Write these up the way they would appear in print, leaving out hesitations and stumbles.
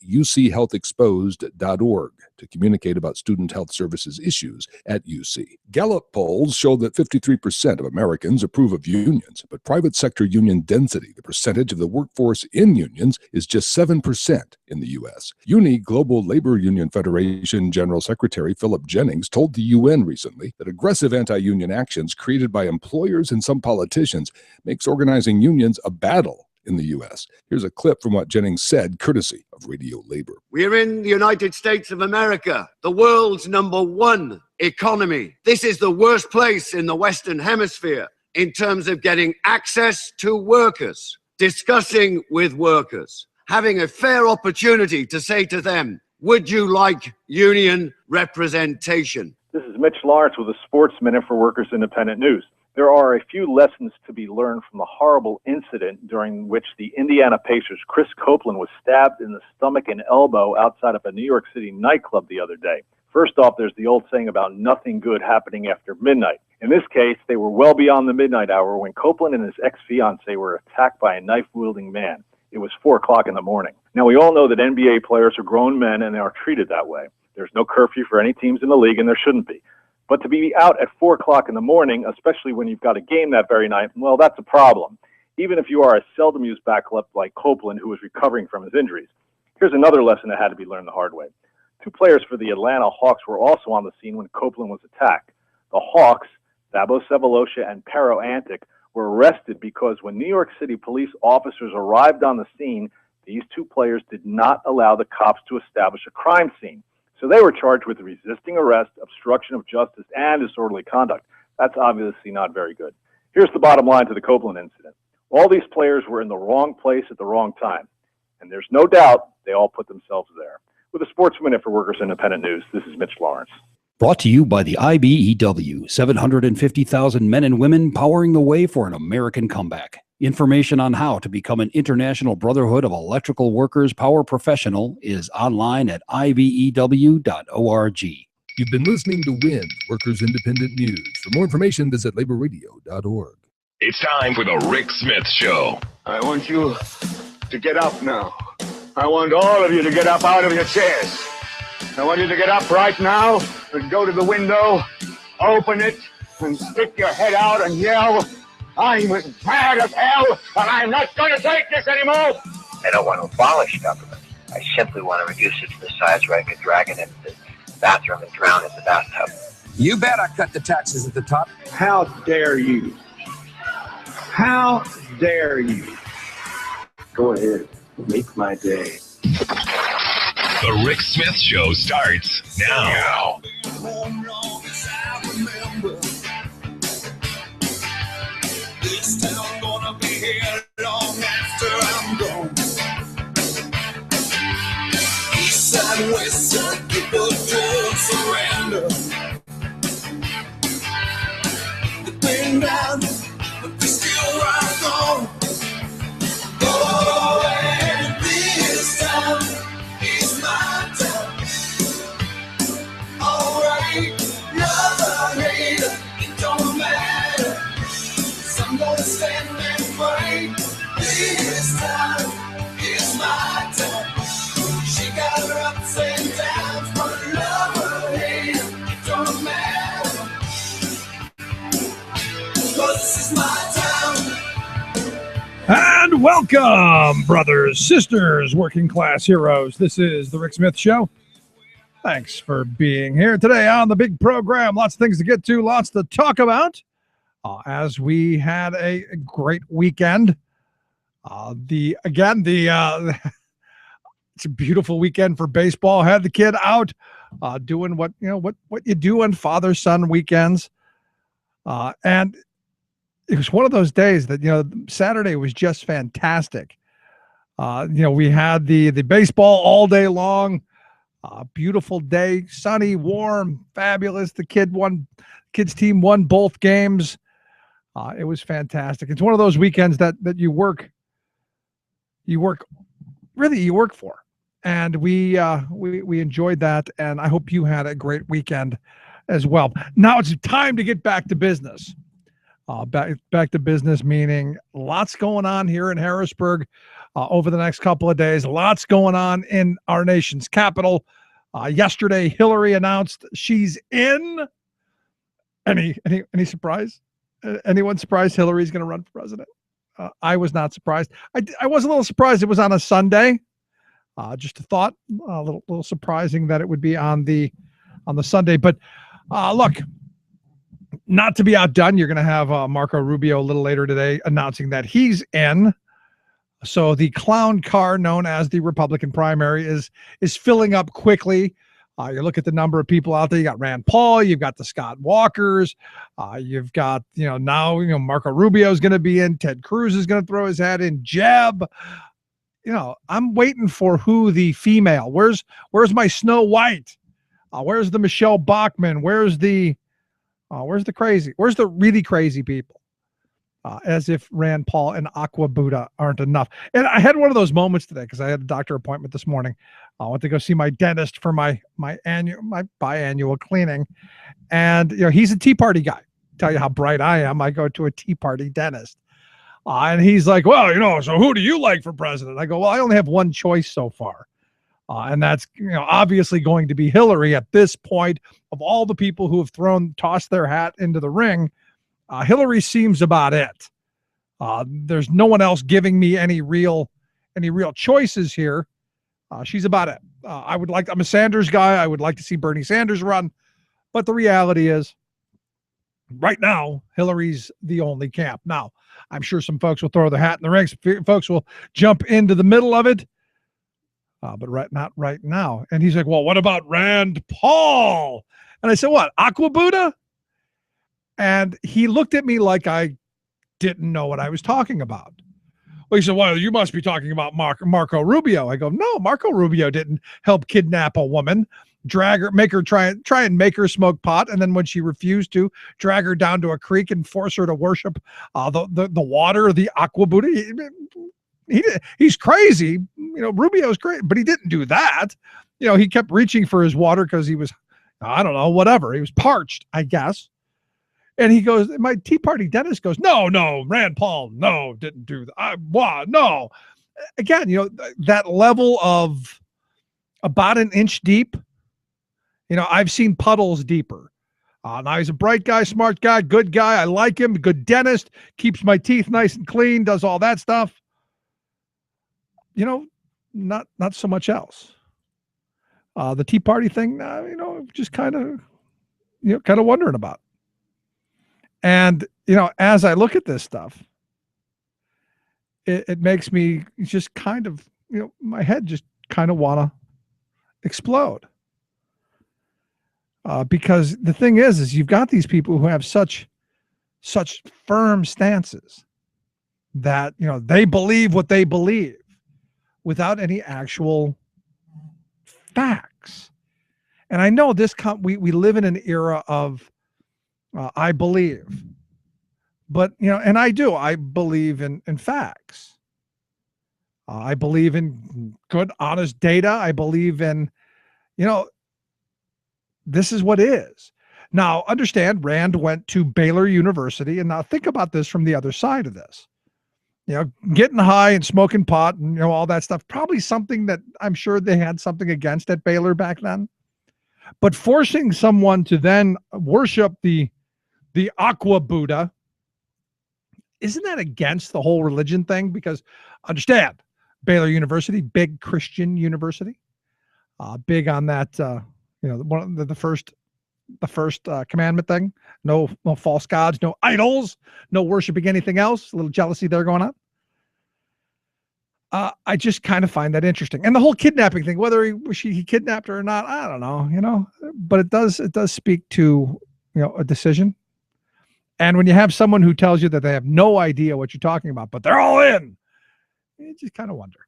uchealthexposed.org to communicate about student health services issues at UC. Gallup polls show that 53% of Americans approve of unions, but private sector union density, the percentage of the workforce in unions, is just 7% in the U.S. UNI Global Labor Union Federation General Secretary Philip Jennings told the UN recently that aggressive anti-union actions created by employers and some politicians makes organizing unions a battle in the U.S. Here's a clip from what Jennings said, courtesy of Radio Labor. We're in the United States of America, the world's #1 economy. This is the worst place in the Western Hemisphere in terms of getting access to workers, discussing with workers, having a fair opportunity to say to them, would you like union representation? This is Mitch Lawrence with a Sports Minute for Workers Independent News. There are a few lessons to be learned from the horrible incident during which the Indiana Pacers' Chris Copeland was stabbed in the stomach and elbow outside of a New York City nightclub the other day. First off, there's the old saying about nothing good happening after midnight. In this case, they were well beyond the midnight hour when Copeland and his ex-fiancée were attacked by a knife-wielding man. It was 4 o'clock in the morning. Now, we all know that NBA players are grown men and they are treated that way. There's no curfew for any teams in the league, and there shouldn't be. But to be out at 4 o'clock in the morning, especially when you've got a game that very night, well, that's a problem, even if you are a seldom-used backup like Copeland, who was recovering from his injuries. Here's another lesson that had to be learned the hard way. 2 players for the Atlanta Hawks were also on the scene when Copeland was attacked. The Hawks, Thabo Sefolosha and Pero Antic, were arrested because when New York City police officers arrived on the scene, these 2 players did not allow the cops to establish a crime scene. So they were charged with resisting arrest, obstruction of justice, and disorderly conduct. That's obviously not very good. Here's the bottom line to the Copeland incident. All these players were in the wrong place at the wrong time. And there's no doubt they all put themselves there. With a Sports Minute for Workers Independent News, this is Mitch Lawrence. Brought to you by the IBEW, 750,000 men and women powering the way for an American comeback. Information on how to become an International Brotherhood of Electrical Workers Power Professional is online at ibew.org. You've been listening to WIN, Workers Independent News. For more information, visit laborradio.org. It's time for the Rick Smith Show. I want you to get up now. I want all of you to get up out of your chairs. I want you to get up right now and go to the window, open it, and stick your head out and yell, I'm as mad as hell, and I'm not going to take this anymore. I don't want to abolish government. I simply want to reduce it to the size where I could drag it into the bathroom and drown in the bathtub. You bet I cut the taxes at the top. How dare you? How dare you? Go ahead, make my day. The Rick Smith Show starts now. This town gonna be here long after I'm gone. East side, west side, people don't surrender. They've been down, but they still rock on. Oh, and this town is my town. All right, love or hate, it don't matter. I'm gonna stand and fight. This time is my time. She got her ups and downs, but love or hate, it don't matter. 'Cause this is my town. And welcome, brothers, sisters, working class heroes. This is the Rick Smith Show. Thanks for being here today on the big program. Lots of things to get to, lots to talk about. As we had a great weekend, it's a beautiful weekend for baseball. Had the kid out doing what you do on father-son weekends, and it was one of those days that Saturday was just fantastic. We had the baseball all day long. Beautiful day, sunny, warm, fabulous. The kids team won both games. It was fantastic. It's one of those weekends that you work for, and we enjoyed that, and I hope you had a great weekend as well. Now it's time to get back to business. Back to business, meaning lots going on here in Harrisburg over the next couple of days. Lots going on in our nation's capital. Yesterday, Hillary announced she's in. Any surprise? Anyone surprised Hillary's going to run for president? I was not surprised. I was a little surprised it was on a Sunday. Just a thought, a little surprising that it would be on the Sunday. But look, not to be outdone, you're going to have Marco Rubio a little later today announcing that he's in. So the clown car known as the Republican primary is filling up quickly. You look at the number of people out there. You got Rand Paul. You've got the Scott Walkers. You've got, now, Marco Rubio is going to be in. Ted Cruz is going to throw his hat in. Jeb. I'm waiting for who the female. Where's my Snow White? Where's the Michelle Bachmann? Where's the really crazy people? As if Rand Paul and Aqua Buddha aren't enough. And I had one of those moments today because I had a doctor appointment this morning. I went to go see my dentist for my biannual cleaning. And, he's a Tea Party guy. Tell you how bright I am. I go to a Tea Party dentist. And he's like, well, so who do you like for president? I go, well, I only have one choice so far. And that's, obviously going to be Hillary at this point. Of all the people who have tossed their hat into the ring, Hillary seems about it. There's no one else giving me any real choices here. She's about it. I'm a Sanders guy. I would like to see Bernie Sanders run. But the reality is, right now, Hillary's the only camp. Now, I'm sure some folks will throw their hat in the ring. Some folks will jump into the middle of it. But not right now. And he's like, well, what about Rand Paul? And I said, what, Aqua Buddha? And he looked at me like I didn't know what I was talking about. Well, he said, well, you must be talking about Marco Rubio. I go, no, Marco Rubio didn't help kidnap a woman, drag her, make her try and make her smoke pot. And then when she refused to, drag her down to a creek and force her to worship the water, the Aqua Buddha. He's crazy. Rubio's great, but he didn't do that. He kept reaching for his water because he was, I don't know, whatever. He was parched, I guess. And he goes, my Tea Party dentist goes, no, Rand Paul, no, didn't do that. No. Again, that level of about an inch deep, I've seen puddles deeper. Now he's a bright guy, smart guy, good guy. I like him, good dentist, keeps my teeth nice and clean, does all that stuff. Not so much else. The Tea Party thing, just kind of wondering about. And, as I look at this stuff, it makes me just kind of, my head just kind of want to explode. Because the thing is you've got these people who have such firm stances that, they believe what they believe without any actual facts. And I know we live in an era of, I believe, but, and I believe in facts. I believe in good, honest data. I believe in, this is what is. Now, understand, Rand went to Baylor University, and now think about this from the other side of this. Getting high and smoking pot and, all that stuff, probably something that I'm sure they had something against at Baylor back then. But forcing someone to then worship the Aqua Buddha, isn't that against the whole religion thing? Because understand, Baylor University, big Christian university, big on that, one of the first commandment thing, no false gods, no idols, no worshiping anything else. A little jealousy there going on. I just kind of find that interesting. And the whole kidnapping thing, whether he kidnapped her or not, I don't know, but it does speak to, a decision. And when you have someone who tells you that they have no idea what you're talking about, but they're all in, you just kind of wonder.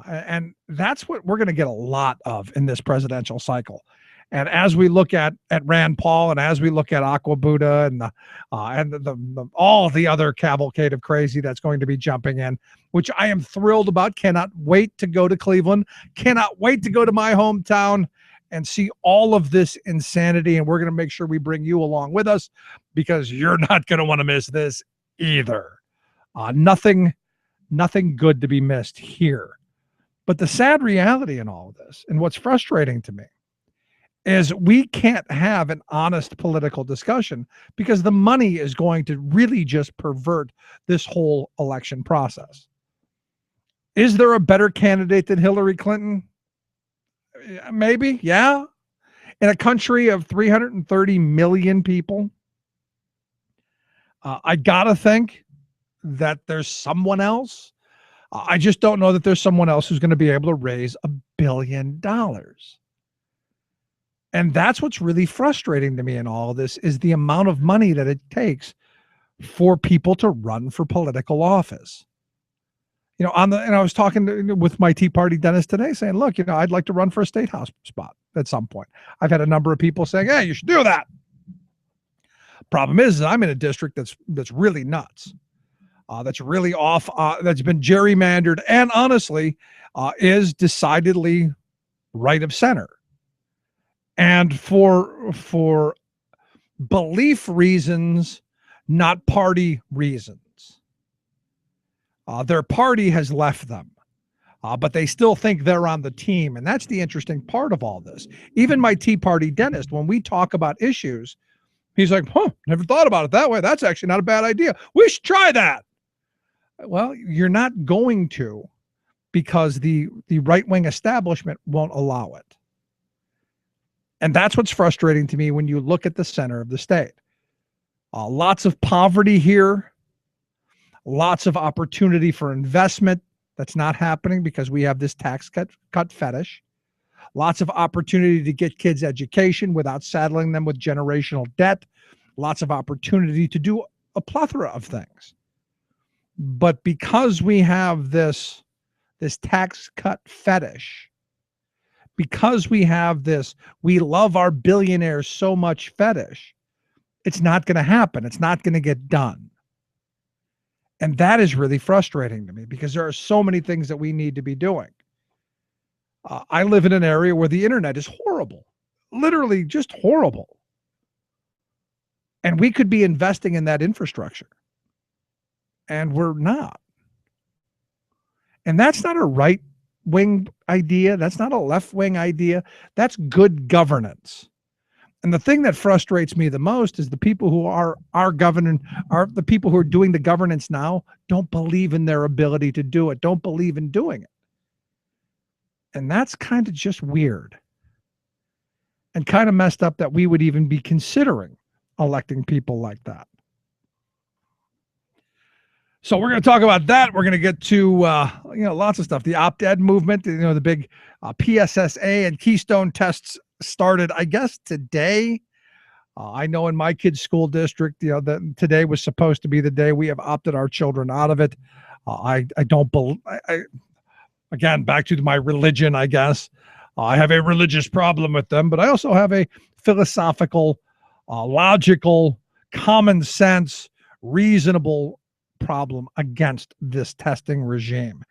And that's what we're going to get a lot of in this presidential cycle. And as we look at Rand Paul, and as we look at Aqua Buddha and all the other cavalcade of crazy that's going to be jumping in, which I am thrilled about, cannot wait to go to Cleveland, cannot wait to go to my hometown and see all of this insanity. And we're going to make sure we bring you along with us because you're not going to want to miss this either. Nothing good to be missed here. But the sad reality in all of this, and what's frustrating to me, is we can't have an honest political discussion because the money is going to really just pervert this whole election process. Is there a better candidate than Hillary Clinton? Maybe, yeah. In a country of 330 million people, I gotta think that there's someone else. I just don't know that there's someone else who's going to be able to raise $1 billion. And that's what's really frustrating to me in all of this is the amount of money that it takes for people to run for political office. And I was talking with my Tea Party dentist today saying, look, I'd like to run for a state house spot at some point. I've had a number of people saying, hey, you should do that. Problem is I'm in a district that's really nuts. That's really off, that's been gerrymandered and honestly is decidedly right of center. And for belief reasons, not party reasons. Their party has left them, but they still think they're on the team. And that's the interesting part of all this. Even my Tea Party dentist, when we talk about issues, he's like, never thought about it that way. That's actually not a bad idea. We should try that. Well, you're not going to because the right-wing establishment won't allow it. And that's what's frustrating to me when you look at the center of the state. Lots of poverty here, lots of opportunity for investment. That's not happening because we have this tax cut fetish. Lots of opportunity to get kids education without saddling them with generational debt. Lots of opportunity to do a plethora of things. But because we have this tax cut fetish, because we have this, we love our billionaires so much fetish, it's not going to happen. It's not going to get done. And that is really frustrating to me because there are so many things that we need to be doing. I live in an area where the internet is horrible, literally just horrible. And we could be investing in that infrastructure. And we're not. And that's not a right-wing idea. That's not a left-wing idea. That's good governance. And the thing that frustrates me the most is the people who are the people who are doing the governance now don't believe in their ability to do it, don't believe in doing it. And that's kind of just weird and kind of messed up that we would even be considering electing people like that. So we're going to talk about that. We're going to get to, lots of stuff. The opt-ed movement, the big PSSA and Keystone tests started, I guess, today. I know in my kids' school district, that today was supposed to be the day we have opted our children out of it. I don't believe, again, back to my religion, I guess. I have a religious problem with them, but I also have a philosophical, logical, common sense, reasonable problem against this testing regime.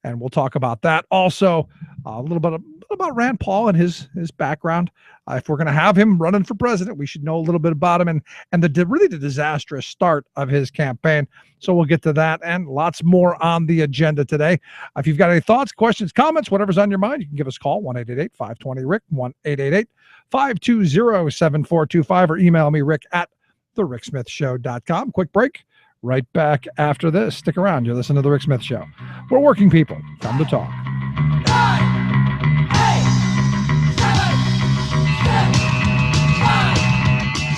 And we'll talk about that. Also, a little bit about Rand Paul and his background. If we're going to have him running for president, we should know a little bit about him and the disastrous start of his campaign. So we'll get to that and lots more on the agenda today. If you've got any thoughts, questions, comments, whatever's on your mind, you can give us a call, 1-888-520-RICK, 1-888-520-7425, or email me, rick@thericksmithshow.com. Quick break. Right back after this. Stick around. You're listening to The Rick Smith Show. We're working people. Come to talk. 9, 8, 7, 6, 5,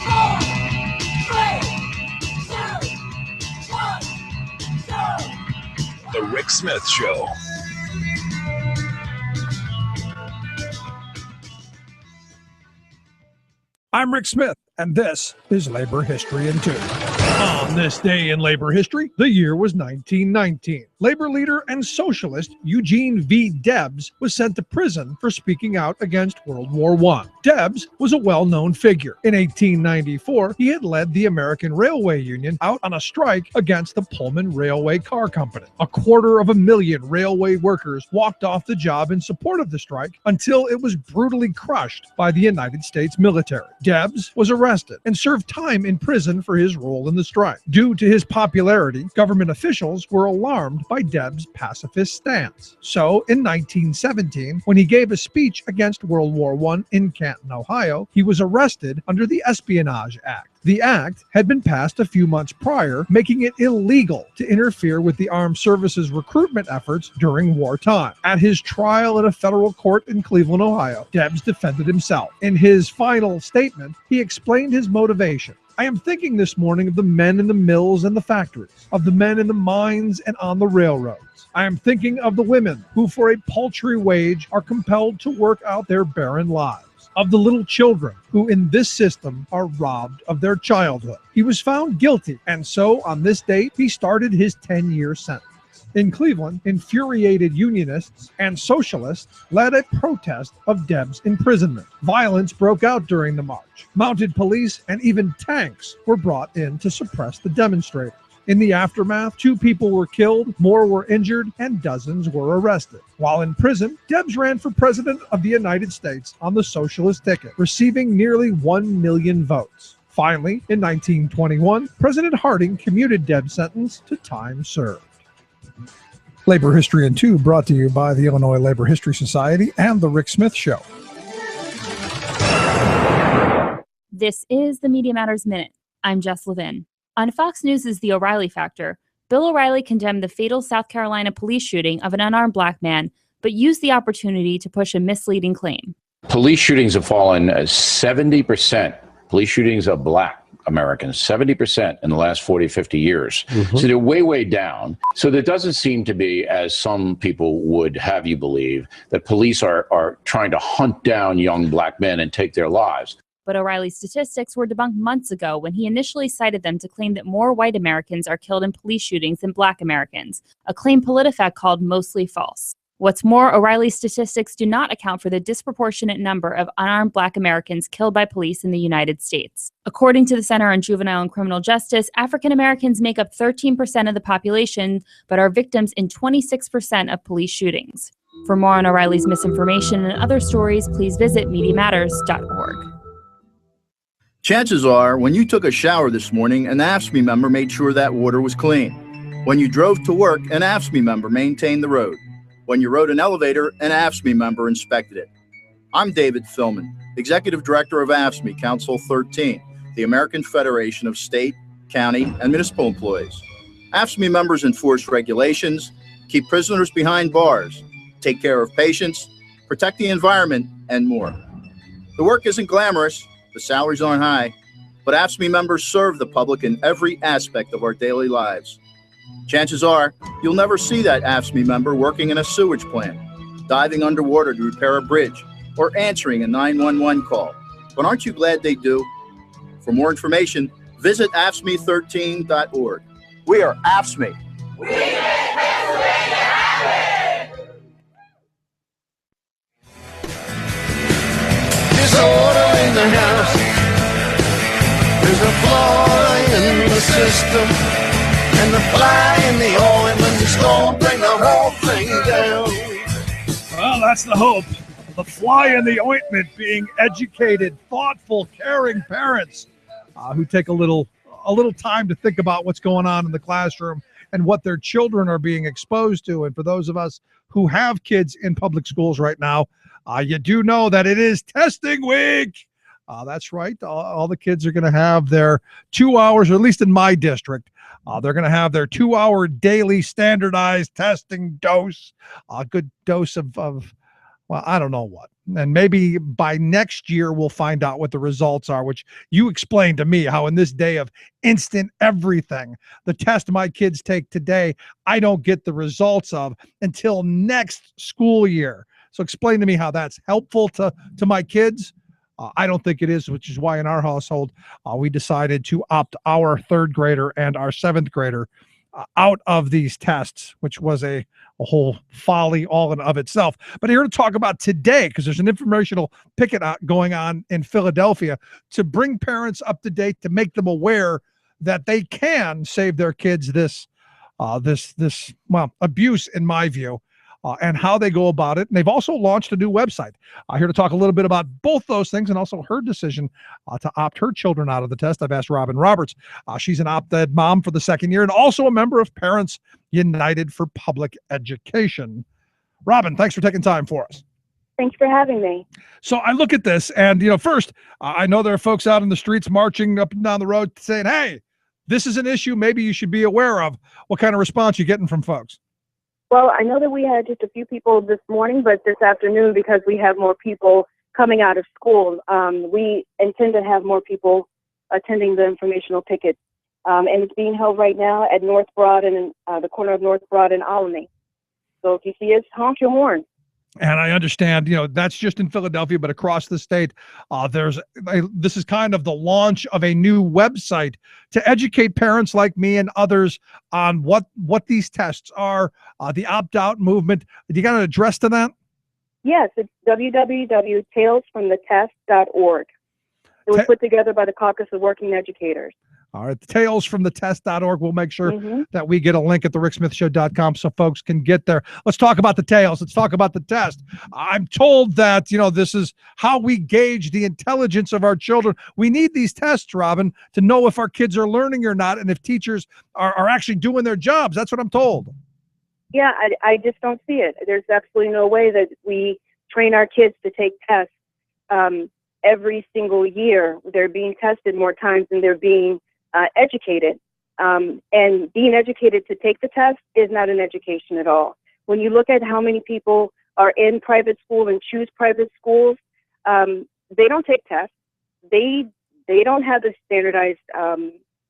4, 3, 2, 1, 0. The Rick Smith Show. I'm Rick Smith, and this is Labor History in 2. On this day in labor history, the year was 1919. Labor leader and socialist Eugene V. Debs was sent to prison for speaking out against World War I. Debs was a well-known figure. In 1894, he had led the American Railway Union out on a strike against the Pullman Railway Car Company. 250,000 railway workers walked off the job in support of the strike until it was brutally crushed by the United States military. Debs was arrested and served time in prison for his role in the strike. Due to his popularity, government officials were alarmed by Debs' pacifist stance. So, in 1917, when he gave a speech against World War I in Canton, Ohio, he was arrested under the Espionage Act. The act had been passed a few months prior, making it illegal to interfere with the armed services recruitment efforts during wartime. At his trial at a federal court in Cleveland, Ohio, Debs defended himself. In his final statement, he explained his motivation. I am thinking this morning of the men in the mills and the factories, of the men in the mines and on the railroads. I am thinking of the women who for a paltry wage are compelled to work out their barren lives, of the little children who in this system are robbed of their childhood. He was found guilty, and so on this date, he started his 10-year sentence. In Cleveland, infuriated unionists and socialists led a protest of Debs' imprisonment. Violence broke out during the march. Mounted police and even tanks were brought in to suppress the demonstrators. In the aftermath, 2 people were killed, more were injured, and dozens were arrested. While in prison, Debs ran for president of the United States on the socialist ticket, receiving nearly 1 million votes. Finally, in 1921, President Harding commuted Debs' sentence to time served. Labor History in 2 brought to you by the Illinois Labor History Society and The Rick Smith Show. This is the Media Matters Minute. I'm Jess Levin. On Fox News' The O'Reilly Factor, Bill O'Reilly condemned the fatal South Carolina police shooting of an unarmed black man, but used the opportunity to push a misleading claim. Police shootings have fallen 70%. Police shootings of black Americans, 70% in the last 40, 50 years. So they're way, way down. So there doesn't seem to be, as some people would have you believe, that police are trying to hunt down young black men and take their lives. But O'Reilly's statistics were debunked months ago when he initially cited them to claim that more white Americans are killed in police shootings than black Americans, a claim PolitiFact called mostly false. What's more, O'Reilly's statistics do not account for the disproportionate number of unarmed black Americans killed by police in the United States. According to the Center on Juvenile and Criminal Justice, African Americans make up 13% of the population, but are victims in 26% of police shootings. For more on O'Reilly's misinformation and other stories, please visit MediaMatters.org. Chances are, when you took a shower this morning, an AFSCME member made sure that water was clean. When you drove to work, an AFSCME member maintained the road. When you rode an elevator, an AFSCME member inspected it. I'm David Philman, Executive Director of AFSCME Council 13, the American Federation of State, County, and Municipal Employees. AFSCME members enforce regulations, keep prisoners behind bars, take care of patients, protect the environment, and more. The work isn't glamorous, the salaries aren't high, but AFSCME members serve the public in every aspect of our daily lives. Chances are, you'll never see that AFSCME member working in a sewage plant, diving underwater to repair a bridge, or answering a 911 call. But aren't you glad they do? For more information, visit AFSCME13.org. We are AFSCME. We make Pennsylvania happen! Disorder in the house. There's a flaw in the system. And the fly in the ointment is going to bring the whole thing down. Well, that's the hope. The fly in the ointment being educated, thoughtful, caring parents who take a little time to think about what's going on in the classroom and what their children are being exposed to. And for those of us who have kids in public schools right now, you do know that it is testing week. That's right. All the kids are going to have their 2 hours, or at least in my district, they're going to have their 2-hour daily standardized testing dose, a good dose of, well, I don't know what. And maybe by next year, we'll find out what the results are, which you explained to me how in this day of instant everything, the test my kids take today, I don't get the results of until next school year. So explain to me how that's helpful to my kids. I don't think it is, which is why in our household, we decided to opt our third grader and our seventh grader out of these tests, which was a whole folly all in of itself. But here to talk about today, because there's an informational picket going on in Philadelphia to bring parents up to date, to make them aware that they can save their kids this abuse, in my view, and how they go about it. And they've also launched a new website. Here to talk a little bit about both those things and also her decision to opt her children out of the test, I've asked Robin Roberts. She's an opt-ed mom for the second year and also a member of Parents United for Public Education. Robin, thanks for taking time for us. Thanks for having me. So I look at this and, first, I know there are folks out in the streets marching up and down the road saying, hey, this is an issue maybe you should be aware of. What kind of response are you getting from folks? Well, I know that we had just a few people this morning, but this afternoon, because we have more people coming out of school, we intend to have more people attending the informational picket. And it's being held right now at North Broad and the corner of North Broad and Alamy. So if you see us, honk your horn. And I understand, that's just in Philadelphia, but across the state, this is kind of the launch of a new website to educate parents like me and others on what these tests are, the opt-out movement. You got an address to that? Yes, it's www.talesfromthetest.org. It was put together by the Caucus of Working Educators. All right, talesfromthetest.org. We'll make sure that we get a link at thericksmithshow.com so folks can get there. Let's talk about the tales. Let's talk about the test. I'm told that, this is how we gauge the intelligence of our children. We need these tests, Robin, to know if our kids are learning or not and if teachers are actually doing their jobs. That's what I'm told. Yeah, I just don't see it. There's absolutely no way that we train our kids to take tests every single year. They're being tested more times than they're being educated. And being educated to take the test is not an education at all. When you look at how many people are in private school and choose private schools, they don't take tests. They don't have the standardized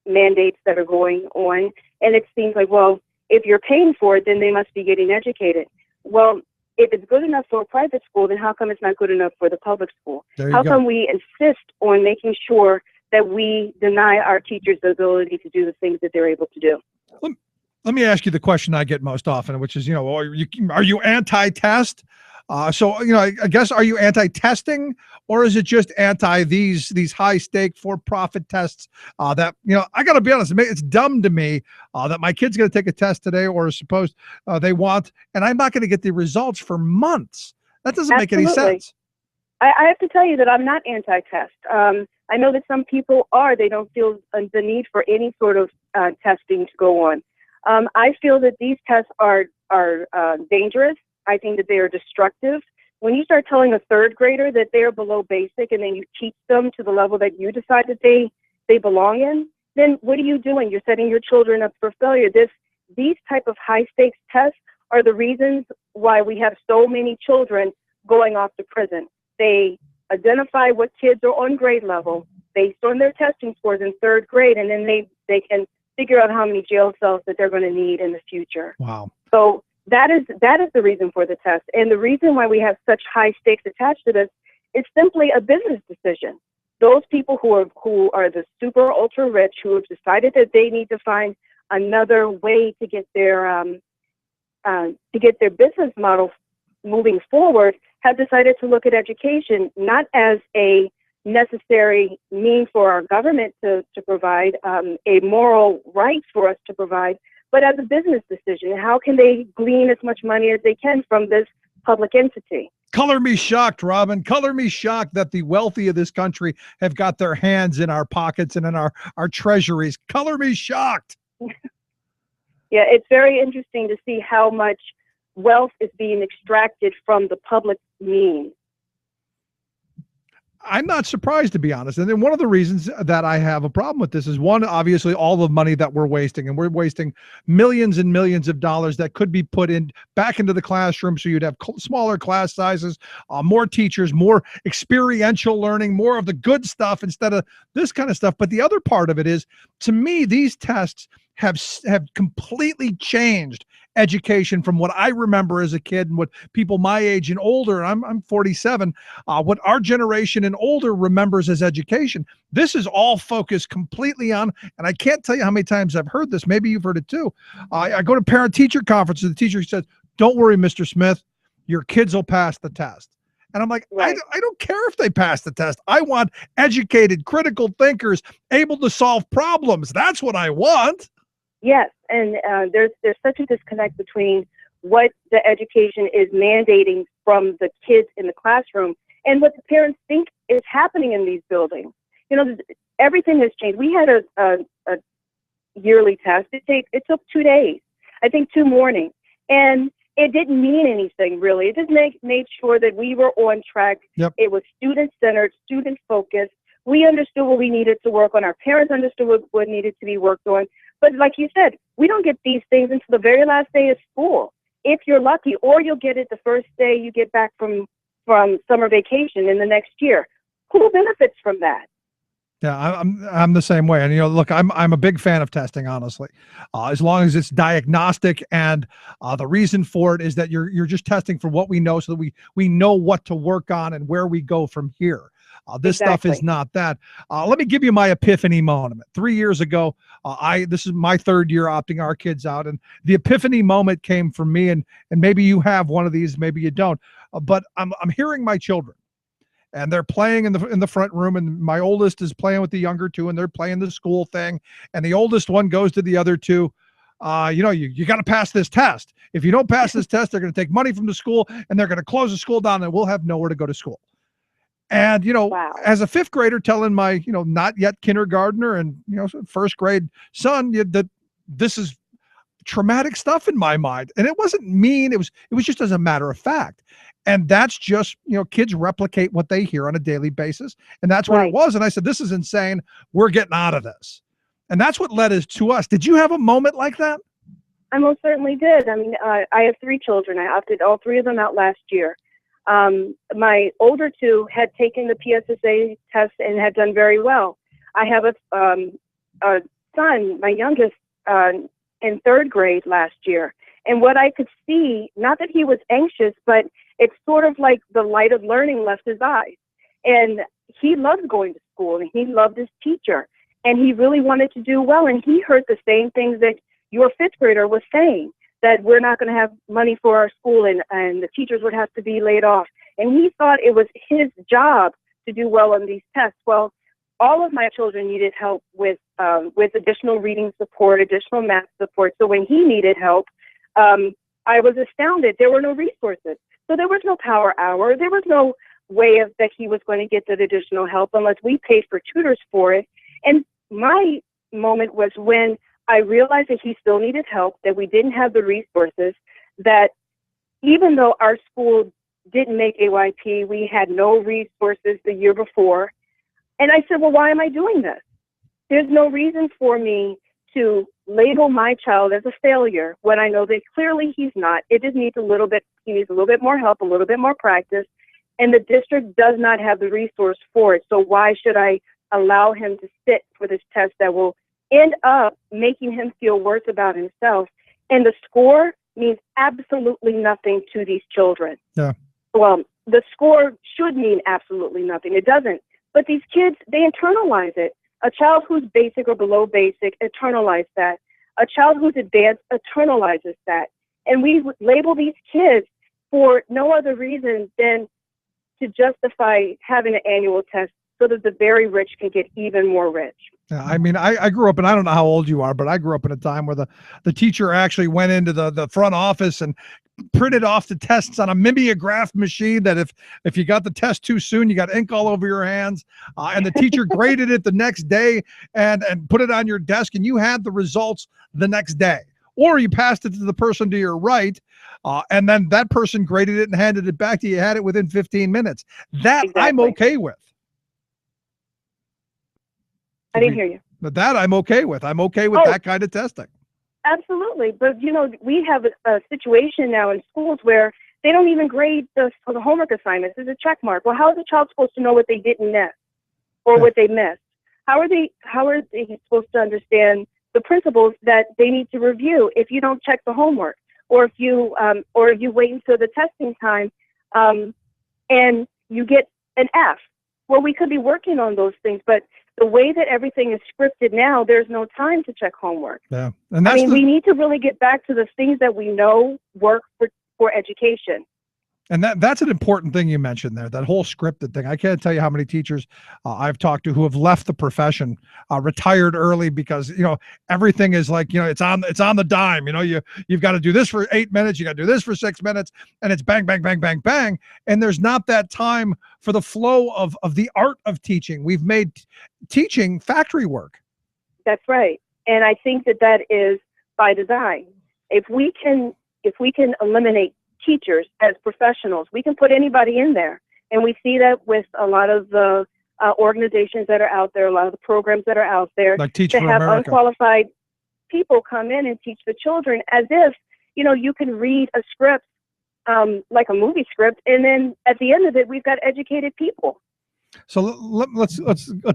mandates that are going on. And it seems like, well, if you're paying for it, then they must be getting educated. Well, if it's good enough for a private school, then how come it's not good enough for the public school? How come we insist on making sure that we deny our teachers the ability to do the things that they're able to do? Let me ask you the question I get most often, which is, are you anti-test? I guess, are you anti-testing, or is it just anti these high-stake for-profit tests that, I got to be honest, it's dumb to me that my kid's going to take a test today or suppose they want, and I'm not going to get the results for months. That doesn't make any sense. I have to tell you that I'm not anti-test. I know that some people are. They don't feel the need for any sort of testing to go on. I feel that these tests are dangerous. I think that they are destructive. When you start telling a third grader that they're below basic and then you teach them to the level that you decide that they belong in, then what are you doing? You're setting your children up for failure. These type of high stakes tests are the reasons why we have so many children going off to prison. They identify what kids are on grade level based on their testing scores in third grade, and then they can figure out how many jail cells that they're going to need in the future. Wow. So that is the reason for the test. And the reason why we have such high stakes attached to this is simply a business decision. Those people who are the super ultra rich, who have decided that they need to find another way to get their business model moving forward, have decided to look at education not as a necessary means for our government to provide, a moral right for us to provide, but as a business decision. How can they glean as much money as they can from this public entity? Color me shocked, Robin. Color me shocked that the wealthy of this country have got their hands in our pockets and in our treasuries. Color me shocked. Yeah, it's very interesting to see how much wealth is being extracted from the public means. I'm not surprised, to be honest. And then one of the reasons that I have a problem with this is, one, obviously all the money that we're wasting, and we're wasting millions and millions of dollars that could be put back into the classroom. So you'd have smaller class sizes, more teachers, more experiential learning, more of the good stuff instead of this kind of stuff. But the other part of it is, to me, these tests have completely changed education from what I remember as a kid and what people my age and older, and I'm 47, what our generation and older remembers as education. This is all focused completely on, and I can't tell you how many times I've heard this. Maybe you've heard it too. I go to parent-teacher conferences. The teacher says, "Don't worry, Mr. Smith, your kids will pass the test." And I'm like, I don't care if they pass the test. I want educated, critical thinkers able to solve problems. That's what I want. Yes, and there's such a disconnect between what the education is mandating from the kids in the classroom and what the parents think is happening in these buildings. You know, everything has changed. We had a yearly test. It took 2 days, I think 2 mornings, and it didn't mean anything really. It just made sure that we were on track. Yep. It was student-centered, student-focused. We understood what we needed to work on. Our parents understood what needed to be worked on. But like you said, we don't get these things until the very last day of school, if you're lucky, or you'll get it the first day you get back from summer vacation in the next year. Who benefits from that? Yeah, I'm the same way. And, you know, look, I'm a big fan of testing, honestly, as long as it's diagnostic. And the reason for it is that you're just testing for what we know so that we know what to work on and where we go from here. This stuff is not that. Let me give you my epiphany moment. 3 years ago, this is my 3rd year opting our kids out. And the epiphany moment came from me. And maybe you have one of these, maybe you don't. But I'm hearing my children. And they're playing in the front room, and my oldest is playing with the younger two, and they're playing the school thing. And the oldest one goes to the other two, you got to pass this test. If you don't pass this test, they're going to take money from the school, and they're going to close the school down, and we'll have nowhere to go to school. And, wow. As a 5th grader telling my, not yet kindergartner and, 1st grade son that this is traumatic stuff in my mind. And it wasn't mean. It was just as a matter of fact. And that's just, kids replicate what they hear on a daily basis. And that's what it was. And I said, this is insane. We're getting out of this. And that's what led us to us. Did you have a moment like that? I most certainly did. I mean, I have 3 children. I opted all 3 of them out last year. My older 2 had taken the PSSA test and had done very well. I have a son, my youngest, in 3rd grade last year. And what I could see, not that he was anxious, but it's sort of like the light of learning left his eyes. And he loved going to school, and he loved his teacher, and he really wanted to do well. And he heard the same things that your 5th grader was saying, that we're not going to have money for our school, and the teachers would have to be laid off. And he thought it was his job to do well on these tests. Well, all of my children needed help with additional reading support, additional math support. So when he needed help, I was astounded. There were no resources. So there was no power hour. There was no way that he was going to get that additional help unless we paid for tutors for it. And my moment was when I realized that he still needed help, that we didn't have the resources, that even though our school didn't make AYP, we had no resources the year before. And I said, well, why am I doing this? There's no reason for me to label my child as a failure when I know that clearly he's not. It just needs he needs a little bit more help, a little bit more practice, and the district does not have the resource for it. So why should I allow him to sit for this test that will end up making him feel worse about himself? And the score means absolutely nothing to these children. Yeah. Well, the score should mean absolutely nothing. It doesn't. But these kids, they internalize it. A child who's basic or below basic internalizes that. A child who's advanced internalizes that. And we label these kids for no other reason than to justify having an annual test so that the very rich can get even more rich. Yeah, I mean, I grew up, and I don't know how old you are, but I grew up in a time where the teacher actually went into the front office and printed off the tests on a mimeograph machine, that if you got the test too soon, you got ink all over your hands, and the teacher graded it the next day and put it on your desk, and you had the results the next day. Or you passed it to the person to your right, and then that person graded it and handed it back to you. You had it within 15 minutes. That exactly. I'm okay with. I didn't hear you. But that I'm okay with. I'm okay with that kind of testing. Absolutely. But, we have a situation now in schools where they don't even grade the homework assignments as a check mark. Well, how is a child supposed to know what they didn't miss or what they missed? How are they supposed to understand the principals that they need to review if you don't check the homework, or if you wait until the testing time and you get an F. Well, we could be working on those things, but the way that everything is scripted now, there's no time to check homework. Yeah, and that's we need to really get back to the things that we know work for education. And that's an important thing you mentioned there, that whole scripted thing. I can't tell you how many teachers I've talked to who have left the profession, retired early because, everything is like, it's on the dime. You've got to do this for 8 minutes. You got to do this for 6 minutes, and it's bang, bang, bang, bang, bang. And there's not that time for the flow of the art of teaching. We've made teaching factory work. That's right. And I think that is by design. If we can eliminate teachers as professionals, we can put anybody in there, and we see that with a lot of the organizations that are out there, a lot of the programs that are out there, like Teach to for have America. Unqualified people come in and teach the children, as if you can read a script like a movie script, and then at the end of it, we've got educated people. So let's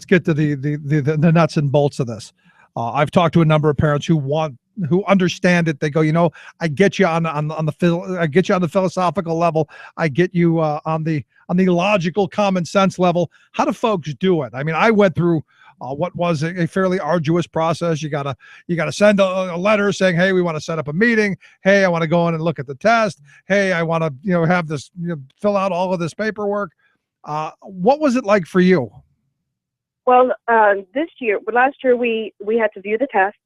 get to the nuts and bolts of this. I've talked to a number of parents who understand it. They go, I get you on the philosophical level. I get you on the logical common sense level. How do folks do it? I mean, I went through what was a fairly arduous process. You gotta send a letter saying, hey, we want to set up a meeting. Hey, I want to go in and look at the test. Hey, I want to have this fill out all of this paperwork. What was it like for you? Well, last year we had to view the test.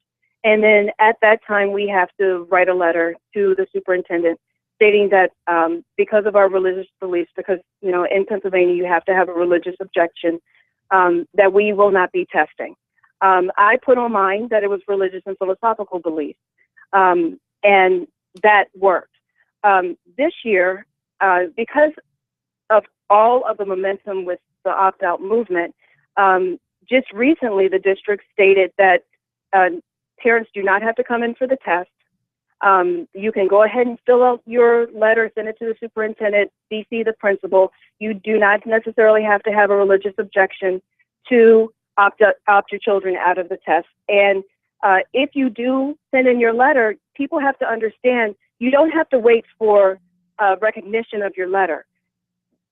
And then at that time, we have to write a letter to the superintendent stating that because of our religious beliefs, because, in Pennsylvania, you have to have a religious objection, that we will not be testing. I put on mine that it was religious and philosophical beliefs, and that worked. This year, because of all of the momentum with the opt-out movement, just recently the district stated that parents do not have to come in for the test. You can go ahead and fill out your letter, send it to the superintendent, CC the principal. You do not necessarily have to have a religious objection to opt your children out of the test. And if you do send in your letter, people have to understand you don't have to wait for recognition of your letter.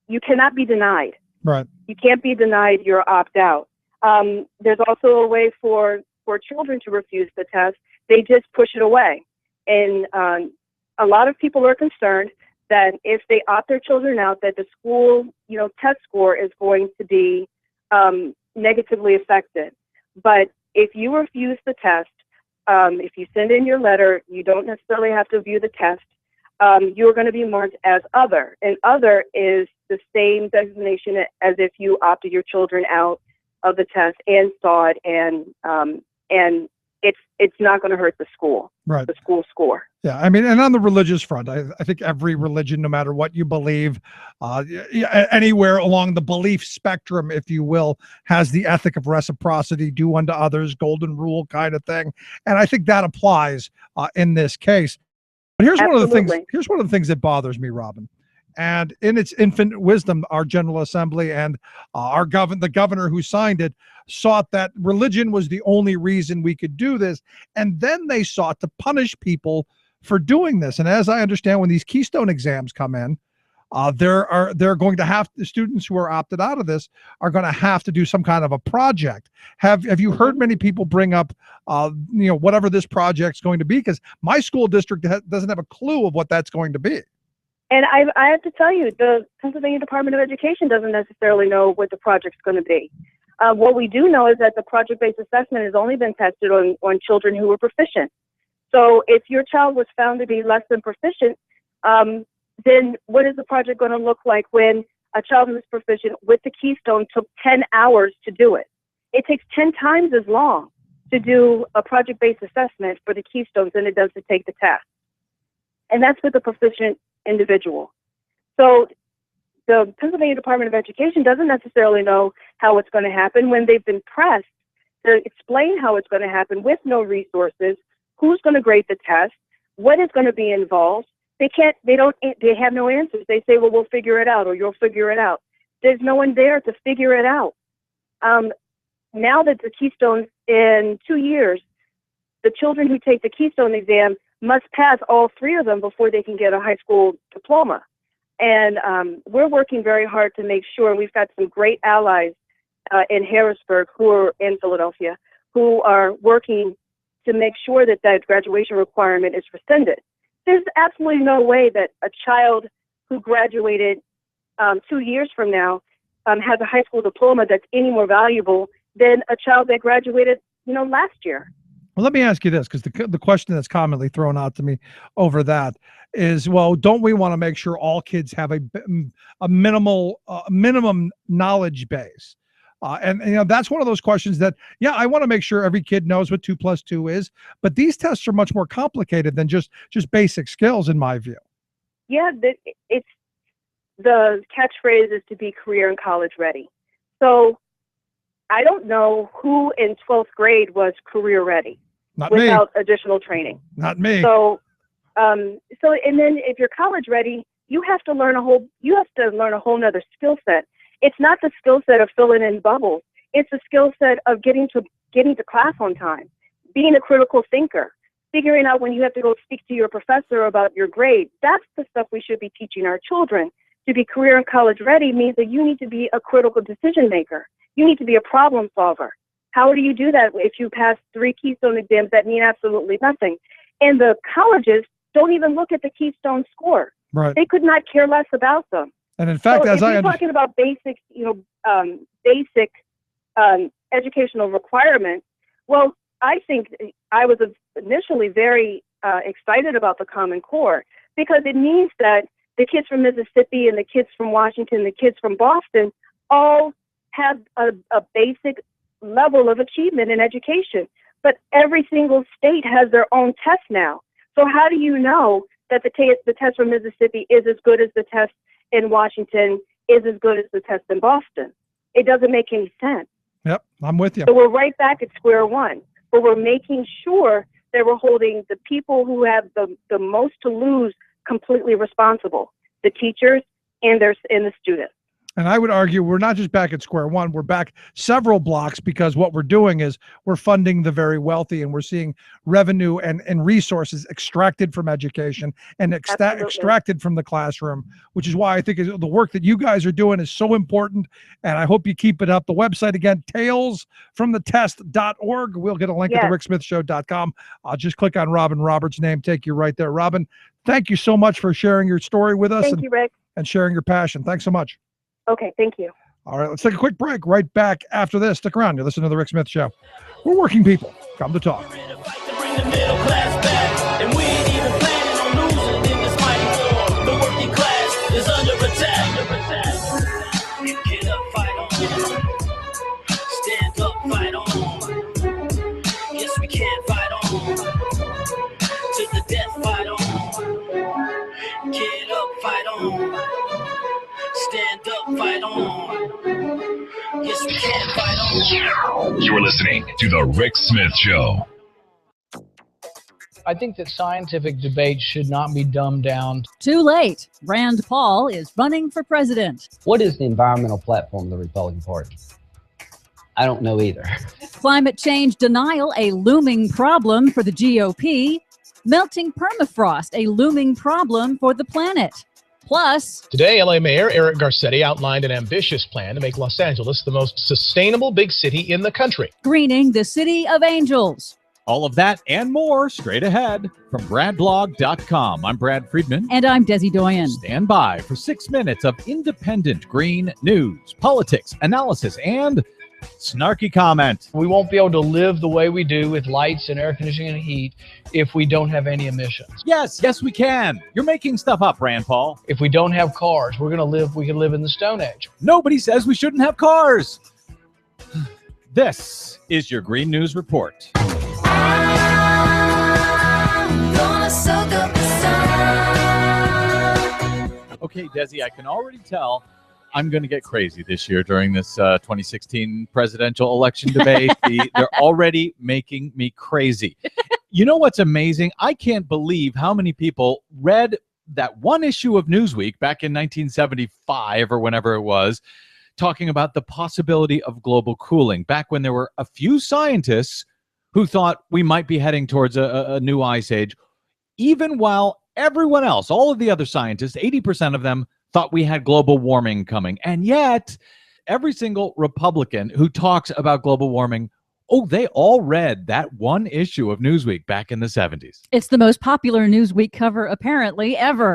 You cannot be denied. Right. You can't be denied your opt-out. There's also a way for children to refuse the test. They just push it away. And a lot of people are concerned that if they opt their children out, that the school, test score is going to be negatively affected. But if you refuse the test, if you send in your letter, you don't necessarily have to view the test. You're going to be marked as other. And other is the same designation as if you opted your children out of the test and saw it, and it's not going to hurt the school, right? The school score. Yeah, I mean, and on the religious front, I think every religion, no matter what you believe, anywhere along the belief spectrum, if you will, has the ethic of reciprocity, do unto others, golden rule kind of thing, and I think that applies in this case. But here's one of the things that bothers me, Robin. And in its infinite wisdom, our General Assembly and the governor who signed it sought that religion was the only reason we could do this. And then they sought to punish people for doing this. And as I understand, when these Keystone exams come in, they're going to have the students who are opted out of this are going to have to do some kind of a project. Have you heard many people bring up, whatever this project's going to be? Because my school district doesn't have a clue of what that's going to be. And I have to tell you, the Pennsylvania Department of Education doesn't necessarily know what the project's going to be. What we do know is that the project-based assessment has only been tested on children who were proficient. So if your child was found to be less than proficient, then what is the project going to look like when a child who is proficient with the Keystone took 10 hours to do it? It takes 10 times as long to do a project-based assessment for the Keystones than it does to take the test. And that's with a proficient individual. So the Pennsylvania Department of Education doesn't necessarily know how it's going to happen when they've been pressed to explain how it's going to happen with no resources, who's going to grade the test, what is going to be involved. They have no answers. They say, well, we'll figure it out, or you'll figure it out. There's no one there to figure it out. Now that the Keystones in 2 years, the children who take the Keystone exam must pass all 3 of them before they can get a high school diploma. And we're working very hard to make sure. We've got some great allies in Harrisburg who are in Philadelphia who are working to make sure that that graduation requirement is rescinded. There's absolutely no way that a child who graduated 2 years from now has a high school diploma that's any more valuable than a child that graduated, last year. Well, let me ask you this, because the question that's commonly thrown out to me over that is, well, don't we want to make sure all kids have a minimum knowledge base? And that's one of those questions that, I want to make sure every kid knows what 2 + 2 is, but these tests are much more complicated than just basic skills, in my view. Yeah, it's the catchphrase is to be career and college ready. So I don't know who in 12th grade was career ready without additional training. Not me. So and then if you're college ready, you have to learn a whole nother skill set. It's not the skill set of filling in bubbles. It's the skill set of getting to class on time, being a critical thinker, figuring out when you have to go speak to your professor about your grade. That's the stuff we should be teaching our children. To be career and college ready means that you need to be a critical decision maker. You need to be a problem solver. How do you do that if you pass 3 Keystone exams that mean absolutely nothing? And the colleges don't even look at the Keystone score. Right. They could not care less about them. And in fact, so as if you're talking about basic, educational requirements, well, I think I was initially very excited about the Common Core because it means that the kids from Mississippi and the kids from Washington, the kids from Boston, all have a basic level of achievement in education. But every single state has their own test now. So how do you know that the test from Mississippi is as good as the test in Washington, is as good as the test in Boston? It doesn't make any sense. Yep, I'm with you. So we're right back at square one, but we're making sure that we're holding the people who have the most to lose completely responsible, the teachers and the students. And I would argue we're not just back at square one, we're back several blocks, because what we're doing is we're funding the very wealthy, and we're seeing revenue and resources extracted from education and extracted from the classroom, which is why I think the work that you guys are doing is so important, and I hope you keep it up. The website again, talesfromthetest.org. We'll get a link at thericksmithshow.com. Just click on Robin Roberts' name, take you right there. Robin, thank you so much for sharing your story with us. Thank you, Rick. And sharing your passion. Thanks so much. Okay, thank you. All right, let's take a quick break. Right back after this. Stick around. You're listening to The Rick Smith Show. We're working people. Come to talk. Stand up, fight on. Yes, we can fight on. To the death, fight on. Get up, fight on. Stand up, fight on. Yes, we can fight on. You're listening to The Rick Smith Show. I think that scientific debate should not be dumbed down. Too late. Rand Paul is running for president. What is the environmental platform of the Republican Party? I don't know either. Climate change denial, a looming problem for the GOP. Melting permafrost, a looming problem for the planet. Plus, today, LA Mayor Eric Garcetti outlined an ambitious plan to make Los Angeles the most sustainable big city in the country. Greening the City of Angels. All of that and more straight ahead from BradBlog.com. I'm Brad Friedman. And I'm Desi Doyen. Stand by for 6 minutes of independent green news, politics, analysis, and snarky comment. We won't be able to live the way we do with lights and air conditioning and heat if we don't have any emissions. Yes, we can. You're making stuff up, Rand Paul. If we don't have cars, we can live in the Stone Age. Nobody says we shouldn't have cars. This is your Green News Report. Okay, Desi, I can already tell I'm going to get crazy this year during this 2016 presidential election debate. They're already making me crazy. You know what's amazing? I can't believe how many people read that one issue of Newsweek back in 1975 or whenever it was, talking about the possibility of global cooling, back when there were a few scientists who thought we might be heading towards a new ice age, even while everyone else, all of the other scientists, 80% of them thought we had global warming coming. And yet, every single Republican who talks about global warming, they all read that one issue of Newsweek back in the 70s. It's the most popular Newsweek cover, apparently, ever.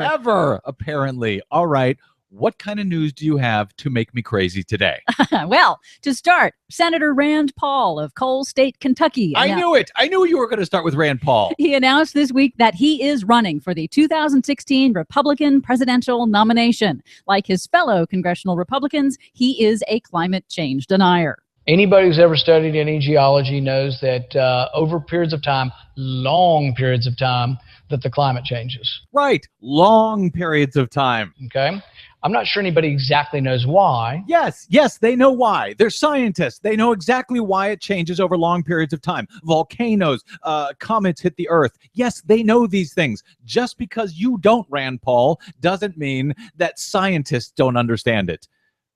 Apparently. All right. What kind of news do you have to make me crazy today? Well, to start, Senator Rand Paul of Coal State, Kentucky. I knew it. I knew you were going to start with Rand Paul. He announced this week that he is running for the 2016 Republican presidential nomination. Like his fellow congressional Republicans, he is a climate change denier. Anybody who's ever studied any geology knows that over periods of time, long periods of time, that the climate changes. Right. Long periods of time. Okay. I'm not sure anybody exactly knows why. Yes, they know why. They're scientists. They know exactly why it changes over long periods of time. Volcanoes, comets hit the earth. Yes, they know these things. Just because you don't, Rand Paul, doesn't mean that scientists don't understand it.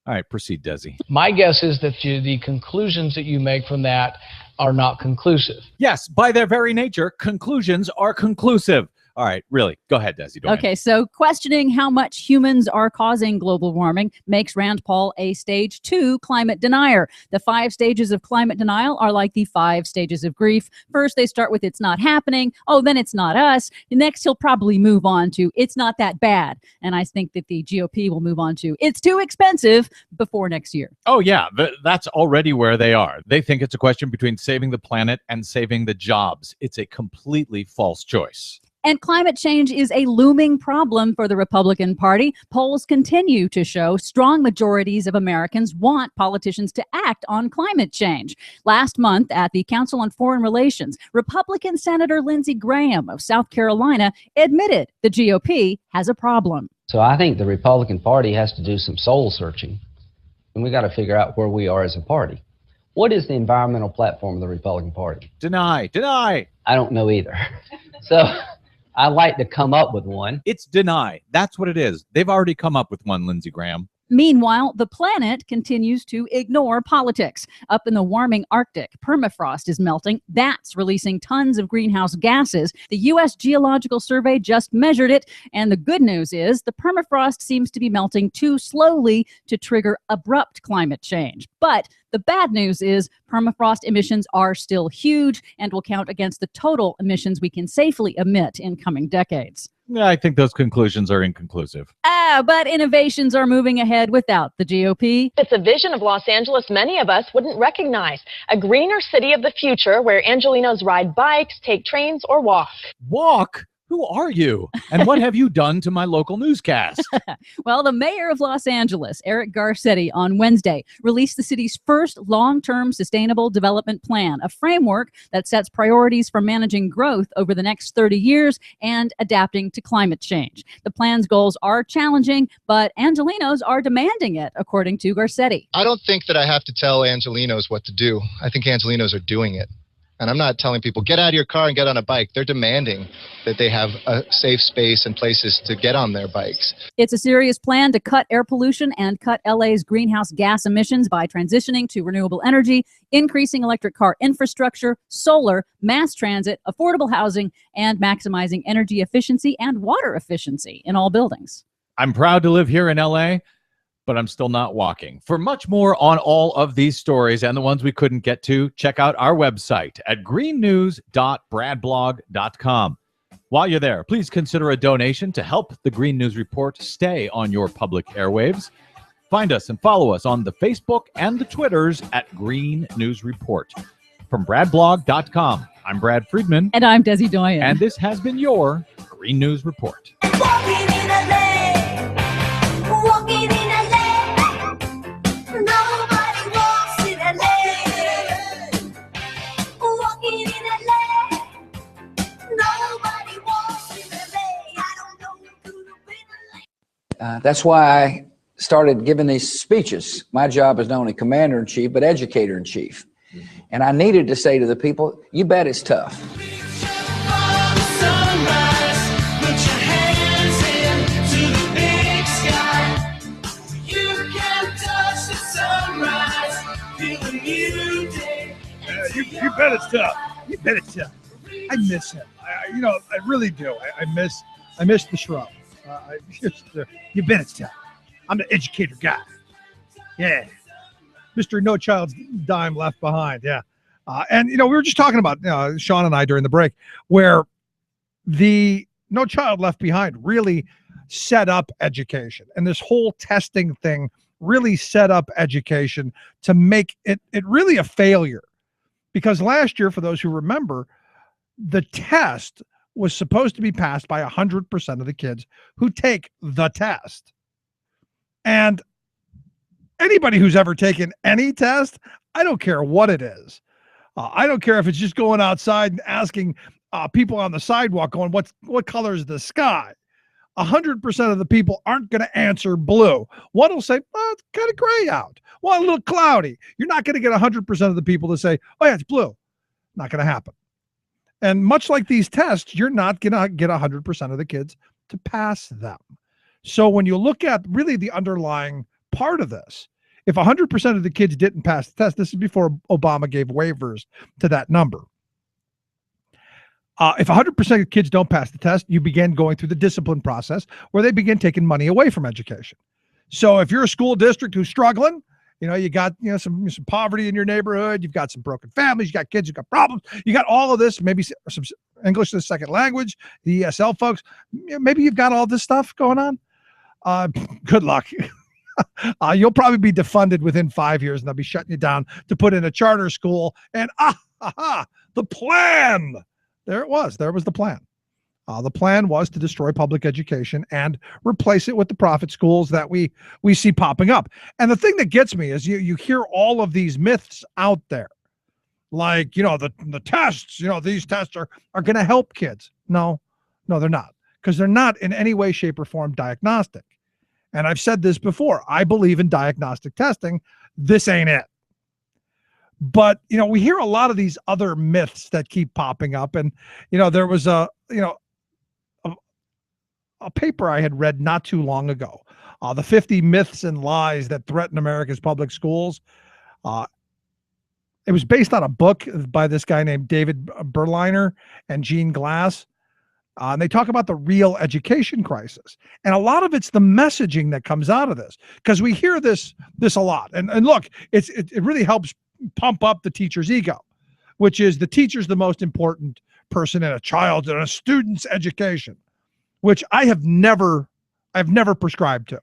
All right, proceed, Desi. My guess is that the conclusions that you make from that are not conclusive. Yes, by their very nature, conclusions are conclusive. All right, really. Go ahead, Desi. Okay, so questioning how much humans are causing global warming makes Rand Paul a stage 2 climate denier. The 5 stages of climate denial are like the 5 stages of grief. First, they start with it's not happening. Oh, then it's not us. Next, he'll probably move on to it's not that bad. And I think that the GOP will move on to it's too expensive before next year. Oh, yeah. That's already where they are. They think it's a question between saving the planet and saving the jobs. It's a completely false choice. And climate change is a looming problem for the Republican Party. Polls continue to show strong majorities of Americans want politicians to act on climate change. Last month at the Council on Foreign Relations, Republican Senator Lindsey Graham of South Carolina admitted the GOP has a problem. So I think the Republican Party has to do some soul searching, and we got to figure out where we are as a party. What is the environmental platform of the Republican Party? Deny. I don't know either. So I like to come up with one. It's deny. That's what it is. They've already come up with one, Lindsey Graham. Meanwhile, the planet continues to ignore politics. Up in the warming Arctic, permafrost is melting. That's releasing tons of greenhouse gases. The U.S. Geological Survey just measured it. And the good news is the permafrost seems to be melting too slowly to trigger abrupt climate change. But the bad news is permafrost emissions are still huge and will count against the total emissions we can safely emit in coming decades. Yeah, I think those conclusions are inconclusive. But innovations are moving ahead without the GOP. It's a vision of Los Angeles many of us wouldn't recognize. A greener city of the future where Angelinos ride bikes, take trains, or walk. Walk? Who are you? And what have you done to my local newscast? Well, the mayor of Los Angeles, Eric Garcetti, on Wednesday released the city's first long-term sustainable development plan, a framework that sets priorities for managing growth over the next 30 years and adapting to climate change. The plan's goals are challenging, but Angelinos are demanding it, according to Garcetti. I don't think that I have to tell Angelinos what to do. I think Angelinos are doing it. And I'm not telling people, get out of your car and get on a bike. They're demanding that they have a safe space and places to get on their bikes. It's a serious plan to cut air pollution and cut LA's greenhouse gas emissions by transitioning to renewable energy, increasing electric car infrastructure, solar, mass transit, affordable housing, and maximizing energy efficiency and water efficiency in all buildings. I'm proud to live here in LA, but I'm still not walking. For much more on all of these stories and the ones we couldn't get to, check out our website at greennews.bradblog.com. While you're there, please consider a donation to help the Green News Report stay on your public airwaves. Find us and follow us on the Facebook and the Twitters at Green News Report. From bradblog.com, I'm Brad Friedman. And I'm Desi Doyen. And this has been your Green News Report. That's why I started giving these speeches. My job is not only commander-in-chief, but educator-in-chief. And I needed to say to the people, you bet it's tough. You bet it's tough. You Benetton. I miss him. I really do. I miss the shrub. You Benetton. I'm the educator guy. Yeah. Mr. No Child's Dime Left Behind. Yeah. And, we were just talking about, Sean and I during the break, where the No Child Left Behind really set up education. And this whole testing thing really set up education to make it really a failure. Because last year, for those who remember, the test was supposed to be passed by 100% of the kids who take the test. And anybody who's ever taken any test, I don't care what it is. I don't care if it's just going outside and asking people on the sidewalk going, what color is the sky? 100% of the people aren't going to answer blue. One will say, it's kind of gray out. Well, a little cloudy. You're not going to get 100% of the people to say, oh yeah, it's blue. Not going to happen. And much like these tests, you're not going to get 100% of the kids to pass them. So when you look at really the underlying part of this, if 100% of the kids didn't pass the test, this is before Obama gave waivers to that number. If 100% of kids don't pass the test, you begin going through the discipline process where they begin taking money away from education. So if you're a school district who's struggling, you got some poverty in your neighborhood, you've got some broken families, you got kids who've got problems, you got all of this, maybe some English as a second language, the ESL folks, maybe you've got all this stuff going on. Good luck. You'll probably be defunded within 5 years, and they'll be shutting you down to put in a charter school. And the plan. There it was. There was the plan. The plan was to destroy public education and replace it with the profit schools that we see popping up. And the thing that gets me is you hear all of these myths out there, like the tests. These tests are going to help kids. No, they're not, because they're not in any way, shape, or form diagnostic. And I've said this before. I believe in diagnostic testing. This ain't it. But, we hear a lot of these other myths that keep popping up. And, there was a paper I had read not too long ago, the 50 myths and lies that threaten America's public schools. It was based on a book by this guy named David Berliner and Gene Glass. And they talk about the real education crisis. And a lot of it's the messaging that comes out of this, because we hear this a lot. And look, it really helps pump up the teacher's ego, which is the teacher's the most important person in a child's and a student's education, which I've never prescribed to.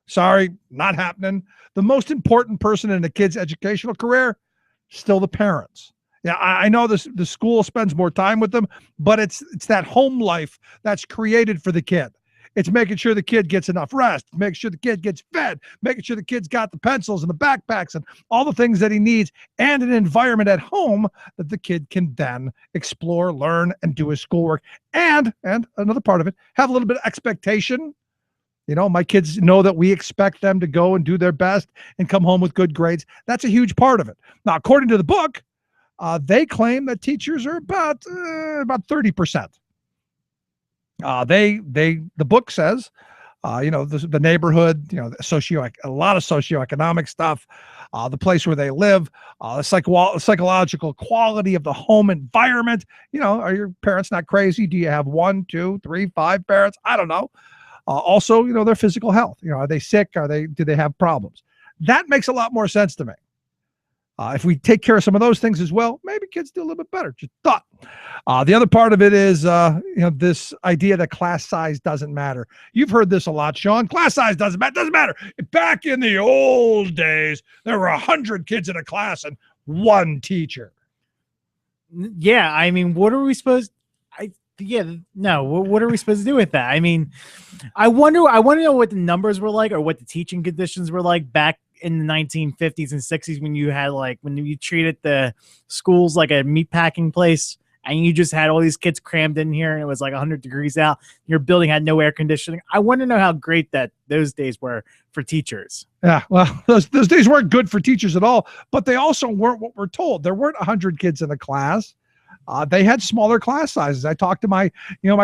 Sorry, not happening. The most important person in a kid's educational career, still the parents. Yeah, I know the school spends more time with them, but it's that home life that's created for the kid. It's making sure the kid gets enough rest, making sure the kid gets fed, making sure the kid's got the pencils and the backpacks and all the things that he needs, and an environment at home that the kid can then explore, learn, and do his schoolwork. And another part of it, have a little bit of expectation. My kids know that we expect them to go and do their best and come home with good grades. That's a huge part of it. Now, according to the book, they claim that teachers are about 30%. The book says, the neighborhood, a lot of socioeconomic stuff, the place where they live, the psychological quality of the home environment. Are your parents not crazy? Do you have 1, 2, 3, 5 parents? I don't know. Also, their physical health. Are they sick? Do they have problems? That makes a lot more sense to me. If we take care of some of those things as well, maybe kids do a little bit better. Just thought. The other part of it is, this idea that class size doesn't matter. You've heard this a lot, Sean. Class size doesn't matter. Doesn't matter. Back in the old days, there were 100 kids in a class and 1 teacher. Yeah, I mean, what are we supposed? What are we supposed to do with that? I mean, I want to know what the numbers were like, or what the teaching conditions were like back in the 1950s and 60s, when you had when you treated the schools like a meatpacking place, and you just had all these kids crammed in here, and it was like 100 degrees out. Your building had no air conditioning. I want to know how great those days were for teachers. Yeah, well, those days weren't good for teachers at all, but they also weren't what we're told. There weren't 100 kids in a class. They had smaller class sizes. I talked to my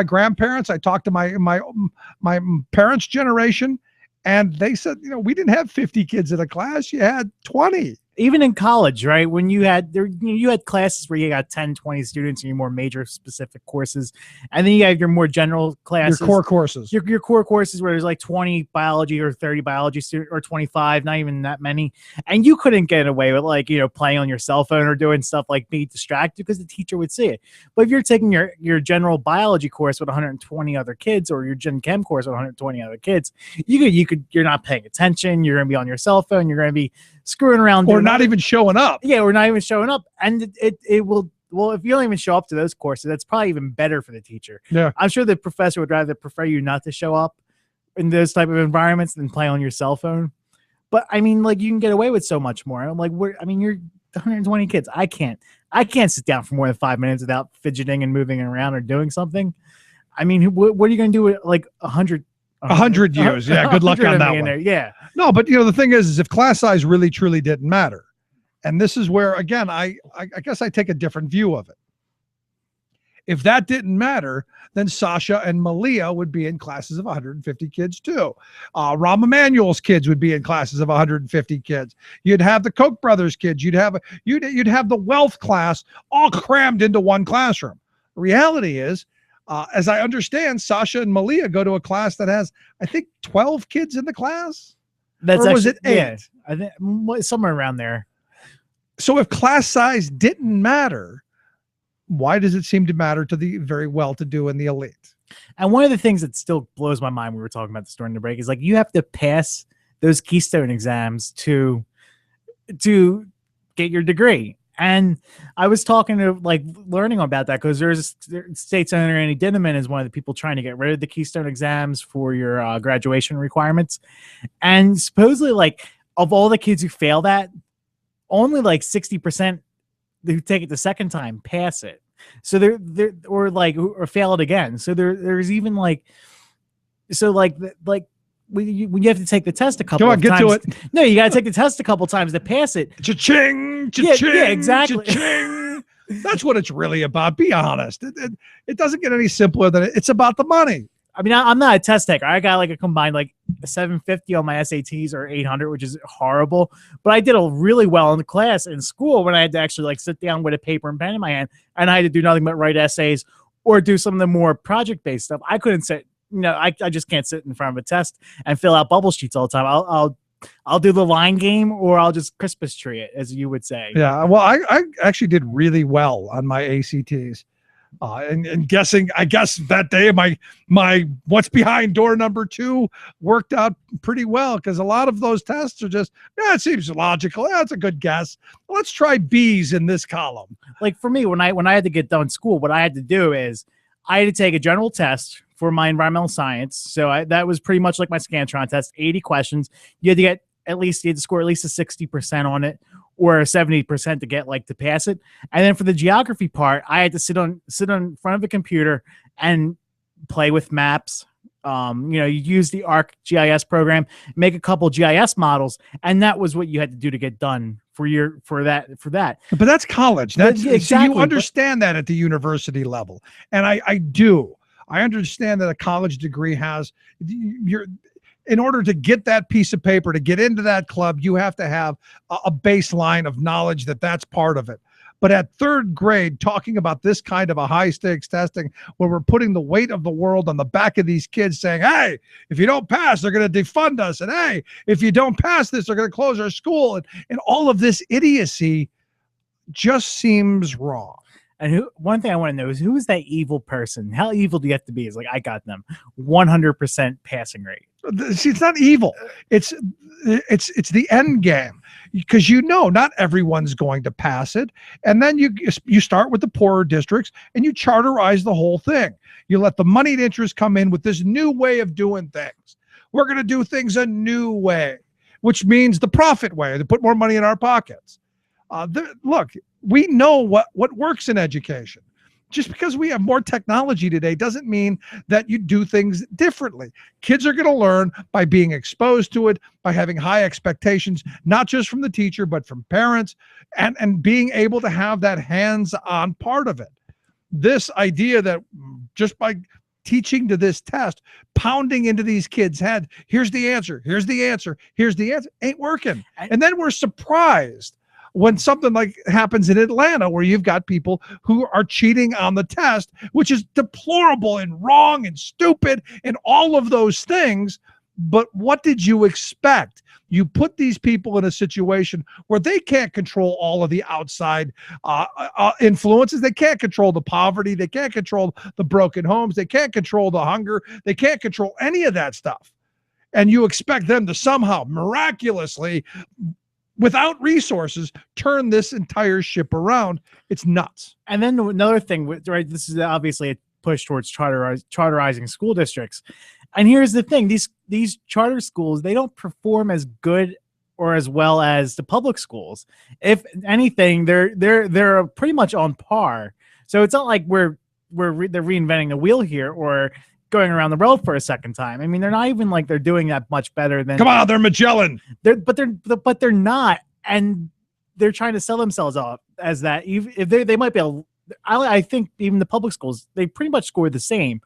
grandparents. I talked to my parents' generation, and they said, we didn't have 50 kids in a class. You had 20. Even in college, right? When you had you had classes where you got 10, 20 students in your more major specific courses, and then you have your more general classes, Your core courses. your core courses where there's like 20 biology or 30 biology students or 25, not even that many, and you couldn't get away with like playing on your cell phone or doing stuff like be distracted because the teacher would see it. But if you're taking your general biology course with 120 other kids or your gen chem course with 120 other kids, you're not paying attention. You're gonna be on your cell phone. You're gonna be screwing around or not even showing up. Yeah, we're not even showing up, and it will. Well, if you don't even show up to those courses, that's probably even better for the teacher. Yeah, I'm sure the professor would rather prefer you not to show up in those type of environments than play on your cell phone. But I mean, like you can get away with so much more. I'm like, you're 120 kids. I can't sit down for more than 5 minutes without fidgeting and moving around or doing something. I mean, what are you going to do with like 100 years? Yeah, good luck on that one. There. Yeah. No, but the thing is if class size really truly didn't matter, and this is where again I guess I take a different view of it. If that didn't matter, then Sasha and Malia would be in classes of 150 kids too. Rahm Emanuel's kids would be in classes of 150 kids. You'd have the Koch brothers kids. You'd have the wealth class all crammed into one classroom. The reality is, as I understand, Sasha and Malia go to a class that has, I think, 12 kids in the class. That's or was it 8? Yeah, I think somewhere around there. So if class size didn't matter, why does it seem to matter to the very well-to-do and the elite? And one of the things that still blows my mind, we were talking about this during the break, is like you have to pass those Keystone exams to get your degree. And I was talking to learning about that because there's State Senator Andy Dinniman is one of the people trying to get rid of the Keystone exams for your graduation requirements. And supposedly of all the kids who fail that, only 60% who take it the second time pass it. So they're or fail it again. So there's even when you have to take the test a couple of times. Go on, get to it. No, you got to take the test a couple times to pass it. Cha-ching, cha-ching, yeah, exactly. Cha-ching. That's what it's really about. Be honest. It doesn't get any simpler than it. It's about the money. I mean, I'm not a test taker. I got a combined a 750 on my SATs or 800, which is horrible. But I did really well in the class in school when I had to actually sit down with a paper and pen in my hand, and I had to do nothing but write essays or do some of the more project-based stuff. I couldn't sit. I just can't sit in front of a test and fill out bubble sheets all the time. I'll do the line game or I'll just Christmas tree it, as you would say. Yeah. Well, I actually did really well on my ACTs. And guessing, I guess that day my what's behind door number 2 worked out pretty well because a lot of those tests are just, it seems logical. That's a good guess. Let's try B's in this column. Like for me, when I had to get done school, what I had to do is I had to take a general test for my environmental science. So that was pretty much like my Scantron test, 80 questions. You had to score at least a 60% on it or 70% to get to pass it. And then for the geography part, I had to sit on front of a computer and play with maps. You use the ArcGIS program, make a couple GIS models, and that was what you had to do to get done for that. But that's college. That's exactly. You understand that at the university level. And I do. I understand that a college degree has in order to get that piece of paper, to get into that club, you have to have a baseline of knowledge that's part of it. But at 3rd grade, talking about this kind of a high stakes testing where we're putting the weight of the world on the back of these kids saying, hey, if you don't pass, they're going to defund us. And hey, if you don't pass this, they're going to close our school. And all of this idiocy just seems wrong. And one thing I want to know is who is that evil person? How evil do you have to be? It's I got them 100% passing rate. See, it's not evil. It's the end game because not everyone's going to pass it. And then you start with the poorer districts and you charterize the whole thing. You let the moneyed interest come in with this new way of doing things. We're going to do things a new way, which means the profit way, to put more money in our pockets. Look, we know what works in education. Just because we have more technology today doesn't mean that you do things differently. Kids are going to learn by being exposed to it, by having high expectations, not just from the teacher, but from parents, and being able to have that hands-on part of it. This idea that just by teaching to this test, pounding into these kids' head, here's the answer, here's the answer, here's the answer, ain't working. And then we're surprised when something like happens in Atlanta, where you've got people who are cheating on the test, which is deplorable and wrong and stupid and all of those things. But what did you expect? You put these people in a situation where they can't control all of the outside influences. They can't control the poverty. They can't control the broken homes. They can't control the hunger. They can't control any of that stuff. And you expect them to somehow miraculously, without resources, turn this entire ship around. It's nuts. And then another thing, right? This is obviously a push towards charterizing school districts. And here's the thing: these charter schools, they don't perform as good or as well as the public schools. If anything, they're pretty much on par. So it's not like they're reinventing the wheel here or going around the road for a second time. I mean, they're not even like they're doing that much better than. Come on, they're Magellan. But they're not, and they're trying to sell themselves off as that. If they might be I think even the public schools, they pretty much scored the same.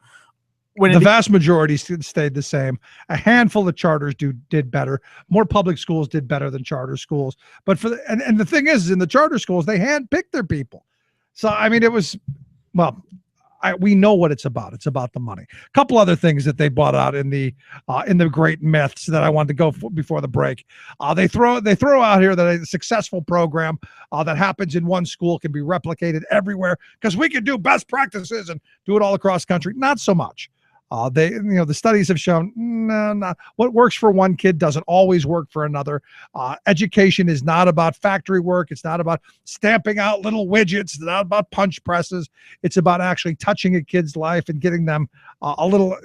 When the vast majority stayed the same. A handful of charters did better. More public schools did better than charter schools. But and the thing is, in the charter schools, they handpicked their people. So I mean, it was, well, we know what it's about. It's about the money. A couple other things that they brought out in the great myths that I wanted to go for before the break. They throw out here that a successful program that happens in one school can be replicated everywhere because we can do best practices and do it all across the country. Not so much. The studies have shown what works for one kid doesn't always work for another. Education is not about factory work. It's not about stamping out little widgets. It's not about punch presses. It's about actually touching a kid's life and getting them a little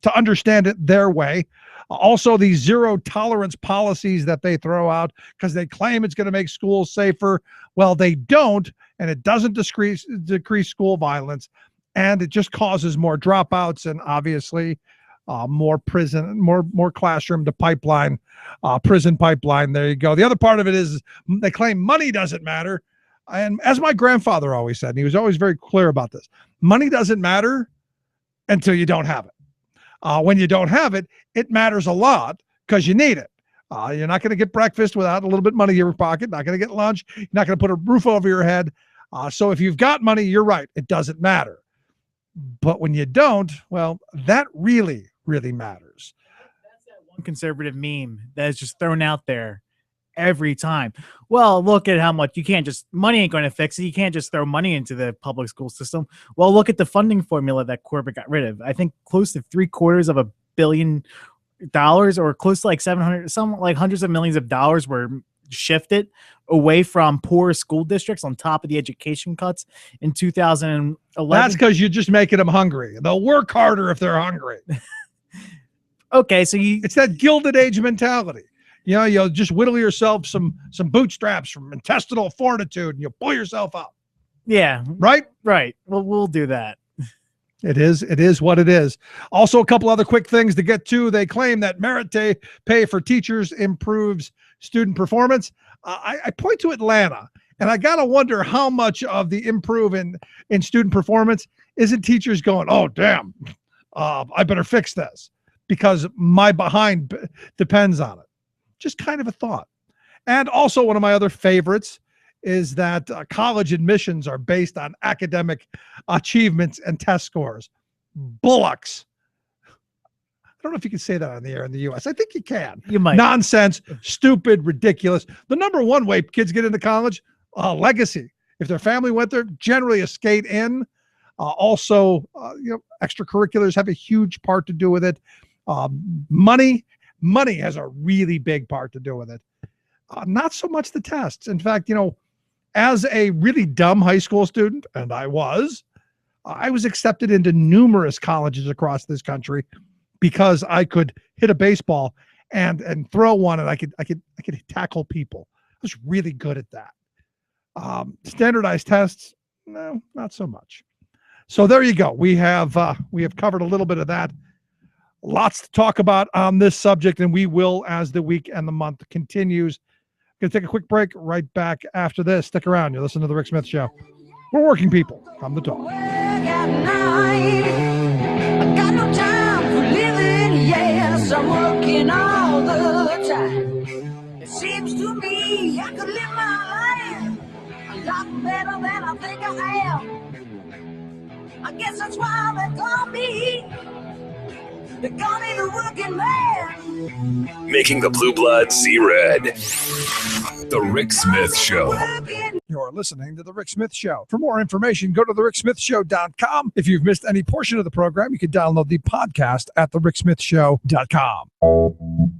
to understand it their way. Also, these zero tolerance policies that they throw out because they claim it's going to make schools safer. Well, they don't, and it doesn't decrease school violence. And it just causes more dropouts and obviously more classroom to pipeline, prison pipeline. There you go. The other part of it is they claim money doesn't matter. And as my grandfather always said, and he was always very clear about this, money doesn't matter until you don't have it. When you don't have it, it matters a lot because you need it. You're not going to get breakfast without a little bit of money in your pocket. Not going to get lunch. You're not going to put a roof over your head. So if you've got money, you're right. It doesn't matter. But when you don't, well, that really, really matters. That's that one conservative meme that is just thrown out there every time. Well, look at how much money ain't going to fix it. You can't just throw money into the public school system. Well, look at the funding formula that Corbett got rid of. I think close to $750 million or close to like 700, some like hundreds of millions of dollars were shifted away from poor school districts on top of the education cuts in 2011. That's because you're just making them hungry. They'll work harder if they're hungry. Okay, so it's that Gilded Age mentality. You know, you'll just whittle yourself some bootstraps from intestinal fortitude and you'll pull yourself up. Yeah. Right? Right. Well, we'll do that. It is what it is. Also, a couple other quick things to get to. They claim that merit pay for teachers improves student performance. I point to Atlanta, and I got to wonder how much of the improve in student performance isn't teachers going, oh, damn, I better fix this because my behind depends on it. Just kind of a thought. And also one of my other favorites is that college admissions are based on academic achievements and test scores. Bullocks. I don't know if you can say that on the air in the U.S. I think you can. You might. Nonsense, stupid, ridiculous. The number one way kids get into college, legacy. If their family went there, generally a skate in. Also, extracurriculars have a huge part to do with it. Money has a really big part to do with it. Not so much the tests. In fact, as a really dumb high school student, and I was accepted into numerous colleges across this country because I could hit a baseball and throw one, and I could tackle people. I was really good at that. Standardized tests, no, not so much. So there you go. We have covered a little bit of that. Lots to talk about on this subject, and we will as the week and the month continues. Going to take a quick break. Right back after this. Stick around. You're listening to The Rick Smith Show. We're working people. Come to talk. I got no time for living, yes, I'm working all the time. It seems to me I could live my life lot better than I think I am. I guess that's why they call me. They call me the working man. Making the blue blood see red. The Rick Smith Show. You're listening to The Rick Smith Show. For more information, go to thericksmithshow.com. If you've missed any portion of the program, you can download the podcast at thericksmithshow.com.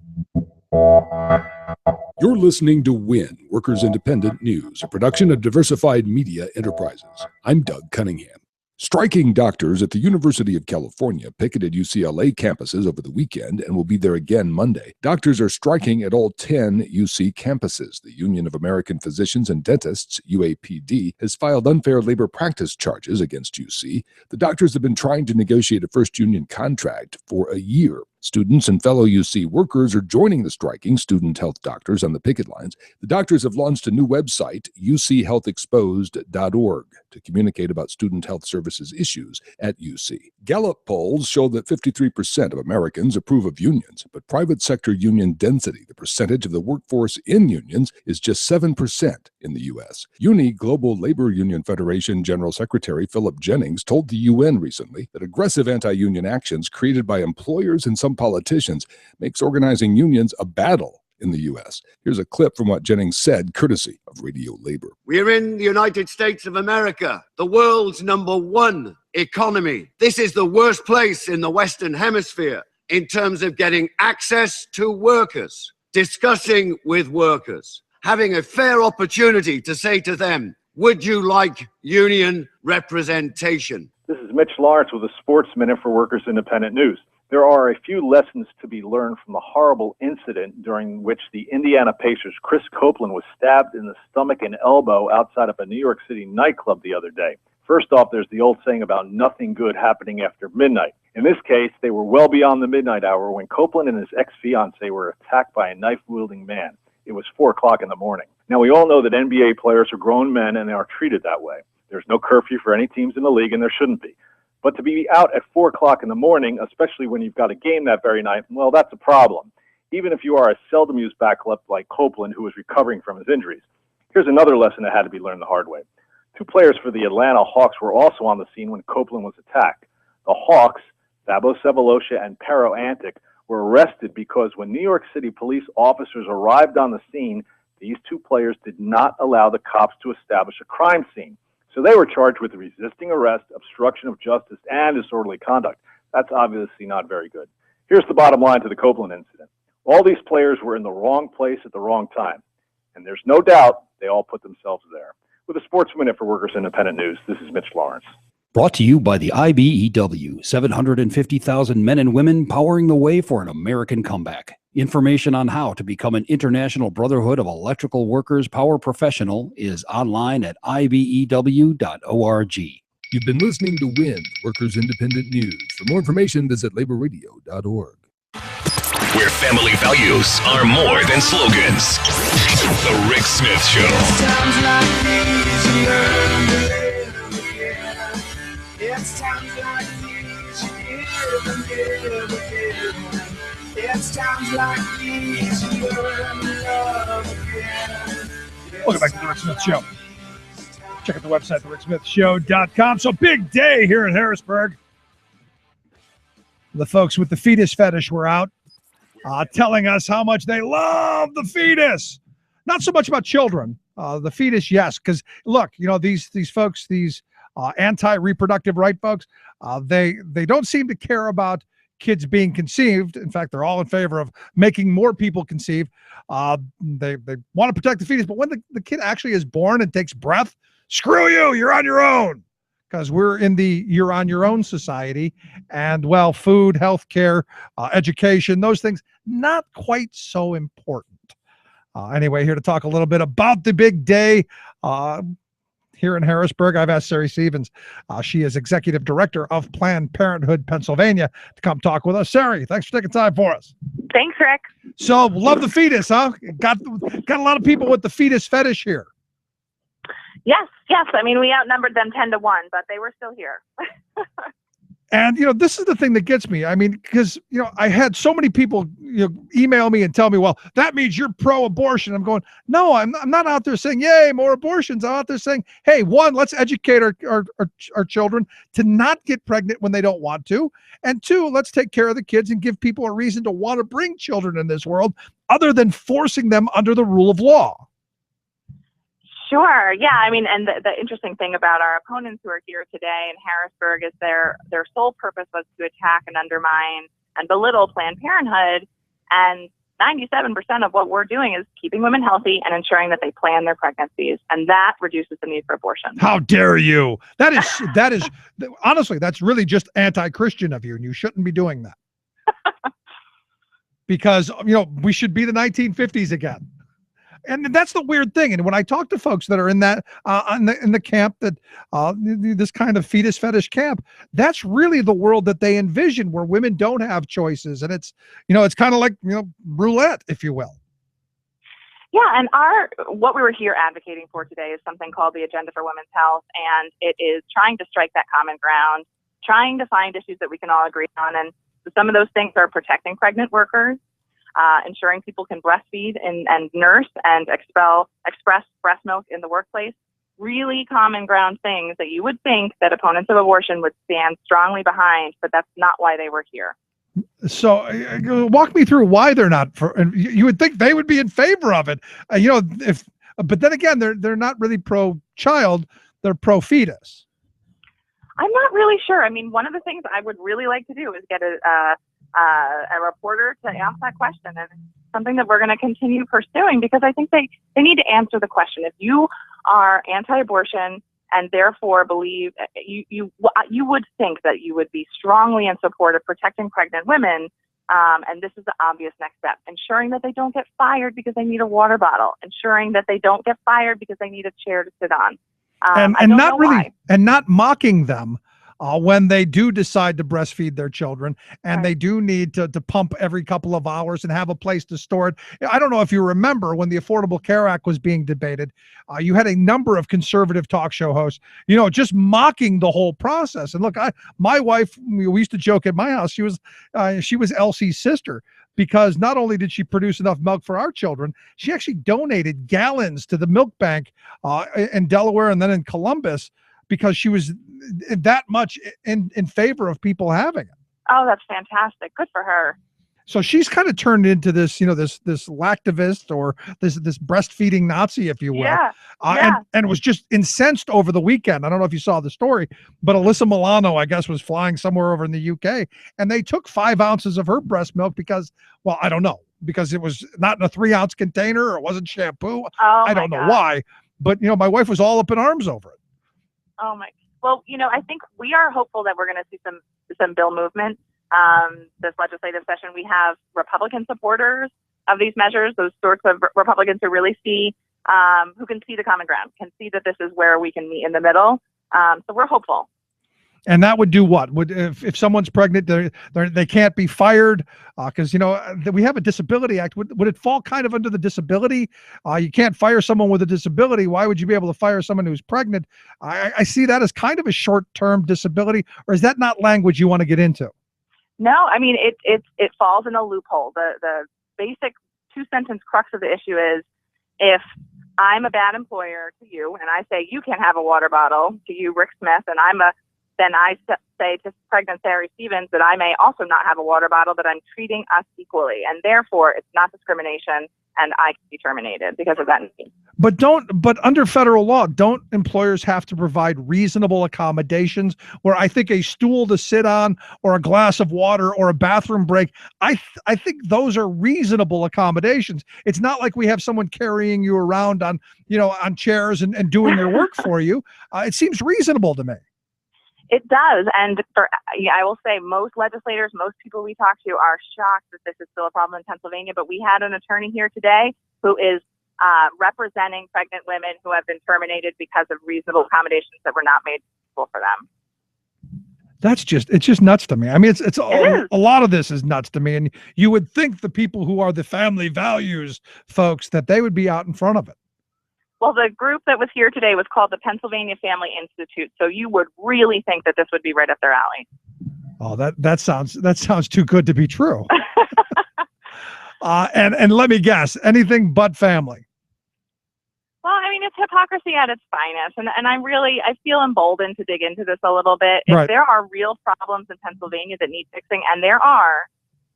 You're listening to WIN, Workers Independent News, a production of Diversified Media Enterprises. I'm Doug Cunningham. Striking doctors at the University of California picketed UCLA campuses over the weekend and will be there again Monday. Doctors are striking at all 10 UC campuses. The Union of American Physicians and Dentists, UAPD, has filed unfair labor practice charges against UC. The doctors have been trying to negotiate a first union contract for a year. Students and fellow UC workers are joining the striking student health doctors on the picket lines. The doctors have launched a new website, uchealthexposed.org, to communicate about student health services issues at UC. Gallup polls show that 53% of Americans approve of unions, but private sector union density, the percentage of the workforce in unions, is just 7% in the U.S. UNI Global Labor Union Federation General Secretary Philip Jennings told the UN recently that aggressive anti-union actions created by employers and some politicians makes organizing unions a battle in the U.S. Here's a clip from what Jennings said, courtesy of Radio Labor. We're in the United States of America, the world's #1 economy. This is the worst place in the Western Hemisphere in terms of getting access to workers, discussing with workers, having a fair opportunity to say to them, would you like union representation? This is Mitch Lawrence with a Sports Minute for Workers Independent News. There are a few lessons to be learned from the horrible incident during which the Indiana Pacers' Chris Copeland was stabbed in the stomach and elbow outside of a New York City nightclub the other day. First off, there's the old saying about nothing good happening after midnight. In this case, they were well beyond the midnight hour when Copeland and his ex-fiancée were attacked by a knife-wielding man. It was 4 o'clock in the morning. Now, we all know that NBA players are grown men and they are treated that way. There's no curfew for any teams in the league, and there shouldn't be. But to be out at 4 o'clock in the morning, especially when you've got a game that very night, well, that's a problem. Even if you are a seldom used backup like Copeland, who is recovering from his injuries. Here's another lesson that had to be learned the hard way. 2 players for the Atlanta Hawks were also on the scene when Copeland was attacked. The Hawks, Fabo Sevolosha and Pero Antic, were arrested because when New York City police officers arrived on the scene, these 2 players did not allow the cops to establish a crime scene. So they were charged with resisting arrest, obstruction of justice, and disorderly conduct. That's obviously not very good. Here's the bottom line to the Copeland incident. All these players were in the wrong place at the wrong time. And there's no doubt they all put themselves there. With a Sports Minute for Workers Independent News, this is Mitch Lawrence. Brought to you by the IBEW, 750,000 men and women powering the way for an American comeback. Information on how to become an International Brotherhood of Electrical Workers Power Professional is online at ibew.org. You've been listening to WIN, Workers Independent News. For more information, visit laborradio.org. Where family values are more than slogans. The Rick Smith Show. Times like these you learn to live again. It's times like these you give and give again. It's times like these you learn to love again. Welcome back to the Rick Smith Show. Check out the website, thericksmithshow.com. So big day here in Harrisburg. The folks with the fetus fetish were out telling us how much they love the fetus. Not so much about children. The fetus, yes, because look, you know, these folks, these anti-reproductive right folks, they don't seem to care about kids being conceived. In fact, they're all in favor of making more people conceive. They want to protect the fetus, but when the kid actually is born and takes breath, screw you, you're on your own. Because we're in the you're on your own society, and well, food, healthcare, education, those things, not quite so important. Anyway, here to talk a little bit about the big day here in Harrisburg. I've asked Sari Stevens. She is executive director of Planned Parenthood Pennsylvania to come talk with us. Sari, thanks for taking time for us. Thanks, Rick. So, love the fetus, huh? Got a lot of people with the fetus fetish here. Yes. I mean, we outnumbered them 10-1, but they were still here. And, this is the thing that gets me. I mean, because, I had so many people email me and tell me, well, that means you're pro-abortion. I'm going, no, I'm not out there saying, yay, more abortions. I'm out there saying, hey, one, let's educate our children to not get pregnant when they don't want to. And two, let's take care of the kids and give people a reason to want to bring children in this world other than forcing them under the rule of law. Sure. Yeah. I mean, and the interesting thing about our opponents who are here today in Harrisburg is their sole purpose was to attack and undermine and belittle Planned Parenthood. And 97% of what we're doing is keeping women healthy and ensuring that they plan their pregnancies. And that reduces the need for abortion. How dare you? That is honestly, that's really just anti-Christian of you. And you shouldn't be doing that. Because, we should be the 1950s again. And that's the weird thing. And when I talk to folks that are in that in the camp that this kind of fetus fetish camp, that's really the world that they envision, where women don't have choices, and it's it's kind of like roulette, if you will. Yeah, and what we were here advocating for today is something called the Agenda for Women's Health, and it is trying to strike that common ground, trying to find issues that we can all agree on. And some of those things are protecting pregnant workers, ensuring people can breastfeed and nurse and express breast milk in the workplace. Really common ground things that you would think that opponents of abortion would stand strongly behind, but that's not why they were here. So walk me through why they're not for, and you would think they would be in favor of it. But then again, they're not really pro-child, they're pro-fetus. I'm not really sure. I mean, one of the things I would really like to do is get a reporter to ask that question, and it's something that we're going to continue pursuing, because I think they need to answer the question. If you are anti-abortion and therefore believe you would think that you would be strongly in support of protecting pregnant women, and this is the obvious next step: ensuring that they don't get fired because they need a water bottle, ensuring that they don't get fired because they need a chair to sit on, and not really why. And not mocking them when they do decide to breastfeed their children, and they do need to pump every couple of hours and have a place to store it. I don't know if you remember when the Affordable Care Act was being debated, you had a number of conservative talk show hosts, just mocking the whole process. And look, my wife, we used to joke at my house, she was Elsie's sister, because not only did she produce enough milk for our children, she actually donated gallons to the milk bank in Delaware and then in Columbus, because she was that much in favor of people having it. Oh, that's fantastic. Good for her. So she's kind of turned into this, this lactivist, or this breastfeeding Nazi, if you will. Yeah. And was just incensed over the weekend. I don't know if you saw the story, but Alyssa Milano, I guess, was flying somewhere over in the UK, and they took 5 ounces of her breast milk because, well, I don't know, because it was not in a 3-ounce container, or it wasn't shampoo. I don't know why, but my wife was all up in arms over it. Oh my! Well, I think we are hopeful that we're going to see some bill movement this legislative session. We have Republican supporters of these measures, those sorts of Republicans who really see, who can see the common ground, can see that this is where we can meet in the middle. So we're hopeful. And that would do what? Would if someone's pregnant, they can't be fired because we have a disability act. Would it fall kind of under the disability? You can't fire someone with a disability. Why would you be able to fire someone who's pregnant? I see that as kind of a short-term disability, or is that not language you want to get into? No, I mean it falls in a loophole. The basic 2-sentence crux of the issue is, if I'm a bad employer to you and I say you can't have a water bottle to you, Rick Smith, and then I say to pregnant Sarah Stevens that I may also not have a water bottle, that I'm treating us equally, and therefore it's not discrimination, and I can be terminated because of that need. But under federal law, don't employers have to provide reasonable accommodations where I think a stool to sit on, or a glass of water, or a bathroom break, I think those are reasonable accommodations. It's not like we have someone carrying you around on chairs and doing their work for you. It seems reasonable to me. It does, and I will say most legislators, most people we talk to are shocked that this is still a problem in Pennsylvania, but we had an attorney here today who is representing pregnant women who have been terminated because of reasonable accommodations that were not made possible for them. It's just nuts to me. I mean, a lot of this is nuts to me, and you would think the people who are the family values folks, that they would be out in front of it. Well, the group that was here today was called the Pennsylvania Family Institute, so you would really think that this would be right up their alley. Oh, that sounds too good to be true. And let me guess, anything but family. Well, I mean, it's hypocrisy at its finest. And I feel emboldened to dig into this a little bit. If Right. there are real problems in Pennsylvania that need fixing, and there are,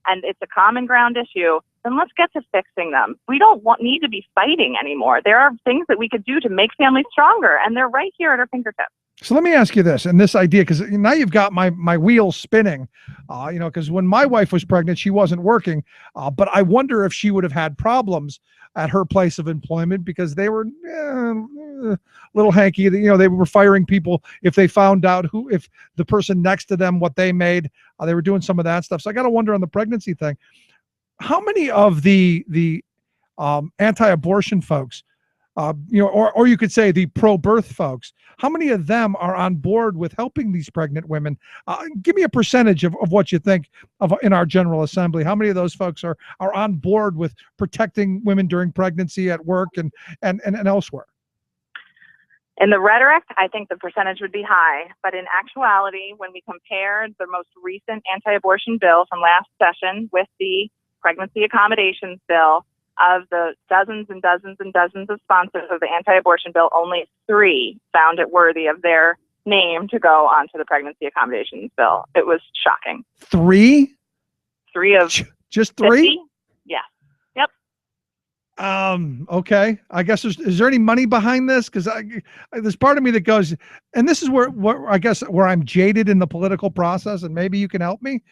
and it's a common ground issue, then let's get to fixing them. We don't need to be fighting anymore. There are things that we could do to make families stronger, and they're right here at our fingertips. So let me ask you this, and this idea, because now you've got my wheels spinning, because when my wife was pregnant, she wasn't working, but I wonder if she would have had problems at her place of employment because they were a little hanky. They were firing people if they found out if the person next to them, what they made, they were doing some of that stuff. So I got to wonder on the pregnancy thing, how many of the anti-abortion folks, or you could say the pro-birth folks, how many of them are on board with helping these pregnant women? Give me a percentage of what you think of in our General Assembly. How many of those folks are on board with protecting women during pregnancy at work and elsewhere? In the rhetoric, I think the percentage would be high, but in actuality, when we compared the most recent anti-abortion bill from last session with the pregnancy accommodations bill, of the dozens and dozens and dozens of sponsors of the anti-abortion bill, only 3 found it worthy of their name to go onto the pregnancy accommodations bill. It was shocking. 3? 3 of just 3? 50? Yeah. Yep. Okay. I guess is there any money behind this? Because there's part of me that goes, and this is where I guess where I'm jaded in the political process, and maybe you can help me,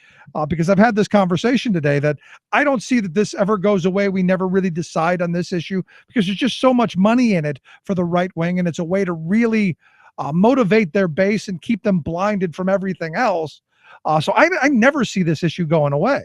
because I've had this conversation today that I don't see that this ever goes away. We never really decide on this issue because there's just so much money in it for the right wing, and it's a way to really motivate their base and keep them blinded from everything else. So I never see this issue going away.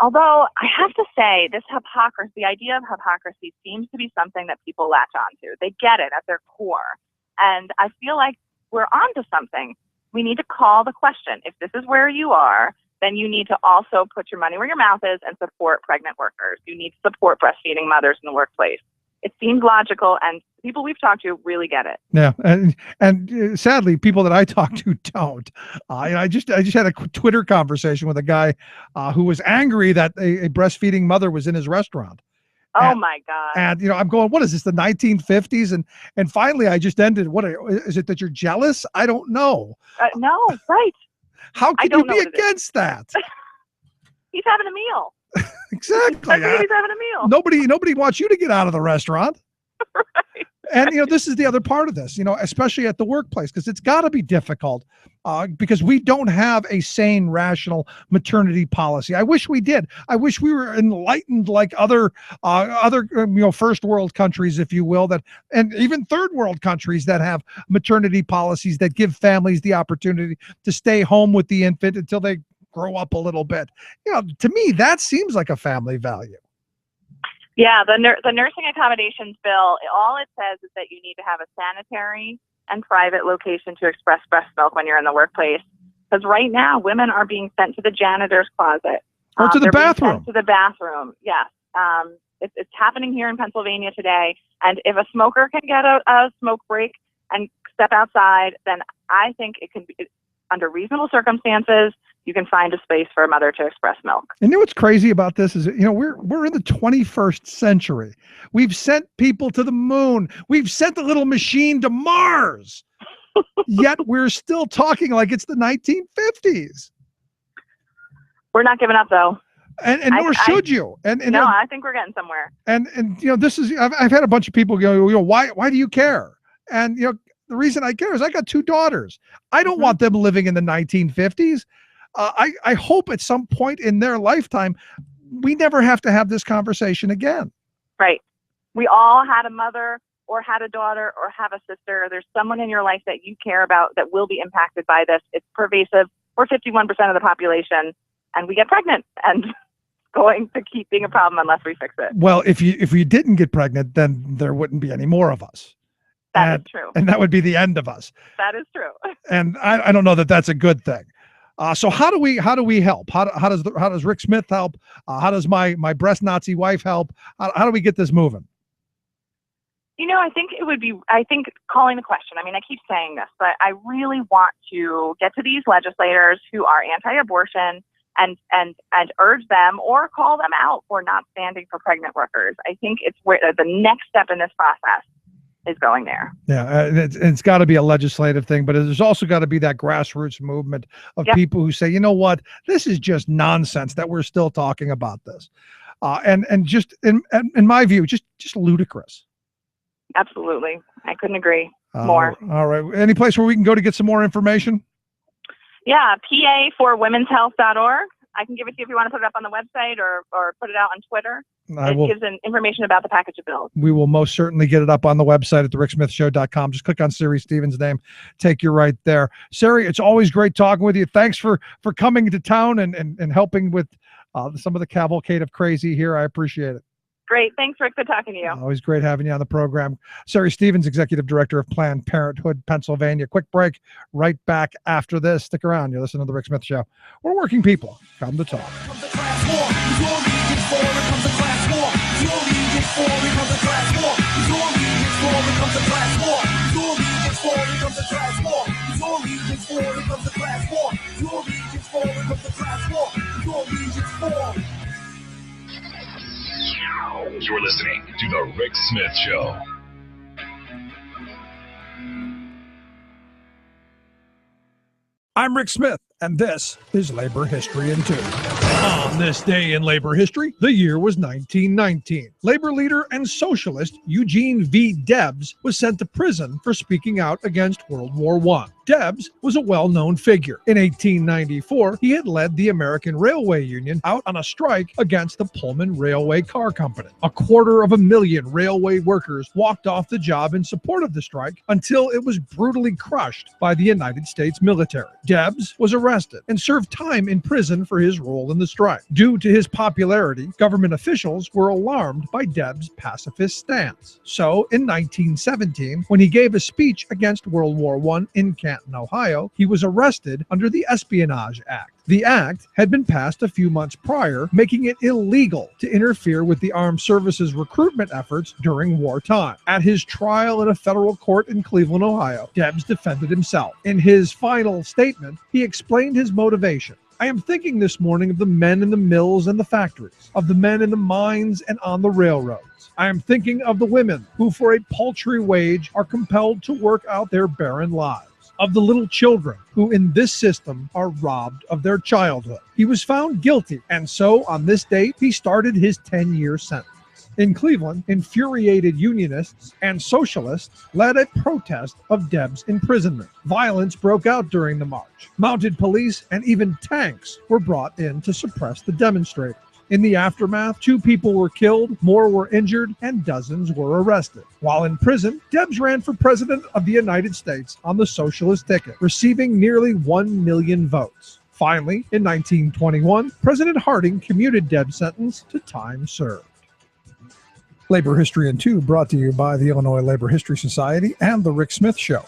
Although I have to say, this hypocrisy, the idea of hypocrisy seems to be something that people latch onto. They get it at their core. And I feel like we're onto something. We need to call the question. If this is where you are, then you need to also put your money where your mouth is and support pregnant workers. You need to support breastfeeding mothers in the workplace. It seems logical, and people we've talked to really get it. Yeah, and sadly, people that I talk to don't. I just had a Twitter conversation with a guy who was angry that a breastfeeding mother was in his restaurant. Oh my God! And I'm going, what is this, the 1950s? And finally, I just ended. What is it that you're jealous? I don't know. No, right? How can you be against that? He's having a meal. Exactly. He's having a meal. Nobody wants you to get out of the restaurant. Right. And this is the other part of this, especially at the workplace, because it's got to be difficult because we don't have a sane, rational maternity policy. I wish we did. I wish we were enlightened like other first world countries, if you will, and even third world countries that have maternity policies that give families the opportunity to stay home with the infant until they grow up a little bit. To me, that seems like a family value. Yeah, the nursing accommodations bill, all it says is that you need to have a sanitary and private location to express breast milk when you're in the workplace. Because right now, women are being sent to the janitor's closet. Or to the bathroom. Sent to the bathroom, yes. It's happening here in Pennsylvania today. And if a smoker can get a smoke break and step outside, then I think it can be, under reasonable circumstances, you can find a space for a mother to express milk. And what's crazy about this is, we're in the 21st century. We've sent people to the moon. We've sent a little machine to Mars. Yet we're still talking like it's the 1950s. We're not giving up, though. And nor should you. And no, I think we're getting somewhere. And this is, I've had a bunch of people go, why do you care? And the reason I care is I got 2 daughters. I don't want them living in the 1950s. I hope at some point in their lifetime, we never have to have this conversation again. Right. We all had a mother or had a daughter or have a sister. There's someone in your life that you care about that will be impacted by this. It's pervasive. We're 51% of the population, and we get pregnant, and it's going to keep being a problem unless we fix it. Well, if you didn't get pregnant, then there wouldn't be any more of us. That is true. And that would be the end of us. That is true. And I don't know that that's a good thing. So how do we help? How does Rick Smith help? How does my breast Nazi wife help? How do we get this moving? I think calling the question, I keep saying this, but I really want to get to these legislators who are anti-abortion and urge them or call them out for not standing for pregnant workers. I think it's where the next step in this process is going there. Yeah, it's got to be a legislative thing, but there's also got to be that grassroots movement of people who say, you know what, this is just nonsense that we're still talking about this. And just in my view, just ludicrous. Absolutely. I couldn't agree more. All right. Any place where we can go to get some more information? Yeah, PA4womenshealth.org. I can give it to you if you want to put it up on the website or put it out on Twitter. It gives information about the package of bills. We will most certainly get it up on the website at thericksmithshow.com. Just click on Siri Stevens' name, take you right there. Siri, it's always great talking with you. Thanks for coming to town and helping with some of the cavalcade of crazy here. I appreciate it. Great. Thanks, Rick. Good talking to you. Always great having you on the program. Sari Stevens, Executive Director of Planned Parenthood, Pennsylvania. Quick break. Right back after this. Stick around. You're listening to The Rick Smith Show. We're working people. Come to talk. You're listening to The Rick Smith Show. I'm Rick Smith, and this is Labor History in 2. On this day in labor history, the year was 1919. Labor leader and socialist Eugene V. Debs was sent to prison for speaking out against World War I. Debs was a well-known figure. In 1894, he had led the American Railway Union out on a strike against the Pullman Railway Car Company. 250,000 railway workers walked off the job in support of the strike until it was brutally crushed by the United States military. Debs was arrested and served time in prison for his role in the strike. Due to his popularity, government officials were alarmed by Debs' pacifist stance. So, in 1917, when he gave a speech against World War I in Canton, Ohio, he was arrested under the Espionage Act. The act had been passed a few months prior, making it illegal to interfere with the armed services recruitment efforts during wartime. At his trial in a federal court in Cleveland, Ohio, Debs defended himself. In his final statement, he explained his motivation. I am thinking this morning of the men in the mills and the factories, of the men in the mines and on the railroads. I am thinking of the women who for a paltry wage are compelled to work out their barren lives, of the little children who in this system are robbed of their childhood. He was found guilty, and so on this date, he started his 10-year sentence. In Cleveland, infuriated unionists and socialists led a protest of Debs' imprisonment. Violence broke out during the march. Mounted police and even tanks were brought in to suppress the demonstrators. In the aftermath, 2 people were killed, more were injured, and dozens were arrested. While in prison, Debs ran for president of the United States on the socialist ticket, receiving nearly 1 million votes. Finally, in 1921, President Harding commuted Debs' sentence to time served. Labor History in 2 brought to you by the Illinois Labor History Society and The Rick Smith Show.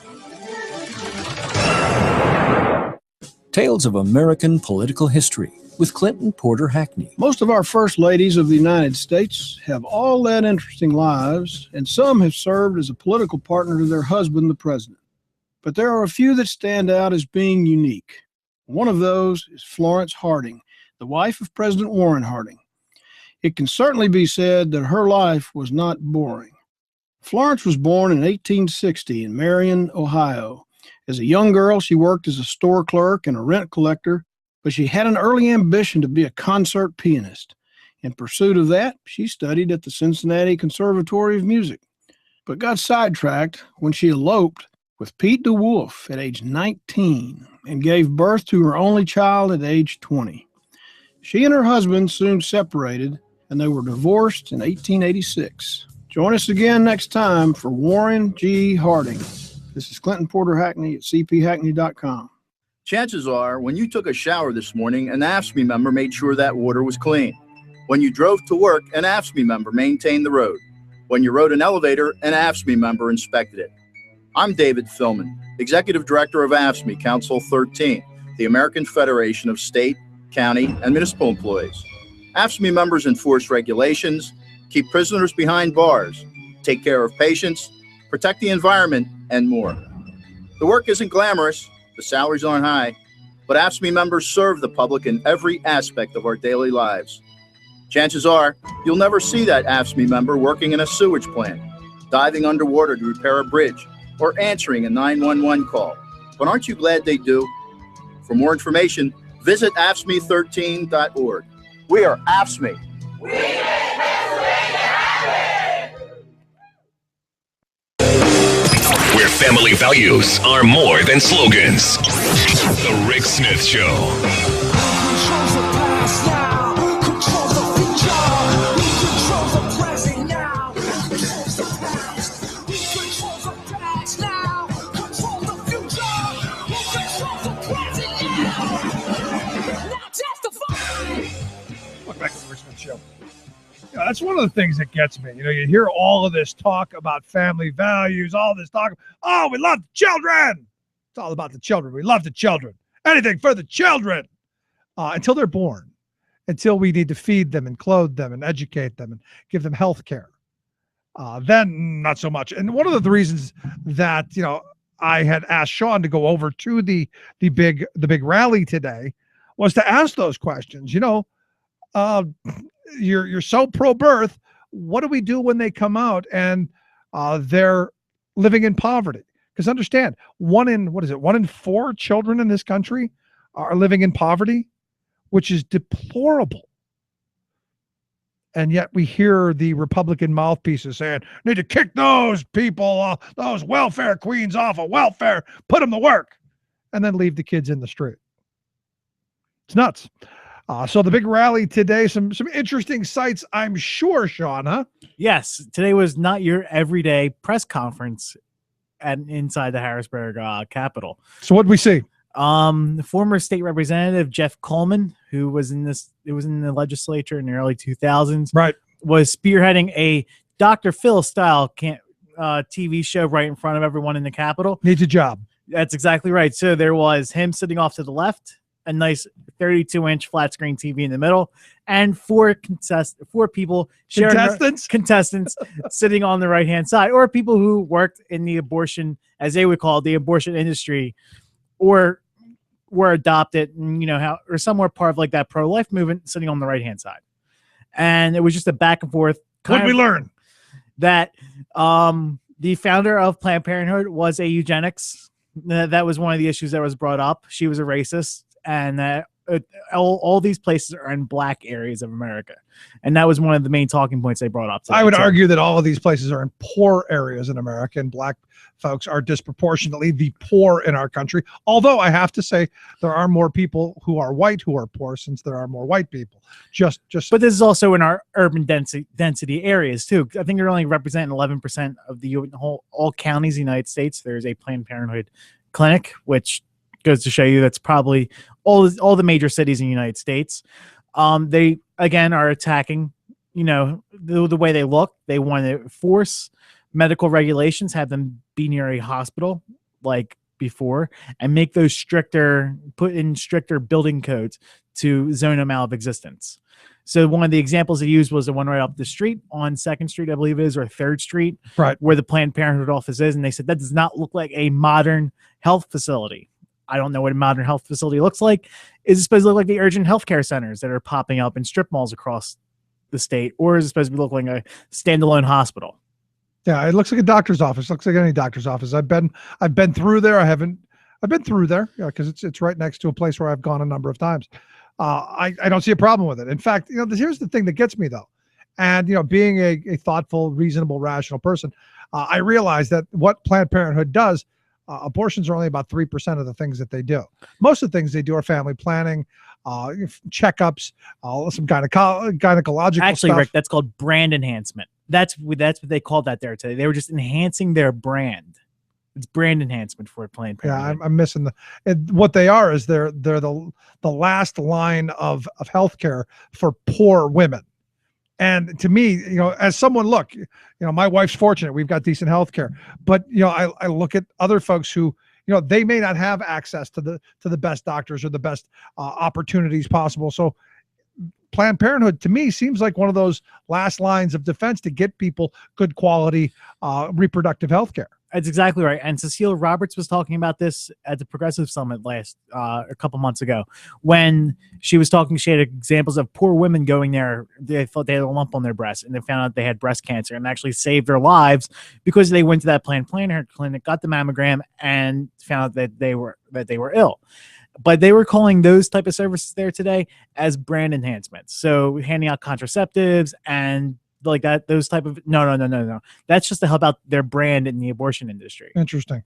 Tales of American Political History with Clinton Porter Hackney. Most of our first ladies of the United States have all led interesting lives, and some have served as a political partner to their husband, the president. But there are a few that stand out as being unique. One of those is Florence Harding, the wife of President Warren Harding. It can certainly be said that her life was not boring. Florence was born in 1860 in Marion, Ohio. As a young girl, she worked as a store clerk and a rent collector, but she had an early ambition to be a concert pianist. In pursuit of that, she studied at the Cincinnati Conservatory of Music, but got sidetracked when she eloped with Pete DeWolf at age 19 and gave birth to her only child at age 20. She and her husband soon separated, and they were divorced in 1886. Join us again next time for Warren G. Harding. This is Clinton Porter Hackney at cphackney.com. Chances are, when you took a shower this morning, an AFSCME member made sure that water was clean. When you drove to work, an AFSCME member maintained the road. When you rode an elevator, an AFSCME member inspected it. I'm David Philman, Executive Director of AFSCME Council 13, the American Federation of State, County, and Municipal Employees. AFSCME members enforce regulations, keep prisoners behind bars, take care of patients, protect the environment, and more. The work isn't glamorous, the salaries aren't high, but AFSCME members serve the public in every aspect of our daily lives. Chances are, you'll never see that AFSCME member working in a sewage plant, diving underwater to repair a bridge, or answering a 911 call. But aren't you glad they do? For more information, visit AFSCME13.org. We are AFSCME. Where family values are more than slogans. The Rick Smith Show. Welcome back to the Rick Smith Show. Yeah, that's one of the things that gets me. You know, you hear all of this talk about family values, all this talk. Oh, we love the children. It's all about the children. We love the children. Anything for the children. Until they're born. Until we need to feed them and clothe them and educate them and give them health care. Then not so much. And one of the reasons that, you know, I had asked Sean to go over to the big rally today was to ask those questions. You know, you're so pro-birth. What do we do when they come out and they're living in poverty? Because understand, 1 in 4 children in this country are living in poverty, which is deplorable. And yet we hear the Republican mouthpieces saying, need to kick those people, those welfare queens off of welfare, put them to work, and then leave the kids in the street. It's nuts. So the big rally today, some interesting sights, I'm sure, Sean, huh? Yes. Today was not your everyday press conference inside the Harrisburg Capitol. So what did we see? The former state representative Jeff Coleman, who was in the legislature in the early 2000s, right, was spearheading a Dr. Phil style TV show right in front of everyone in the Capitol. Needs a job. That's exactly right. So there was him sitting off to the left, a nice 32-inch flat screen TV in the middle, and four people contestants sitting on the right-hand side, or people who worked in the abortion, as they would call it, the abortion industry, or were adopted, and or somewhere part of like that pro-life movement, sitting on the right-hand side. And it was just a back and forth. What did we learn? That the founder of Planned Parenthood was a eugenics. That was one of the issues that was brought up. She was a racist, and that all these places are in black areas of America, and that was one of the main talking points they brought up today. I would argue that all of these places are in poor areas in America, and black folks are disproportionately the poor in our country. Although I have to say there are more people who are white who are poor, since there are more white people. But this is also in our urban density areas too. I think they're only representing 11% of the all counties in the United States. There's a Planned Parenthood clinic, which goes to show you that's probably all the major cities in the United States. They again are attacking, the way they look. They want to force medical regulations, have them be near a hospital like before, and make those stricter, put in stricter building codes to zone them out of existence. So one of the examples they used was the one right up the street on 2nd Street, I believe it is, or 3rd Street, right, where the Planned Parenthood office is. And they said that does not look like a modern health facility. I don't know what a modern health facility looks like. Is it supposed to look like the urgent healthcare centers that are popping up in strip malls across the state, or is it supposed to look like a standalone hospital? Yeah, it looks like a doctor's office. Looks like any doctor's office. I've been through there. I've been through there, because it's right next to a place where I've gone a number of times. I don't see a problem with it. In fact, here's the thing that gets me though, and being a thoughtful, reasonable, rational person, I realize that what Planned Parenthood does, abortions are only about 3% of the things that they do. Most of the things they do are family planning, checkups, some gynecological Actually, stuff. Rick, that's called brand enhancement. That's what they called that there today. They were just enhancing their brand. It's brand enhancement for Planned Parenthood. Yeah, I'm missing what they are is they're the last line of healthcare for poor women. And to me, as someone, look, my wife's fortunate. We've got decent health care. But, I look at other folks who, they may not have access to the best doctors or the best opportunities possible. So Planned Parenthood, to me, seems like one of those last lines of defense to get people good quality reproductive health care. That's exactly right. And Cecile Roberts was talking about this at the Progressive Summit a couple months ago, when she was talking. She had examples of poor women going there. They thought they had a lump on their breast, and they found out they had breast cancer, and actually saved their lives because they went to that Planned Parenthood clinic, got the mammogram, and found out that they were ill. But they were calling those type of services there today as brand enhancements. So handing out contraceptives and like that, those type of no. That's just to help out their brand in the abortion industry. Interesting.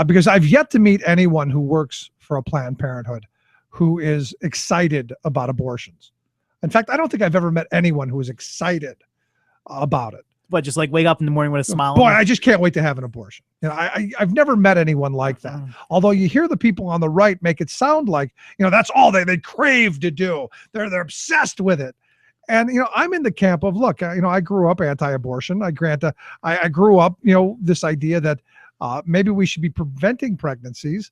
Because I've yet to meet anyone who works for a Planned Parenthood who is excited about abortions. In fact, I don't think I've ever met anyone who is excited about it. But just like wake up in the morning with a smile. Boy, I just can't wait to have an abortion. You know, I've never met anyone like that. Although you hear the people on the right make it sound like, you know, that's all they crave to do. They're obsessed with it. And, you know, I'm in the camp of, look, you know, I grew up anti-abortion. I grew up, you know, this idea that maybe we should be preventing pregnancies.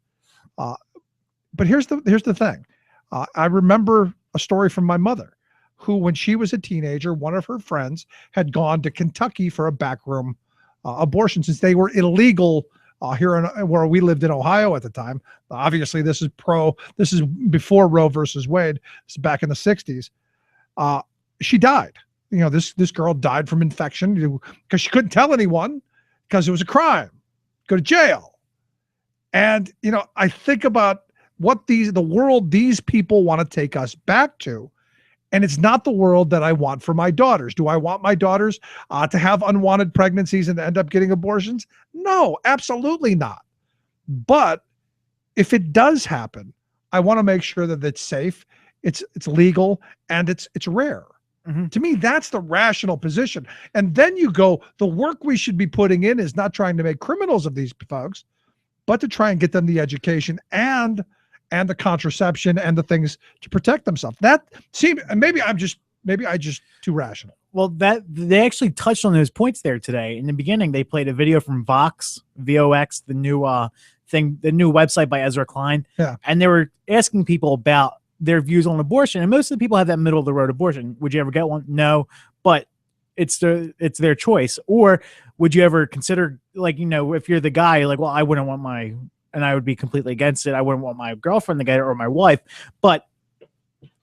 But here's the thing. I remember a story from my mother, who, when she was a teenager, one of her friends had gone to Kentucky for a backroom abortion, since they were illegal here where we lived in Ohio at the time. Obviously, this is before Roe versus Wade. This is back in the 60s. She died. You know, this girl died from infection because she couldn't tell anyone because it was a crime. Go to jail. And, you know, I think about what the world these people want to take us back to. And it's not the world that I want for my daughters. Do I want my daughters to have unwanted pregnancies and end up getting abortions? No, absolutely not. But if it does happen, I want to make sure that it's safe, it's legal, and it's rare. Mm-hmm. To me, that's the rational position. And then you go, the work we should be putting in is not trying to make criminals of these folks, but to try and get them the education and the contraception and the things to protect themselves. That seems, and maybe I just too rational. Well, that they actually touched on those points there today. In the beginning, they played a video from Vox, VOX, the new website by Ezra Klein. Yeah. And they were asking people about their views on abortion. And most of the people have that middle of the road abortion. Would you ever get one? No, but it's their choice. Or would you ever consider, like, you know, if you're the guy, like, well, I wouldn't want and I would be completely against it. I wouldn't want my girlfriend to get it or my wife, but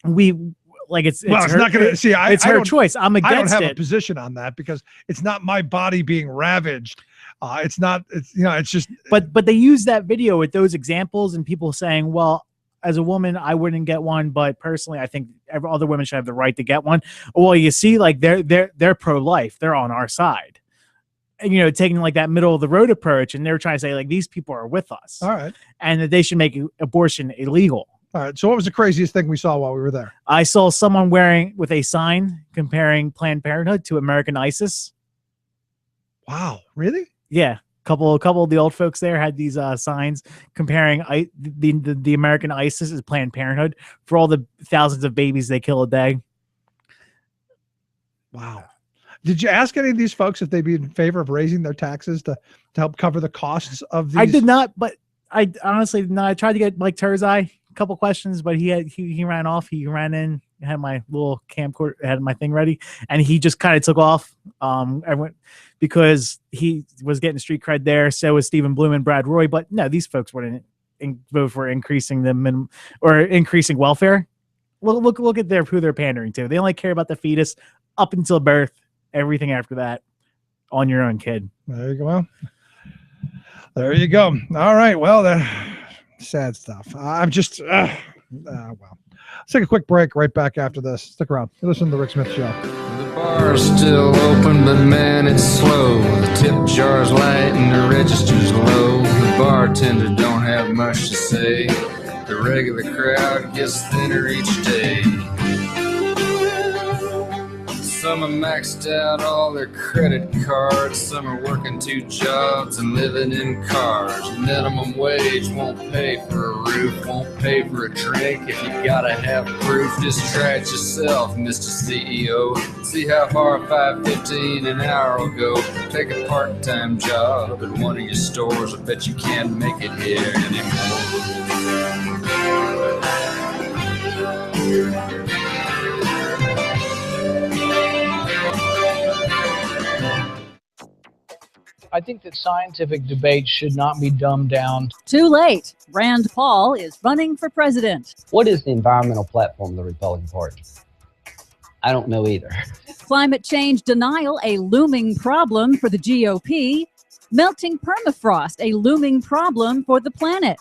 it's not going to see. It's her choice. I'm against it. I don't have a position on that because it's not my body being ravaged. It's just. But they use that video with those examples and people saying, well, as a woman, I wouldn't get one, but personally, I think other women should have the right to get one. Well, you see, like they're pro-life. They're on our side. And, you know, taking like that middle of the road approach, and they're trying to say, like, these people are with us. All right. And that they should make abortion illegal. All right. So what was the craziest thing we saw while we were there? I saw someone with a sign comparing Planned Parenthood to American ISIS. Wow. Really? Yeah. Couple of the old folks there had these signs comparing the American ISIS as Planned Parenthood for all the thousands of babies they kill a day. Wow. Did you ask any of these folks if they'd be in favor of raising their taxes to help cover the costs of these? I did not, but I honestly did not. I tried to get Mike Turzai a couple questions, but he ran off. He ran in, had my little camcorder, had my thing ready, and he just kind of took off. I went because he was getting street cred there. So was Stephen Bloom and Brad Roy. But no, these folks wouldn't vote for increasing the minimum or increasing welfare. Look at who they're pandering to. They only care about the fetus up until birth. Everything after that, on your own, kid. There you go. Well, there you go. All right. Well, sad stuff. I'm just, well, let's take a quick break right back after this. Stick around. You listen to the Rick Smith Show. The bar's still open, but man, it's slow. The tip jar's light and the register's low. The bartender don't have much to say. The regular crowd gets thinner each day. Some are maxed out all their credit cards. Some are working 2 jobs and living in cars. Minimum wage won't pay for a roof, won't pay for a drink. If you gotta have proof, just try it yourself, Mr. CEO. See how far $5.15 an hour will go. Take a part-time job at one of your stores. I bet you can't make it here anymore. I think that scientific debate should not be dumbed down. Too late. Rand Paul is running for president. What is the environmental platform of the Republican Party? I don't know either. Climate change denial, a looming problem for the GOP. Melting permafrost, a looming problem for the planet.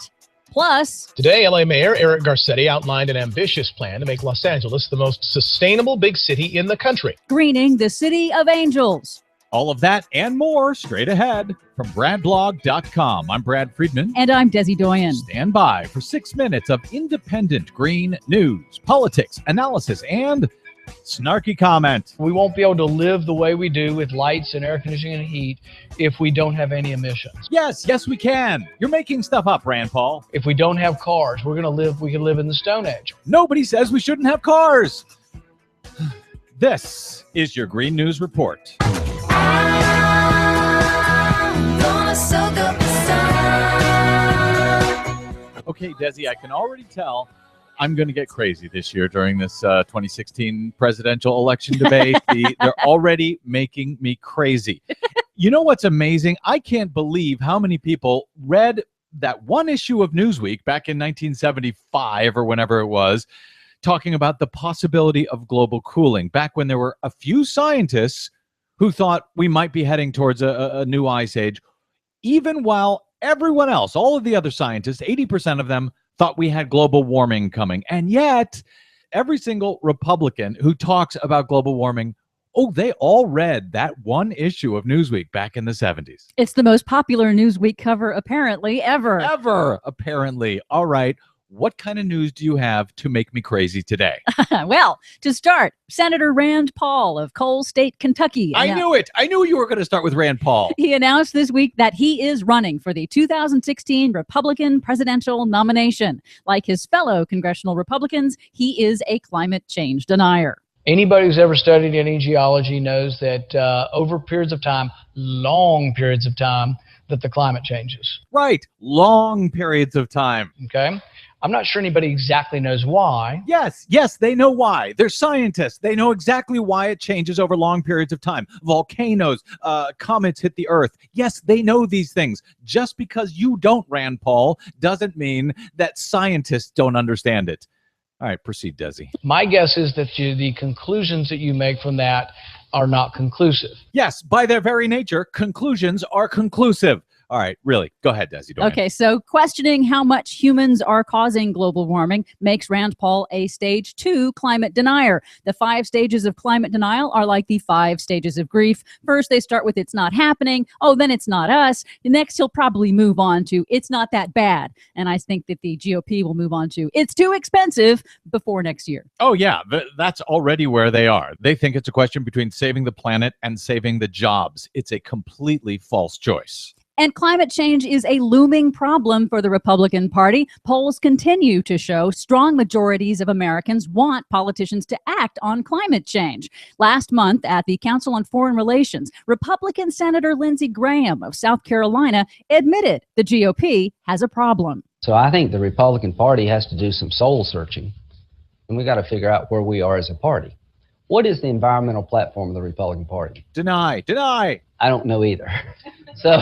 Plus, today, LA Mayor Eric Garcetti outlined an ambitious plan to make Los Angeles the most sustainable big city in the country. greening the city of angels. All of that and more straight ahead from BradBlog.com. I'm Brad Friedman. And I'm Desi Doyen. Stand by for 6 minutes of independent green news, politics, analysis, and snarky comment. We won't be able to live the way we do with lights and air conditioning and heat if we don't have any emissions. Yes, we can. You're making stuff up, Rand Paul. If we don't have cars, we can live in the Stone Age. Nobody says we shouldn't have cars. This is your Green News Report. Okay, Desi, I can already tell I'm going to get crazy this year during this 2016 presidential election debate. They're already making me crazy. You know what's amazing? I can't believe how many people read that one issue of Newsweek back in 1975 or whenever it was, talking about the possibility of global cooling, back when there were a few scientists who thought we might be heading towards a new ice age, even while everyone else, all of the other scientists, 80% of them, thought we had global warming coming. And yet, every single Republican who talks about global warming, they all read that one issue of Newsweek back in the 70s. It's the most popular Newsweek cover, apparently, ever. Ever, apparently. All right. What kind of news do you have to make me crazy today? Well, to start, Senator Rand Paul of Coal State, Kentucky. I knew it. I knew you were going to start with Rand Paul. He announced this week that he is running for the 2016 Republican presidential nomination. Like his fellow congressional Republicans, he is a climate change denier. Anybody who's ever studied any geology knows that over periods of time, long periods of time, that the climate changes. Right. Long periods of time. Okay. I'm not sure anybody exactly knows why. Yes, they know why. They're scientists. They know exactly why it changes over long periods of time. Volcanoes, comets hit the earth. Yes, they know these things. Just because you don't, Rand Paul, doesn't mean that scientists don't understand it. All right, proceed, Desi. My guess is that the conclusions that you make from that are not conclusive. Yes, by their very nature, conclusions are conclusive. All right, really. Go ahead, Desi. Okay, so questioning how much humans are causing global warming makes Rand Paul a stage 2 climate denier. The 5 stages of climate denial are like the 5 stages of grief. First, they start with it's not happening. Then it's not us. The next, he'll probably move on to it's not that bad. And I think that the GOP will move on to it's too expensive before next year. Oh, yeah. That's already where they are. They think it's a question between saving the planet and saving the jobs. It's a completely false choice. And climate change is a looming problem for the Republican Party. Polls continue to show strong majorities of Americans want politicians to act on climate change. Last month at the Council on Foreign Relations, Republican Senator Lindsey Graham of South Carolina admitted the GOP has a problem. So I think the Republican Party has to do some soul searching, and we got to figure out where we are as a party. What is the environmental platform of the Republican Party? Deny. I don't know either. So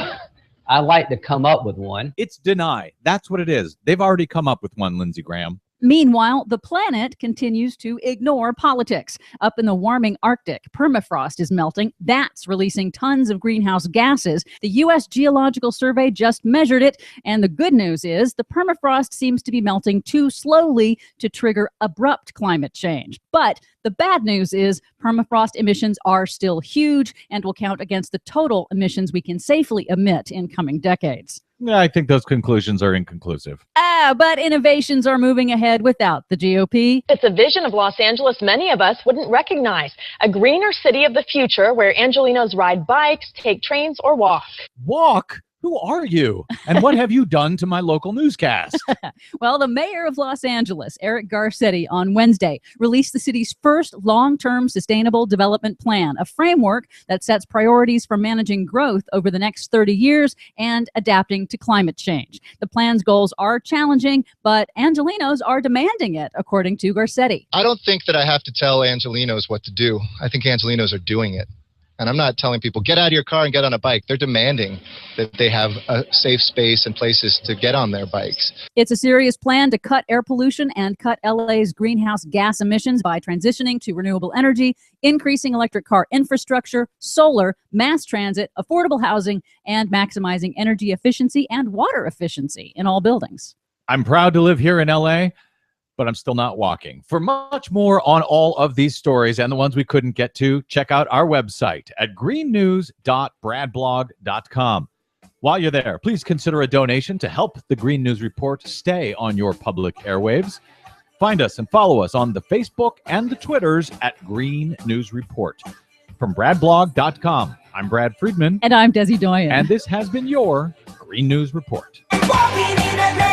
I like to come up with one. It's deny. That's what it is. They've already come up with one, Lindsey Graham. Meanwhile, the planet continues to ignore politics. Up in the warming Arctic, permafrost is melting. That's releasing tons of greenhouse gases. The U.S. Geological Survey just measured it. And the good news is the permafrost seems to be melting too slowly to trigger abrupt climate change. But the bad news is permafrost emissions are still huge and will count against the total emissions we can safely emit in coming decades. Yeah, I think those conclusions are inconclusive. But innovations are moving ahead without the GOP. It's a vision of Los Angeles many of us wouldn't recognize. A greener city of the future where Angelinos ride bikes, take trains, or walk. Walk? Who are you? And what have you done to my local newscast? Well, the mayor of Los Angeles, Eric Garcetti, on Wednesday released the city's first long-term sustainable development plan, a framework that sets priorities for managing growth over the next 30 years and adapting to climate change. The plan's goals are challenging, but Angelinos are demanding it, according to Garcetti. I don't think that I have to tell Angelinos what to do. I think Angelinos are doing it. And I'm not telling people, get out of your car and get on a bike. They're demanding that they have a safe space and places to get on their bikes. It's a serious plan to cut air pollution and cut LA's greenhouse gas emissions by transitioning to renewable energy, increasing electric car infrastructure, solar, mass transit, affordable housing, and maximizing energy efficiency and water efficiency in all buildings. I'm proud to live here in LA, but I'm still not walking. For much more on all of these stories and the ones we couldn't get to, check out our website at greennews.bradblog.com. While you're there, please consider a donation to help the Green News Report stay on your public airwaves. Find us and follow us on the Facebook and the Twitters at Green News Report. From bradblog.com, I'm Brad Friedman. And I'm Desi Doyen. And this has been your Green News Report. Walking in LA.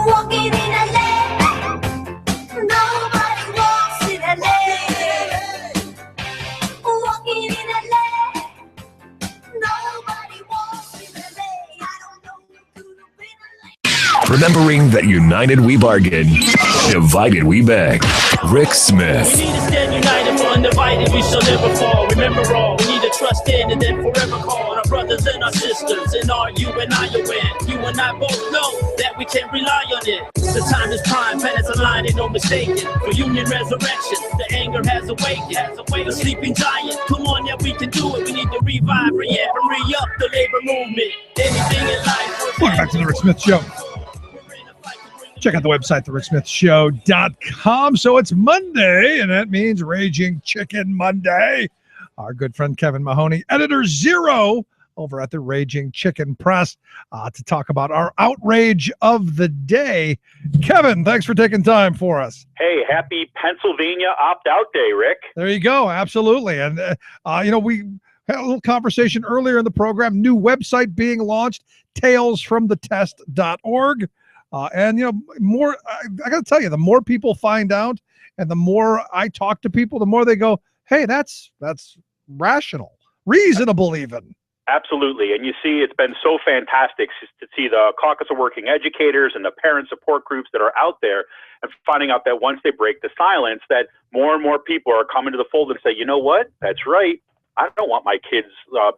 Walking in LA. Nobody walks in LA. Walking in LA. Nobody walks in LA. I don't know who to be LA. Remembering that united we bargain, divided we beg. Rick Smith. We need to stand united, for undivided we shall never fall. Remember all, we need to trust in and then forever call our brothers and our sisters. And all you and I are in. You and I both know that we can rely on it. The time is prime, planets aligned and no mistaking. For union resurrection, the anger has awakened. The sleeping giant, come on, yeah, we can do it. We need to revive, re-amp, and re-up the labor movement. Anything in life. Welcome back to the Rick Smith Show. Check out the website, thericksmithshow.com. So it's Monday, and that means Raging Chicken Monday. Our good friend Kevin Mahoney, editor zero over at the Raging Chicken Press, to talk about our outrage of the day. Kevin, thanks for taking time for us. Hey, happy Pennsylvania opt-out day, Rick. There you go. Absolutely. And, we had a little conversation earlier in the program, new website being launched, talesfromthetest.org. More, I got to tell you, the more people find out and the more I talk to people, the more they go, hey, that's rational, reasonable even. Absolutely. And you see, it's been so fantastic to see the Caucus of Working Educators and the parent support groups that are out there and finding out that once they break the silence, that more and more people are coming to the fold and say, you know what, that's right. I don't want my kids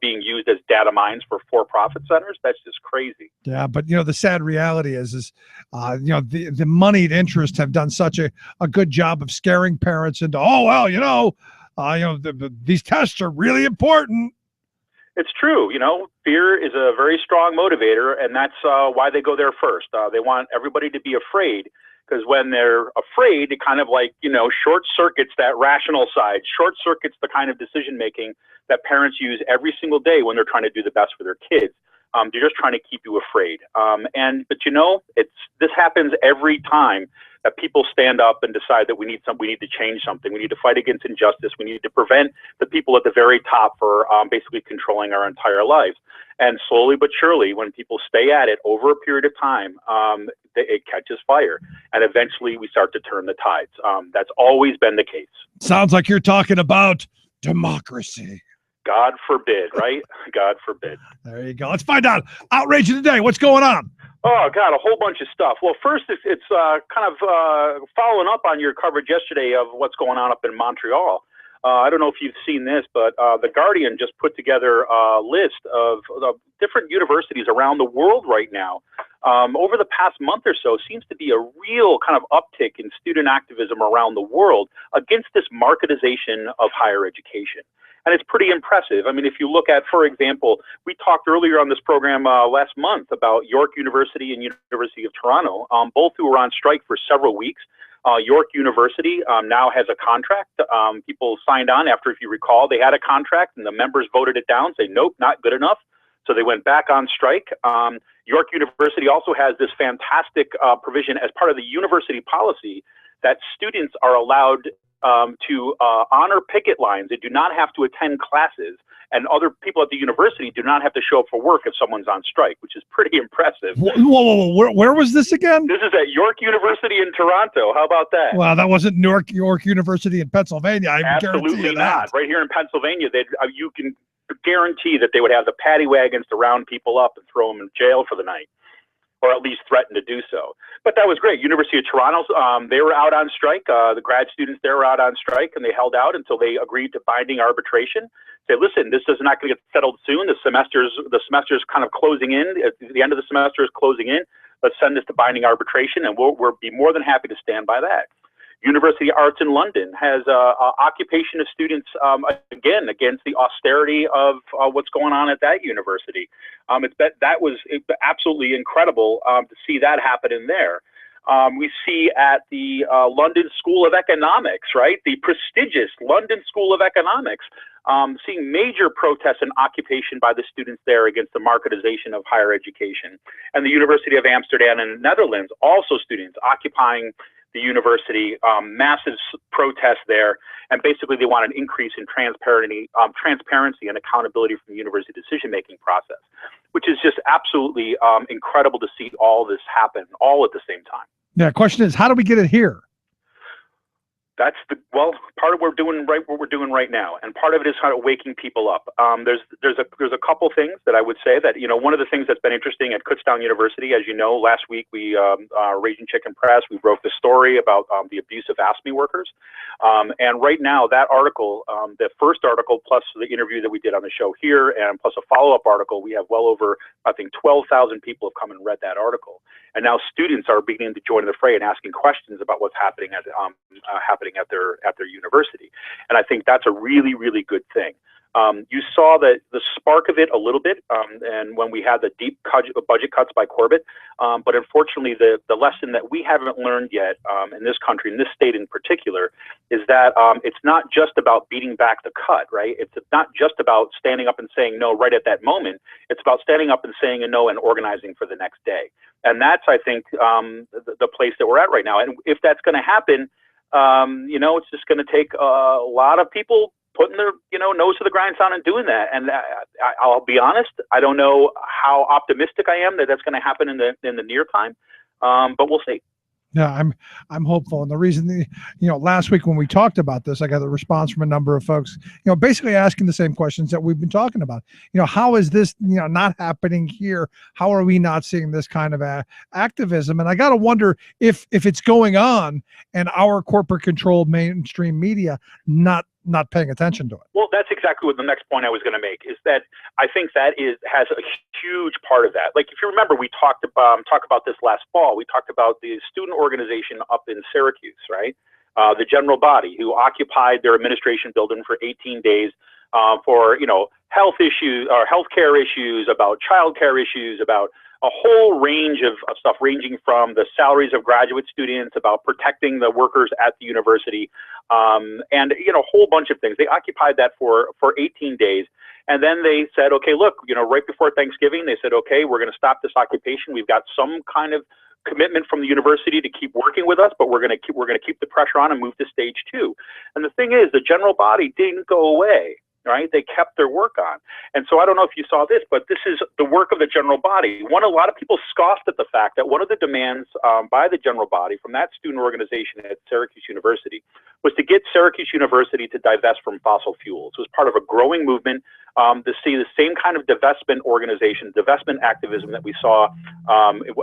being used as data mines for for-profit centers. That's just crazy. Yeah, but the sad reality is the moneyed interests have done such a good job of scaring parents into, these tests are really important. It's true. Fear is a very strong motivator, and that's why they go there first. They want everybody to be afraid. Because when they're afraid, it kind of short circuits that rational side, short circuits the kind of decision making that parents use every single day when they're trying to do the best for their kids. They're just trying to keep you afraid. This happens every time that people stand up and decide that we need to change something. We need to fight against injustice. We need to prevent the people at the very top for basically controlling our entire lives. And slowly but surely, when people stay at it over a period of time, it catches fire. And eventually we start to turn the tides. That's always been the case. Sounds like you're talking about democracy. God forbid, right? God forbid. There you go. Let's find out. Outrage of the day. What's going on? Oh, God, a whole bunch of stuff. Well, first, it's kind of following up on your coverage yesterday of what's going on up in Montreal. I don't know if you've seen this, but The Guardian just put together a list of different universities around the world right now. Over the past month or so, seems to be a real kind of uptick in student activism around the world against this marketization of higher education. And it's pretty impressive. I mean, if you look at, for example, we talked earlier on this program last month about York University and University of Toronto, both who were on strike for several weeks. York University now has a contract. People signed on after, if you recall, they had a contract and the members voted it down, say, nope, not good enough. So they went back on strike. York University also has this fantastic provision as part of the university policy that students are allowed to honor picket lines. They do not have to attend classes, and other people at the university do not have to show up for work if someone's on strike, which is pretty impressive. Whoa. Where was this again? This is at York University in Toronto. How about that? Well, that wasn't York University in Pennsylvania. I Absolutely not. Right here in Pennsylvania, you can guarantee that they would have the paddy wagons to round people up and throw them in jail for the night. or at least threatened to do so. But that was great. University of Toronto, they were out on strike. The grad students there were out on strike, and they held out until they agreed to binding arbitration. Say, listen, this is not going to get settled soon. The semester's kind of closing in. The end of the semester is closing in. Let's send this to binding arbitration, and we'll be more than happy to stand by that. University of Arts in London has occupation of students, again, against the austerity of what's going on at that university. That was absolutely incredible to see that happen in there. We see at the London School of Economics, right? The prestigious London School of Economics, seeing major protests and occupation by the students there against the marketization of higher education. And the University of Amsterdam in the Netherlands, also students occupying the university, massive protests there, and basically they want an increase in transparency and accountability from the university decision-making process, which is just absolutely incredible to see all this happen all at the same time. Yeah, question is, how do we get it here? That's part of what we're doing right now, and part of it is kind of waking people up. There's a couple things that I would say that, one of the things that's been interesting at Kutztown University, as you know, last week we Raging Chicken Press, we wrote the story about the abuse of AFSCME workers, and right now that article, the first article plus the interview that we did on the show here, and plus a follow-up article, we have well over, I think, 12,000 people have come and read that article. And now students are beginning to join the fray and asking questions about what's happening at their university, and I think that's a really, really good thing. You saw the spark of it a little bit, and when we had the deep budget cuts by Corbett, but unfortunately, the lesson that we haven't learned yet in this country, in this state in particular, is that it's not just about beating back the cut, right? It's not just about standing up and saying no right at that moment. It's about standing up and saying a no and organizing for the next day. And that's, I think, the place that we're at right now. And if that's going to happen, it's just going to take a lot of people putting their, nose to the grindstone and doing that. And I'll be honest, I don't know how optimistic I am that that's going to happen in the near time, but we'll see. Yeah, I'm hopeful. And the reason, last week when we talked about this, I got a response from a number of folks, basically asking the same questions that we've been talking about. How is this, not happening here? How are we not seeing this kind of activism? And I got to wonder if it's going on and our corporate controlled mainstream media not paying attention to it. Well, that's exactly what the next point I was going to make is that I think that has a huge part of that. Like, if you remember, we talked about this last fall. We talked about the student organization up in Syracuse, right? The general body who occupied their administration building for 18 days for, health issues or healthcare issues, about childcare issues, about a whole range of stuff, ranging from the salaries of graduate students, about protecting the workers at the university, and a whole bunch of things. They occupied that for 18 days. And then they said, okay, look, right before Thanksgiving, they said, okay, we're going to stop this occupation. We've got some kind of commitment from the university to keep working with us, but we're going to keep the pressure on and move to stage 2. And the thing is, the general body didn't go away. Right? They kept their work on. And so I don't know if you saw this, but this is the work of the general body. A lot of people scoffed at the fact that one of the demands by the general body from that student organization at Syracuse University was to get Syracuse University to divest from fossil fuels. It was part of a growing movement to see the same kind of divestment organization, divestment activism that we saw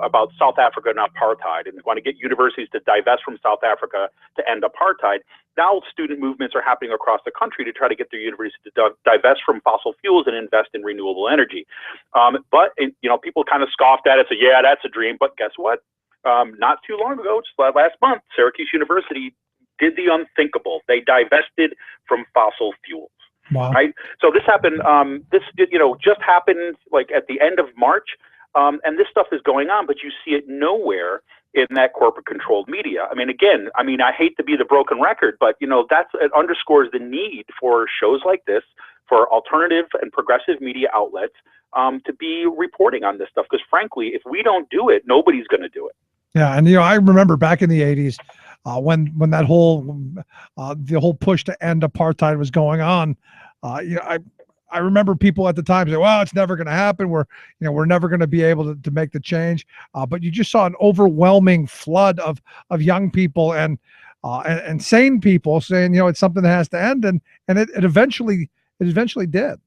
about South Africa and apartheid, and they want to get universities to divest from South Africa to end apartheid. Now student movements are happening across the country to try to get their universities to divest from fossil fuels and invest in renewable energy. But people kind of scoffed at it, say, yeah, that's a dream. But guess what? Not too long ago, just last month, Syracuse University did the unthinkable. They divested from fossil fuels. Wow. Right. So this happened. Just happened like at the end of March, and this stuff is going on, but you see it nowhere in that corporate-controlled media. I hate to be the broken record, but it underscores the need for shows like this, for alternative and progressive media outlets, to be reporting on this stuff. Because frankly, if we don't do it, nobody's going to do it. Yeah, and I remember back in the 80s. When that the whole push to end apartheid was going on, I remember people at the time saying, "Well, it's never going to happen. We're never going to be able to make the change." But you just saw an overwhelming flood of young people and sane people saying, it's something that has to end, and it eventually did.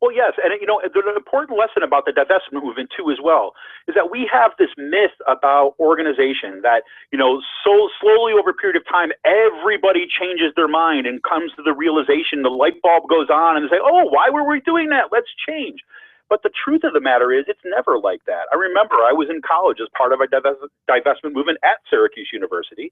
Well, yes, and there's an important lesson about the divestment movement too, as well, is that we have this myth about organization that so slowly over a period of time, everybody changes their mind and comes to the realization, the light bulb goes on, and they say, "Oh, why were we doing that? Let's change." But the truth of the matter is, it's never like that. I remember I was in college as part of a divestment movement at Syracuse University.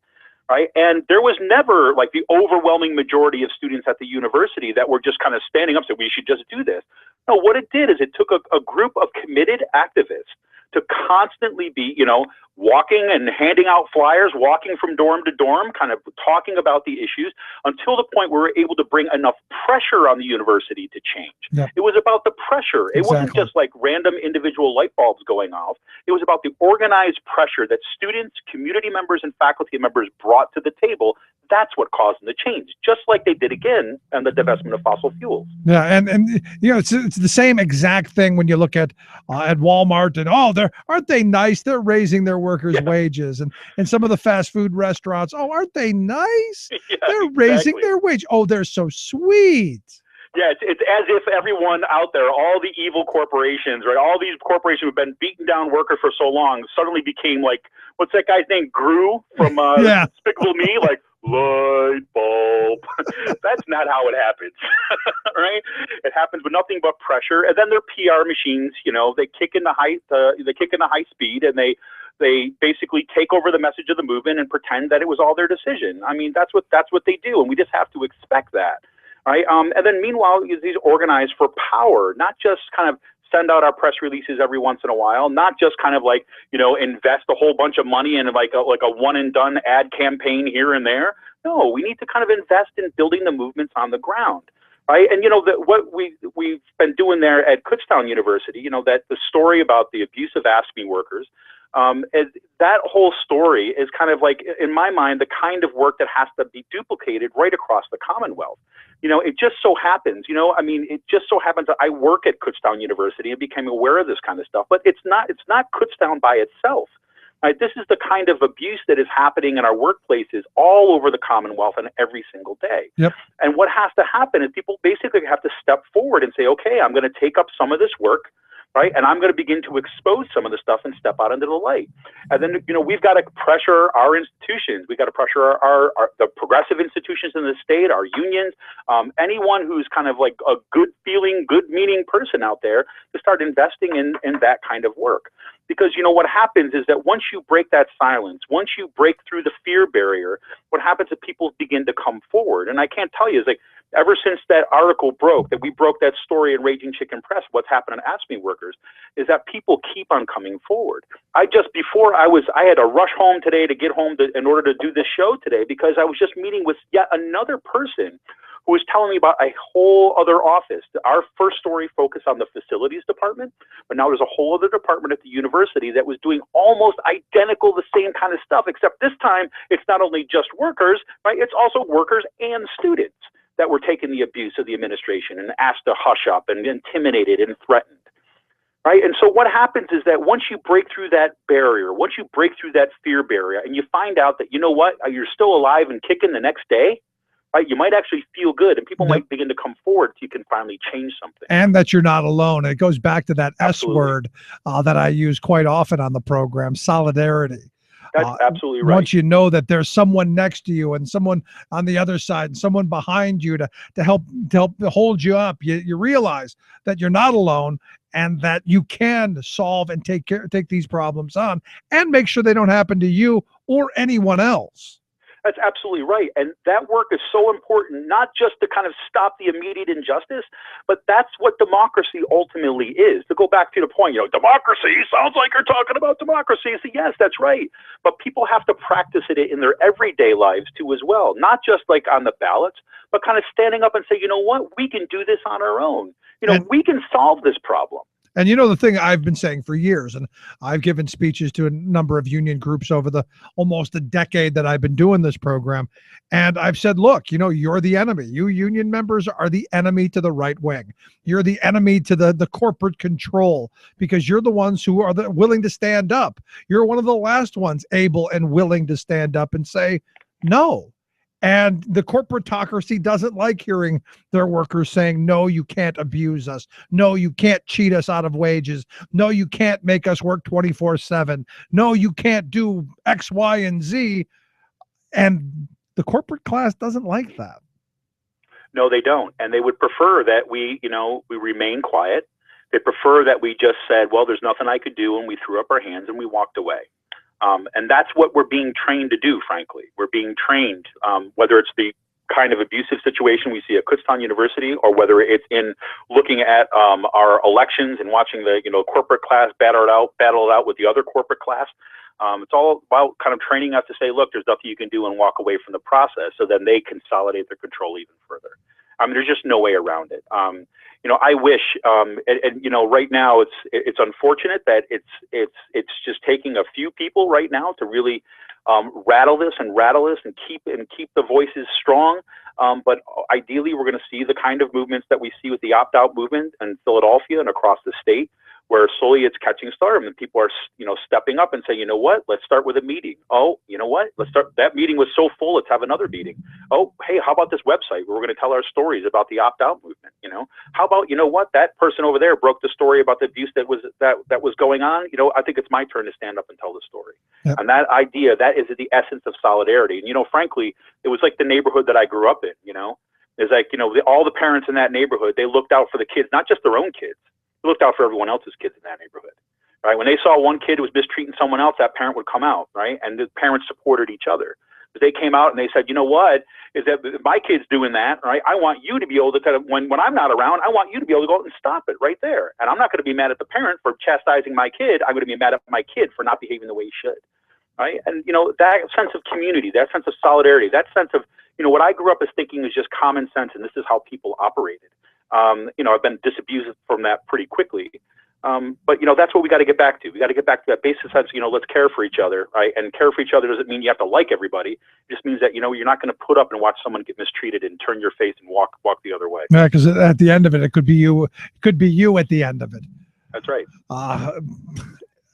Right. And there was never like the overwhelming majority of students at the university that were just kind of standing up and said, we should just do this. No, what it did is it took a group of committed activists to constantly be, walking and handing out flyers, walking from dorm to dorm, kind of talking about the issues until the point where we were able to bring enough pressure on the university to change. Yep. It was about the pressure. It wasn't just like random individual light bulbs going off. It was about the organized pressure that students, community members, and faculty members brought to the table. That's what caused them to change, just like they did again on the divestment of fossil fuels. Yeah, and it's the same exact thing when you look at Walmart and aren't they nice? They're raising their workers' wages, and some of the fast food restaurants. Oh, aren't they nice? Yeah, they're raising their wage. Oh, they're so sweet. Yeah, it's as if everyone out there, all the evil corporations, right? All these corporations who've been beating down workers for so long suddenly became like, what's that guy's name? Gru from Despicable Me? Like, light bulb. That's not how it happens, right? It happens with nothing but pressure, and then their PR machines, they kick in the high speed, and they basically take over the message of the movement and pretend that it was all their decision. I mean, that's what they do, and we just have to expect that, right? And then meanwhile, these organize for power, not just kind of send out our press releases every once in a while, not just kind of like, invest a whole bunch of money in like a one and done ad campaign here and there. No, we need to kind of invest in building the movements on the ground. Right. And, what we've been doing there at Kutztown University, that the story about the abuse of AFSCME workers, that whole story is kind of like, in my mind, the kind of work that has to be duplicated right across the Commonwealth. It just so happens, that I work at Kutztown University and became aware of this kind of stuff, but it's not Kutztown by itself. Right? This is the kind of abuse that is happening in our workplaces all over the Commonwealth and every single day. Yep. And what has to happen is people basically have to step forward and say, okay, I'm going to take up some of this work, right? And I'm going to begin to expose some of the stuff and step out into the light. And then, we've got to pressure our institutions. We've got to pressure the progressive institutions in the state, our unions, anyone who's kind of like a good feeling, good meaning person out there to start investing in that kind of work. Because, what happens is that once you break that silence, once you break through the fear barrier, what happens is people begin to come forward. And I can't tell you, is like, ever since that article broke, that we broke that story in Raging Chicken Press, what's happened to AFSCME workers, is that people keep on coming forward. I had to rush home today to get home in order to do this show today, because I was just meeting with yet another person who was telling me about a whole other office. Our first story focused on the facilities department, but now there's a whole other department at the university that was doing almost identical, the same kind of stuff, except this time it's not only just workers, right? It's also workers and students that were taking the abuse of the administration and asked to hush up and intimidated and threatened. Right. And so what happens is that once you break through that barrier, once you break through that fear barrier, and you find out that, you're still alive and kicking the next day, right, you might actually feel good, and people might begin to come forward so you can finally change something. And that you're not alone. It goes back to that S word that I use quite often on the program, solidarity. That's absolutely right. Once you know that there's someone next to you and someone on the other side and someone behind you to help hold you up, you realize that you're not alone and that you can solve and take these problems on and make sure they don't happen to you or anyone else. That's absolutely right. And that work is so important, not just to kind of stop the immediate injustice, but that's what democracy ultimately is. To go back to the point, democracy sounds like you're talking about democracy. So yes, that's right. But people have to practice it in their everyday lives too as well, not just like on the ballots, but kind of standing up and say, you know what, we can do this on our own. We can solve this problem. And the thing I've been saying for years, and I've given speeches to a number of union groups over the almost a decade that I've been doing this program. And I've said, look, you're the enemy. You union members are the enemy to the right wing. You're the enemy to the corporate control, because you're the ones who are willing to stand up. You're one of the last ones able and willing to stand up and say no. And the corporatocracy doesn't like hearing their workers saying, no, you can't abuse us. No, you can't cheat us out of wages. No, you can't make us work 24/7. No, you can't do X, Y, and Z. And the corporate class doesn't like that. No, they don't. And they would prefer that we remain quiet. They prefer that we just said, well, there's nothing I could do, and we threw up our hands and we walked away. And that's what we're being trained to do, frankly. We're being trained, whether it's the kind of abusive situation we see at Kutztown University, or whether it's in looking at our elections and watching the corporate class battle it out with the other corporate class. It's all about kind of training us to say, look, there's nothing you can do, and walk away from the process, so then they consolidate their control even further. I mean, there's just no way around it. I wish, right now it's unfortunate that it's just taking a few people right now to really rattle this and keep the voices strong. But ideally, we're going to see the kind of movements that we see with the opt-out movement in Philadelphia and across the state, where slowly it's catching stardom and people are, stepping up and saying, you know what, let's start with a meeting. Oh, you know what, let's start. That meeting was so full, let's have another meeting. Oh, hey, how about this website where we're going to tell our stories about the opt-out movement? How about, that person over there broke the story about the abuse that was going on. I think it's my turn to stand up and tell the story. Yep. And that idea, that is the essence of solidarity. And, frankly, it was like the neighborhood that I grew up in, It's like, all the parents in that neighborhood, they looked out for the kids, not just their own kids. They looked out for everyone else's kids in that neighborhood, right? When they saw one kid who was mistreating someone else, that parent would come out, right? And the parents supported each other. But they came out and they said, you know what, is that my kid's doing that, right? I want you to be able to kind of, when I'm not around, I want you to be able to go out and stop it right there. And I'm not going to be mad at the parent for chastising my kid. I'm going to be mad at my kid for not behaving the way he should, right? And, that sense of community, that sense of solidarity, that sense of, what I grew up as thinking is just common sense, and this is how people operated. I've been disabused from that pretty quickly. But that's what we got to get back to. We got to get back to that basic sense, let's care for each other, right? And care for each other doesn't mean you have to like everybody. It just means that, you're not going to put up and watch someone get mistreated and turn your face and walk the other way. Yeah, because at the end of it, it could be you. It could be you at the end of it. That's right.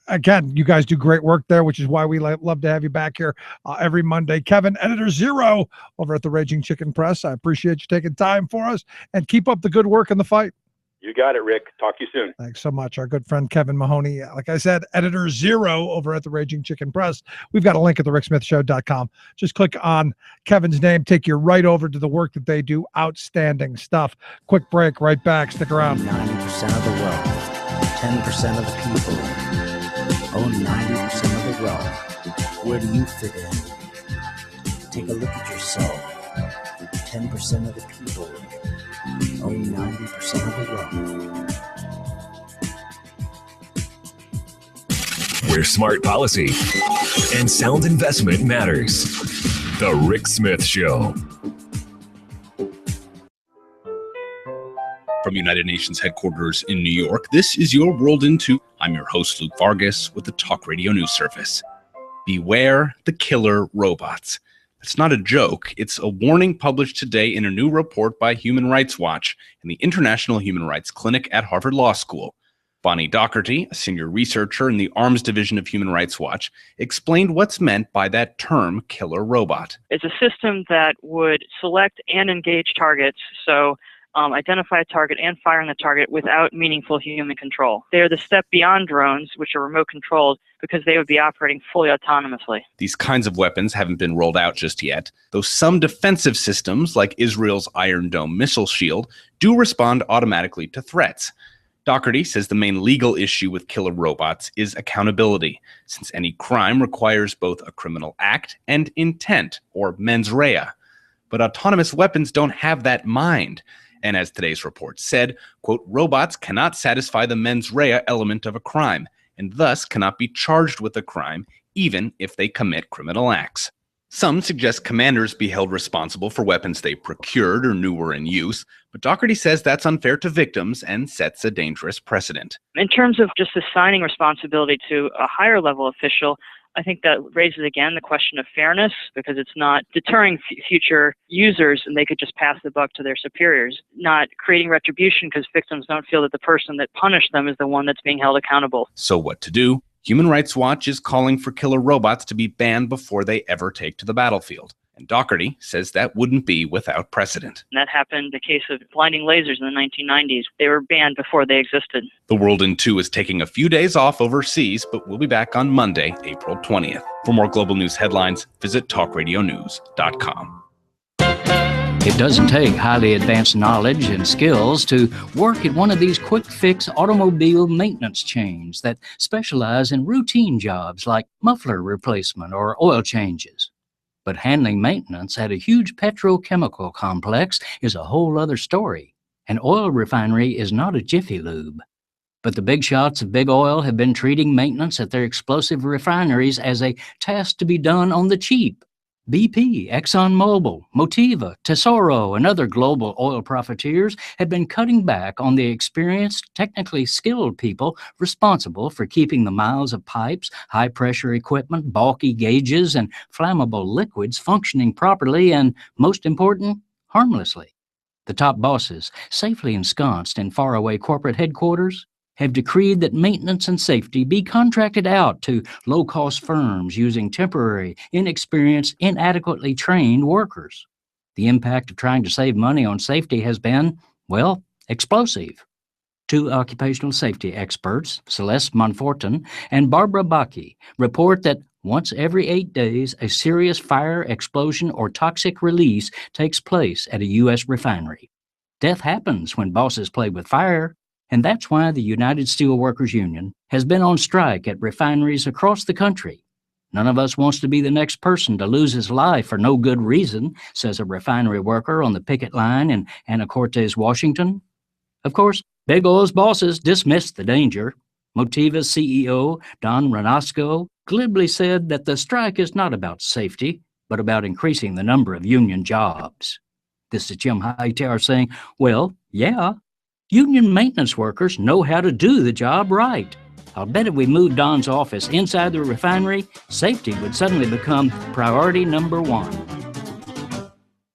Again, you guys do great work there, which is why we love to have you back here every Monday. Kevin, Editor Zero over at the Raging Chicken Press. I appreciate you taking time for us, and keep up the good work in the fight. You got it, Rick. Talk to you soon. Thanks so much. Our good friend Kevin Mahoney, like I said, Editor Zero over at the Raging Chicken Press. We've got a link at thericksmithshow.com. Just click on Kevin's name, take you right over to the work that they do. Outstanding stuff. Quick break, right back. Stick around. 90% of the wealth, 10% of the people own 90% of the wealth. Where do you fit in? Take a look at yourself. 10% of the people own 90% of the wealth. Where smart policy and sound investment matters. The Rick Smith Show. From United Nations headquarters in New York, this is your World in 2. I'm your host, Luke Vargas, with the Talk Radio News Service. Beware the killer robots. It's not a joke. It's a warning published today in a new report by Human Rights Watch and the International Human Rights Clinic at Harvard Law School. Bonnie Docherty, a senior researcher in the Arms Division of Human Rights Watch, explained what's meant by that term killer robot. It's a system that would select and engage targets, so identify a target and fire on the target without meaningful human control. They're the step beyond drones, which are remote controlled, because they would be operating fully autonomously. These kinds of weapons haven't been rolled out just yet, though some defensive systems, like Israel's Iron Dome missile shield, do respond automatically to threats. Docherty says the main legal issue with killer robots is accountability, since any crime requires both a criminal act and intent, or mens rea. But autonomous weapons don't have that mind. And as today's report said, quote, robots cannot satisfy the mens rea element of a crime, and thus cannot be charged with a crime, even if they commit criminal acts. Some suggest commanders be held responsible for weapons they procured or knew were in use, but Docherty says that's unfair to victims and sets a dangerous precedent. In terms of just assigning responsibility to a higher level official, I think that raises again the question of fairness, because it's not deterring future users and they could just pass the buck to their superiors, not creating retribution because victims don't feel that the person that punished them is the one that's being held accountable. So what to do? Human Rights Watch is calling for killer robots to be banned before they ever take to the battlefield. And Doherty says that wouldn't be without precedent. And that happened the case of blinding lasers in the 1990s. They were banned before they existed. The World in Two is taking a few days off overseas, but we'll be back on Monday, April 20th. For more global news headlines, visit talkradionews.com. It doesn't take highly advanced knowledge and skills to work at one of these quick-fix automobile maintenance chains that specialize in routine jobs like muffler replacement or oil changes. But handling maintenance at a huge petrochemical complex is a whole other story. An oil refinery is not a Jiffy Lube. But the big shots of big oil have been treating maintenance at their explosive refineries as a task to be done on the cheap. BP, ExxonMobil, Motiva, Tesoro, and other global oil profiteers have been cutting back on the experienced, technically skilled people responsible for keeping the miles of pipes, high-pressure equipment, bulky gauges, and flammable liquids functioning properly and, most important, harmlessly. The top bosses, safely ensconced in faraway corporate headquarters, have decreed that maintenance and safety be contracted out to low-cost firms using temporary, inexperienced, inadequately trained workers. The impact of trying to save money on safety has been, well, explosive. Two occupational safety experts, Celeste Monfortin and Barbara Bacchi, report that once every 8 days, a serious fire, explosion, or toxic release takes place at a U.S. refinery. Death happens when bosses play with fire. And that's why the United Steelworkers Union has been on strike at refineries across the country. None of us wants to be the next person to lose his life for no good reason, says a refinery worker on the picket line in Anacortes, Washington. Of course, Big Oil's bosses dismissed the danger. Motiva's CEO, Don Renasco, glibly said that the strike is not about safety, but about increasing the number of union jobs. This is Jim Hightower saying, well, yeah, union maintenance workers know how to do the job right. I'll bet if we moved Don's office inside the refinery, safety would suddenly become priority number one.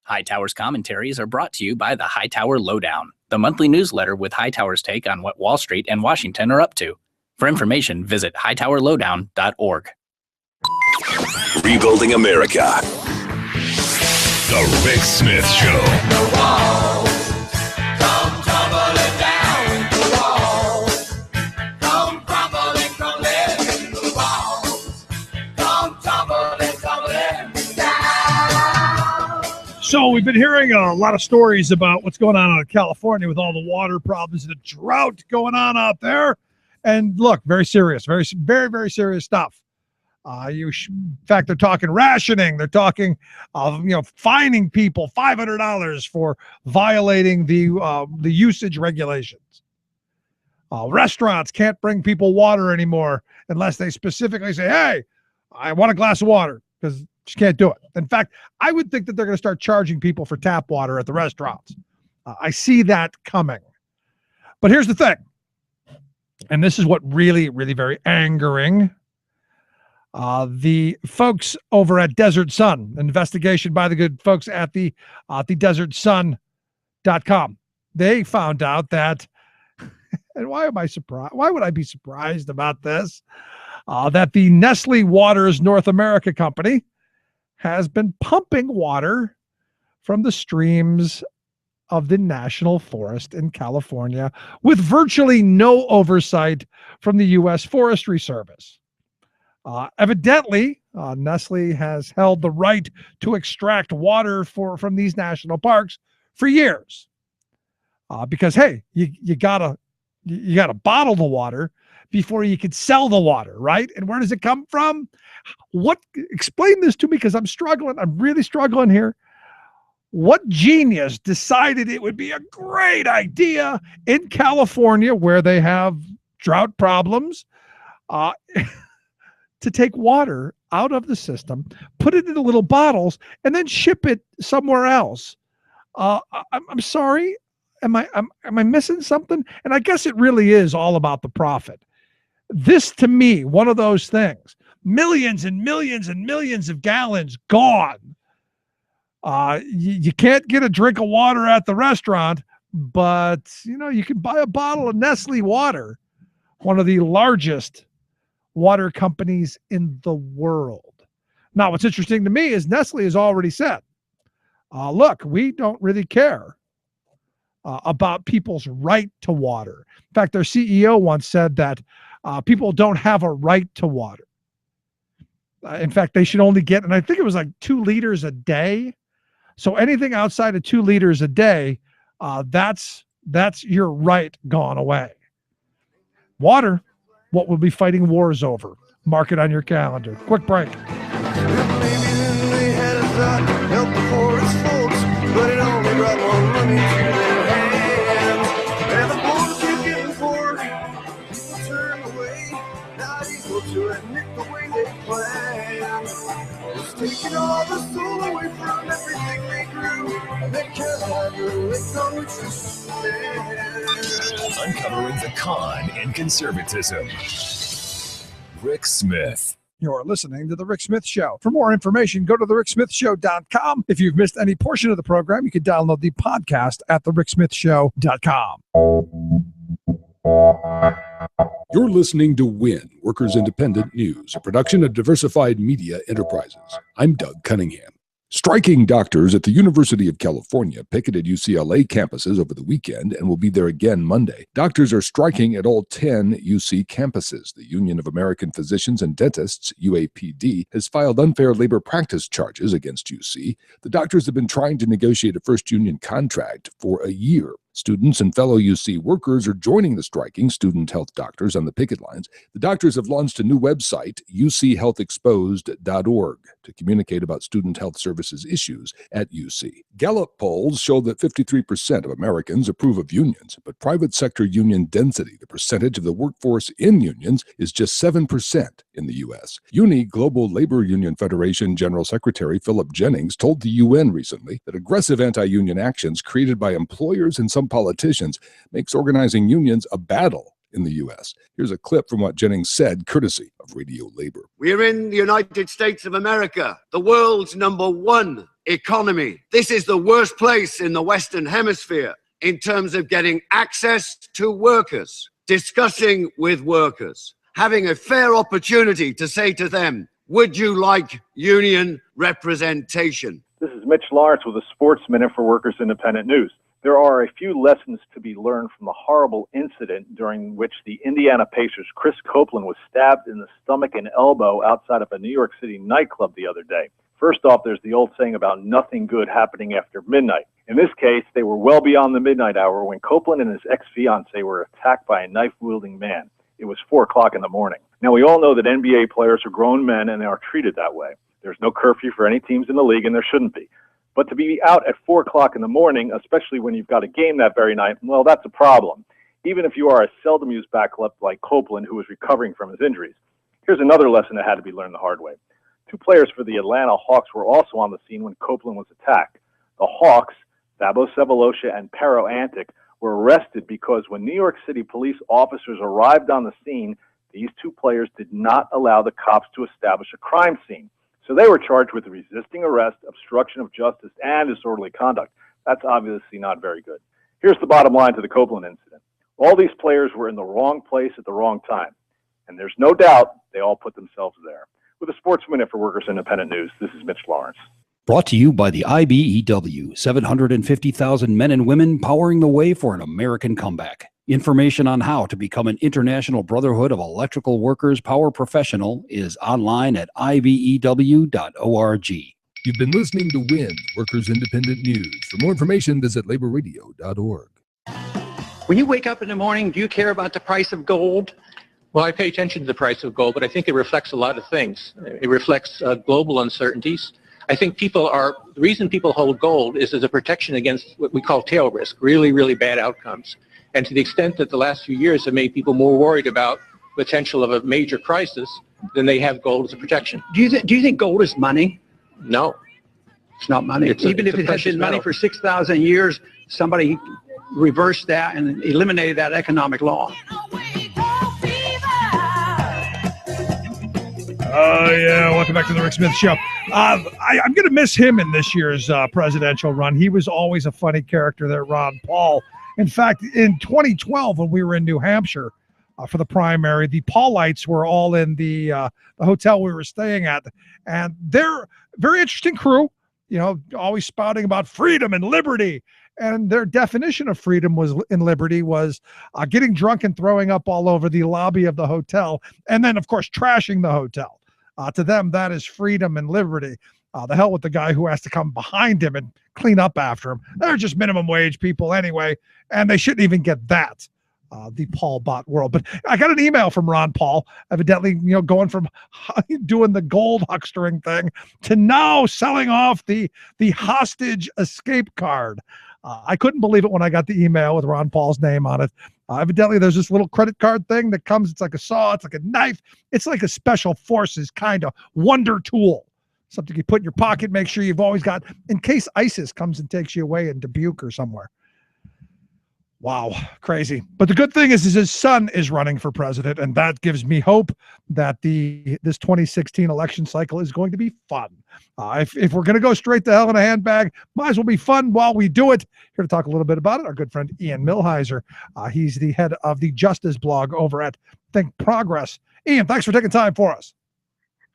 Hightower's commentaries are brought to you by the Hightower Lowdown, the monthly newsletter with Hightower's take on what Wall Street and Washington are up to. For information, visit hightowerlowdown.org. Rebuilding America. The Rick Smith Show. So we've been hearing a lot of stories about what's going on in California with all the water problems, the drought going on out there. And look, very serious, very serious stuff. In fact, they're talking rationing. They're talking of fining people $500 for violating the usage regulations. Restaurants can't bring people water anymore unless they specifically say, "Hey, I want a glass of water," because just can't do it. In fact, I would think that they're going to start charging people for tap water at the restaurants. I see that coming. But here's the thing, and this is what really very angering. The folks over at Desert Sun, an investigation by the good folks at the desertsun.com, they found out that, and why am I surprised? Why would I be surprised about this? That the Nestle Waters North America company has been pumping water from the streams of the National Forest in California with virtually no oversight from the U.S. Forestry Service. Evidently, Nestle has held the right to extract water from these national parks for years. Because, hey, you gotta bottle the water before you could sell the water, right? And where does it come from? Explain this to me, because I'm struggling. I'm really struggling here. What genius decided it would be a great idea in California, where they have drought problems, to take water out of the system, put it into little bottles, and then ship it somewhere else? I'm sorry. Am I missing something? And I guess it really is all about the profit. This, to me, one of those things. Millions and millions and millions of gallons gone. You can't get a drink of water at the restaurant, but you can buy a bottle of Nestle water, one of the largest water companies in the world. Now, what's interesting to me is Nestle has already said, look, we don't really care about people's right to water. In fact, their CEO once said that people don't have a right to water. In fact, they should only get, and I think it was like 2 liters a day. So anything outside of 2 liters a day, that's your right gone away. Water, what we'll be fighting wars over. Mark it on your calendar. Quick break. Maybe then they had a thought, help the poorest folks, but it only brought more money to their hands. And the poor keep getting poorer, people turn away, not equal to admit the way they plan. It's taking all the soul away from everything they grew. They can't have the lick on which to stand. Uncovering the con and conservatism. Rick Smith. You're listening to The Rick Smith Show. For more information, go to thericksmithshow.com. If you've missed any portion of the program, you can download the podcast at thericksmithshow.com. You're listening to WIN, Workers Independent News, a production of Diversified Media Enterprises. I'm Doug Cunningham. Striking doctors at the University of California picketed UCLA campuses over the weekend and will be there again Monday. Doctors are striking at all 10 UC campuses. The Union of American Physicians and Dentists, UAPD, has filed unfair labor practice charges against UC. The doctors have been trying to negotiate a first union contract for a year. Students and fellow UC workers are joining the striking student health doctors on the picket lines. The doctors have launched a new website, uchealthexposed.org, to communicate about student health services issues at UC. Gallup polls show that 53% of Americans approve of unions, but private sector union density, the percentage of the workforce in unions, is just 7% in the U.S. UNI Global Labor Union Federation General Secretary Philip Jennings told the UN recently that aggressive anti-union actions created by employers and some politicians makes organizing unions a battle in the U.S. Here's a clip from what Jennings said, courtesy of Radio Labor. We're in the United States of America, the world's #1 economy. This is the worst place in the Western Hemisphere in terms of getting access to workers, discussing with workers, having a fair opportunity to say to them, would you like union representation? This is Mitch Lawrence with a Sports Minute for Workers Independent News. There are a few lessons to be learned from the horrible incident during which the Indiana Pacers' Chris Copeland was stabbed in the stomach and elbow outside of a New York City nightclub the other day. First off, there's the old saying about nothing good happening after midnight. In this case, they were well beyond the midnight hour when Copeland and his ex-fiancée were attacked by a knife-wielding man. It was 4 o'clock in the morning. Now, we all know that NBA players are grown men and they are treated that way. There's no curfew for any teams in the league, and there shouldn't be. But to be out at 4 o'clock in the morning, especially when you've got a game that very night, well, that's a problem. Even if you are a seldom used backup like Copeland, who is recovering from his injuries. Here's another lesson that had to be learned the hard way. 2 players for the Atlanta Hawks were also on the scene when Copeland was attacked. The Hawks, Thabo Sefolosha and Pero Antic, were arrested because when New York City police officers arrived on the scene, these 2 players did not allow the cops to establish a crime scene. So they were charged with resisting arrest, obstruction of justice, and disorderly conduct. That's obviously not very good. Here's the bottom line to the Copeland incident. All these players were in the wrong place at the wrong time. And there's no doubt they all put themselves there. With a Sports Minute for Workers Independent News, this is Mitch Lawrence. Brought to you by the IBEW, 750,000 men and women powering the way for an American comeback. Information on how to become an International Brotherhood of Electrical Workers Power Professional is online at ibew.org. You've been listening to WIN, Workers Independent News. For more information, visit laborradio.org. When you wake up in the morning, do you care about the price of gold? Well, I pay attention to the price of gold, but I think it reflects a lot of things. It reflects global uncertainties. I think the reason people hold gold is as a protection against what we call tail risk, really, really bad outcomes. And to the extent that the last few years have made people more worried about potential of a major crisis, then they have gold as a protection. Do you think gold is money? No. It's not money. Even if it has been money for 6,000 years, somebody reversed that and eliminated that economic law. Oh, yeah. Welcome back to the Rick Smith Show. I'm going to miss him in this year's presidential run. He was always a funny character there, Ron Paul. In fact, in 2012, when we were in New Hampshire, for the primary. The Paulites were all in the hotel we were staying at, and they're very interesting crew. Always spouting about freedom and liberty. And their definition of freedom and liberty was getting drunk and throwing up all over the lobby of the hotel, and then, of course, trashing the hotel. To them, that is freedom and liberty. The hell with the guy who has to come behind him and clean up after him. They're just minimum wage people anyway, and they shouldn't even get that. The Paul bot world. But I got an email from Ron Paul, evidently, going from doing the gold huckstering thing to now selling off the hostage escape card. I couldn't believe it when I got the email with Ron Paul's name on it. Evidently, there's this little credit card thing that comes. It's like a saw. It's like a knife. It's like a special forces kind of wonder tool. Something you put in your pocket, make sure you've always got, in case ISIS comes and takes you away in Dubuque or somewhere. Wow, crazy. But the good thing is his son is running for president, and that gives me hope that this 2016 election cycle is going to be fun. If we're going to go straight to hell in a handbag, might as well be fun while we do it. Here to talk a little bit about it, our good friend Ian Millhiser. He's the head of the Justice blog over at Think Progress. Ian, thanks for taking time for us.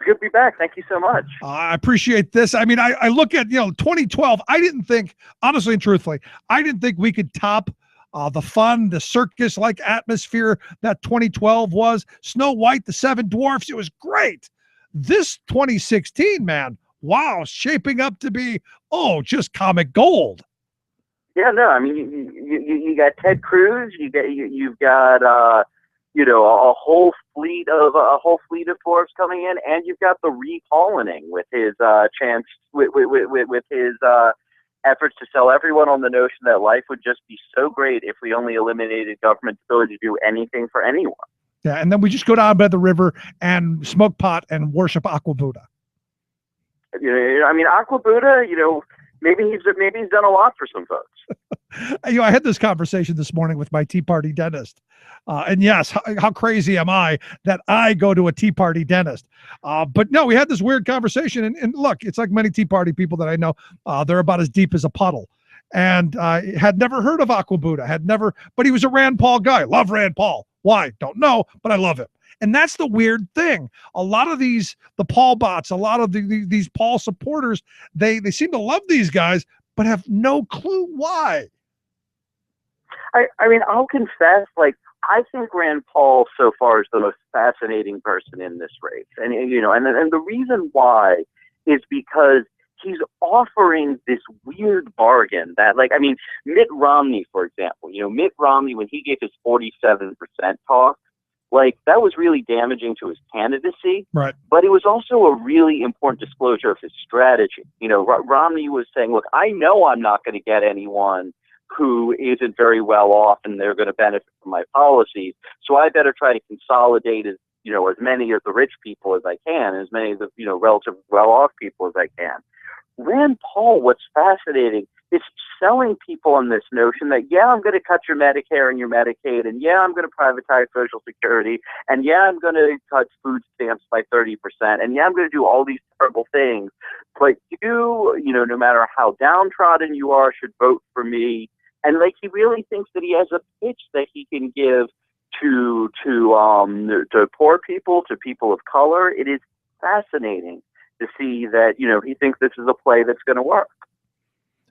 Good to be back. Thank you so much. I appreciate this. I mean, I look at 2012. I didn't think, honestly and truthfully, I didn't think we could top the fun, the circus-like atmosphere that 2012 was. Snow White, the Seven Dwarfs, it was great. This 2016, man, wow, shaping up to be, just comic gold. Yeah, no, I mean, you got Ted Cruz, you've got a whole fleet of dwarfs coming in, and you've got the Paulaning with his with his efforts to sell everyone on the notion that life would just be so great if we only eliminated government's ability to do anything for anyone. Yeah, and then we just go down by the river and smoke pot and worship Aqua Buddha. I mean, Aqua Buddha, maybe he's done a lot for some folks. I had this conversation this morning with my Tea Party dentist. And yes, how crazy am I that I go to a Tea Party dentist? But no, we had this weird conversation. And look, it's like many Tea Party people that I know, they're about as deep as a puddle. And had never heard of Aqua Buddha, but he was a Rand Paul guy. Love Rand Paul. Why? Don't know, but I love him. And that's the weird thing. A lot of the Paul bots, a lot of these Paul supporters, they seem to love these guys, but have no clue why. I mean, I'll confess, I think Rand Paul so far is the most fascinating person in this race. And, and the reason why is because he's offering this weird bargain that, Mitt Romney, for example, Mitt Romney, when he gave his 47% talk, that was really damaging to his candidacy. Right. But it was also a really important disclosure of his strategy. Romney was saying, look, I know I'm not going to get anyone who isn't very well off and they're going to benefit from my policies. So I better try to consolidate as many of the rich people as I can, as many of the, relatively well-off people as I can. Rand Paul, what's fascinating is selling people on this notion that, yeah, I'm going to cut your Medicare and your Medicaid, and yeah, I'm going to privatize Social Security, and yeah, I'm going to cut food stamps by 30%, and yeah, I'm going to do all these terrible things. But you, no matter how downtrodden you are, should vote for me. And he really thinks that he has a pitch that he can give to poor people, to people of color. It is fascinating to see that, he thinks this is a play that's going to work.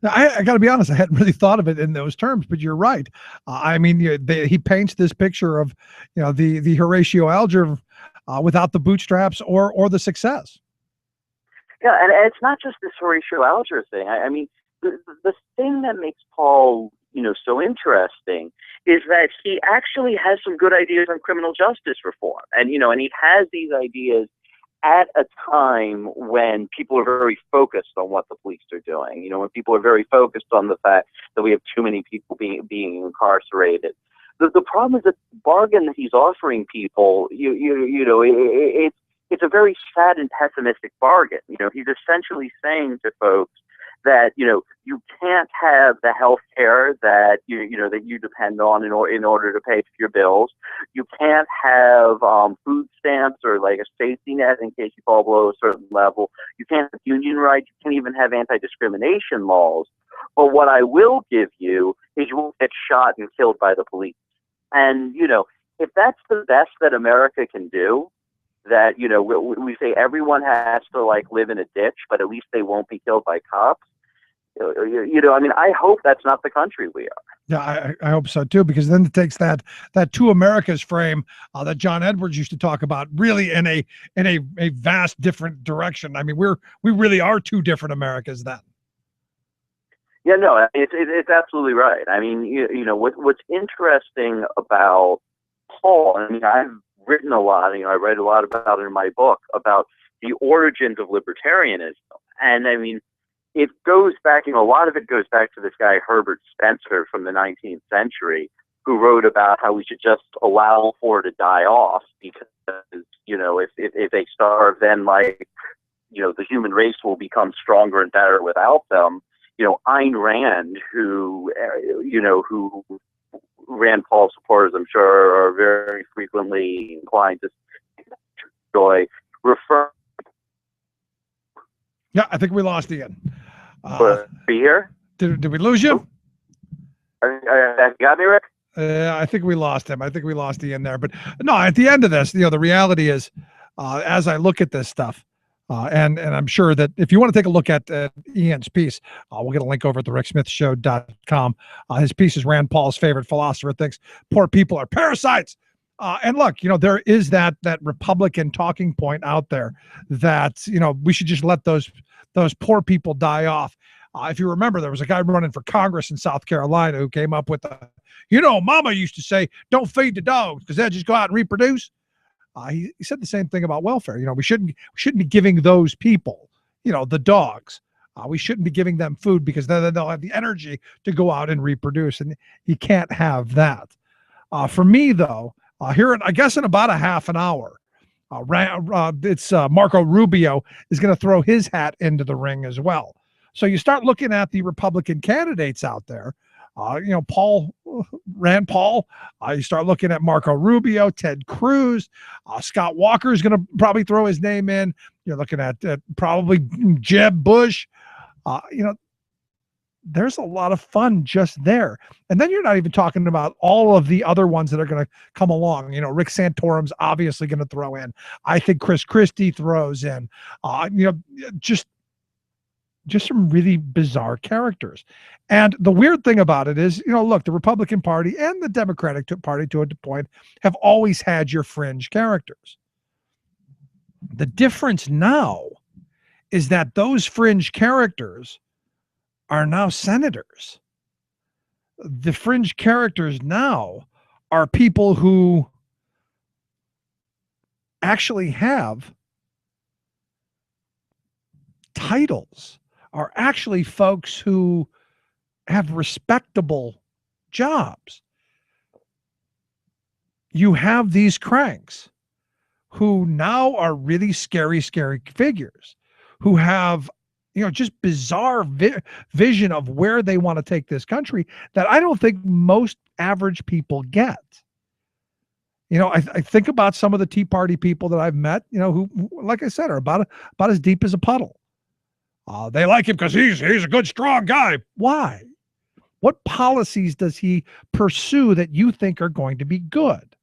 Now, I got to be honest, I hadn't really thought of it in those terms, but you're right. He paints this picture of, the Horatio Alger without the bootstraps or the success. Yeah, and it's not just this Horatio Alger thing. The thing that makes Paul, so interesting is that he actually has some good ideas on criminal justice reform. And, and he has these ideas at a time when people are very focused on what the police are doing, when people are very focused on the fact that we have too many people being incarcerated. The problem is that the bargain that he's offering people, it's a very sad and pessimistic bargain. He's essentially saying to folks that, you can't have the health care that that you depend on in order to pay for your bills. You can't have food stamps or a safety net in case you fall below a certain level. You can't have union rights. You can't even have anti-discrimination laws. But what I will give you is you won't get shot and killed by the police. And, if that's the best that America can do, that, you know, we say everyone has to like live in a ditch, but at least they won't be killed by cops. You know, I mean, I hope that's not the country we are. Yeah, I hope so too, because then it takes that two Americas frame that John Edwards used to talk about really in a vast different direction. I mean, we really are two different Americas then. Yeah, no, it's absolutely right. I mean, you know, what's interesting about Paul, I mean, I've written a lot, you know, I read a lot about it in my book about the origins of libertarianism. And I mean, it goes back, you know, a lot of it goes back to this guy, Herbert Spencer from the 19th century, who wrote about how we should just allow for to die off because, you know, if they starve, then like, you know, the human race will become stronger and better without them. You know, Ayn Rand, who Rand Paul supporters, I'm sure, are very frequently inclined to enjoy refer. Yeah, I think we lost Ian. Are you here? Did we lose you? You got me, Rick? I think we lost him. I think we lost Ian there. But no, at the end of this, you know, the reality is, as I look at this stuff, and I'm sure that if you want to take a look at Ian's piece, we'll get a link over at thericksmithshow.com. His piece is Rand Paul's favorite philosopher thinks poor people are parasites. And look, you know, there is that Republican talking point out there that, you know, we should just let those poor people die off. If you remember, there was a guy running for Congress in South Carolina who came up with you know, Mama used to say, don't feed the dogs because they'll just go out and reproduce. He said the same thing about welfare. You know, we shouldn't be giving those people, you know, the dogs. We shouldn't be giving them food because then they'll have the energy to go out and reproduce, and you can't have that. For me, though, here, I guess in about a half an hour, it's Marco Rubio is going to throw his hat into the ring as well. So you start looking at the Republican candidates out there. You know, Rand Paul. You start looking at Marco Rubio, Ted Cruz, Scott Walker is going to probably throw his name in. You're looking at probably Jeb Bush. You know, there's a lot of fun just there. And then you're not even talking about all of the other ones that are going to come along. You know, Rick Santorum's obviously going to throw in. I think Chris Christie throws in. You know, just some really bizarre characters. And the weird thing about it is, you know, look, the Republican Party and the Democratic Party to a point have always had your fringe characters. The difference now is that those fringe characters are now senators. The fringe characters now are people who actually have titles, are actually folks who have respectable jobs. You have these cranks who now are really scary figures who have, you know, just bizarre vision of where they want to take this country that I don't think most average people get. You know, I think about some of the Tea Party people that I've met, you know, who, like I said, are about as deep as a puddle. They like him because he's a good, strong guy. Why? What policies does he pursue that you think are going to be good?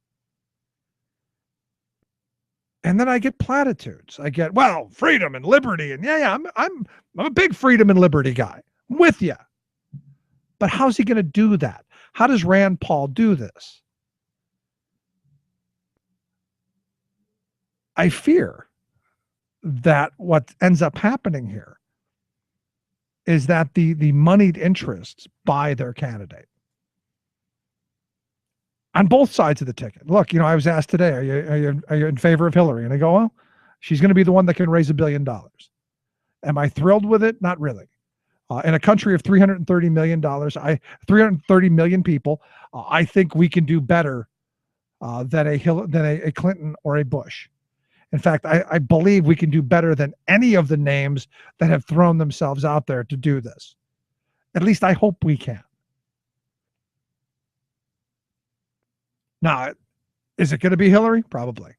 And then I get platitudes. I get, well, freedom and liberty, and yeah, I'm a big freedom and liberty guy. I'm with you. But how's he going to do that? How does Rand Paul do this? I fear that what ends up happening here is that the moneyed interests buy their candidate on both sides of the ticket. Look, you know, I was asked today, are you in favor of Hillary? And I go, well, she's going to be the one that can raise $1 billion. Am I thrilled with it? Not really. In a country of $330 million, 330 million people, I think we can do better than a Clinton or a Bush. In fact, I believe we can do better than any of the names that have thrown themselves out there to do this. At least I hope we can. Now, is it going to be Hillary? Probably.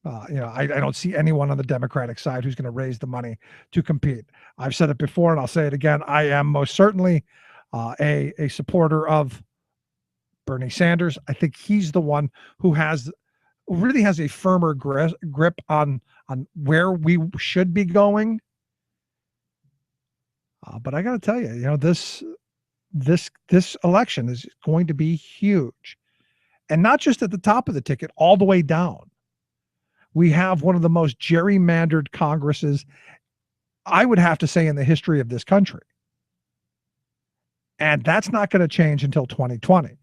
You know, I don't see anyone on the Democratic side who's going to raise the money to compete. I've said it before, and I'll say it again. I am most certainly a supporter of Bernie Sanders, I think he's the one who really has a firmer grip on where we should be going. But I got to tell you, this election is going to be huge, and not just at the top of the ticket, all the way down. We have one of the most gerrymandered Congresses, I would have to say, in the history of this country. And that's not going to change until 2020.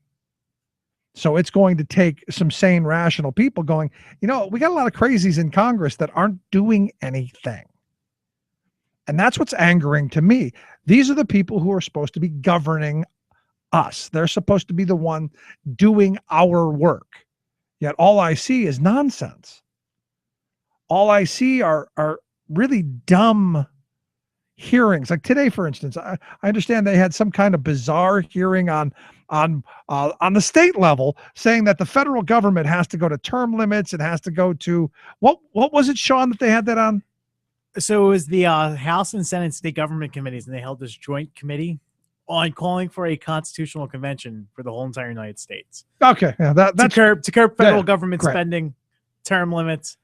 So it's going to take some sane, rational people going, we got a lot of crazies in Congress that aren't doing anything. And that's what's angering to me. These are the people who are supposed to be governing us. They're supposed to be the one doing our work. Yet all I see is nonsense. All I see are really dumb hearings. Like today, for instance, I understand they had some kind of bizarre hearing on the state level, saying that the federal government has to go to term limits. It has to go to what was it, Sean, that they had that on? So it was the House and Senate state government committees, and they held this joint committee on calling for a constitutional convention for the whole entire United States. Okay, yeah, that's to curb federal government great. spending, term limits,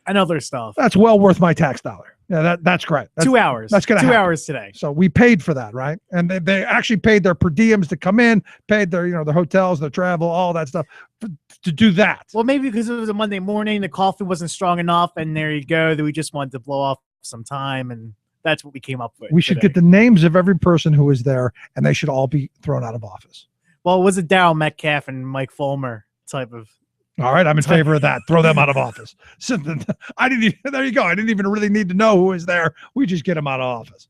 and other stuff. That's well worth my tax dollar. Yeah, that's great. 2 hours. That's going to 2 happen. hours today. So we paid for that, right? And they actually paid their per diems to come in, paid their their hotels, their travel, all that stuff to do that. Well, maybe because it was a Monday morning, the coffee wasn't strong enough, and there you go. That we just wanted to blow off some time, and that's what we came up with. We should get the names of every person who was there, and they should all be thrown out of office. Well, it was a Darryl Metcalf and Mike Fulmer type of. All right, I'm in favor of that. Throw them out of office. So there you go. I didn't even really need to know who was there. We just get them out of office.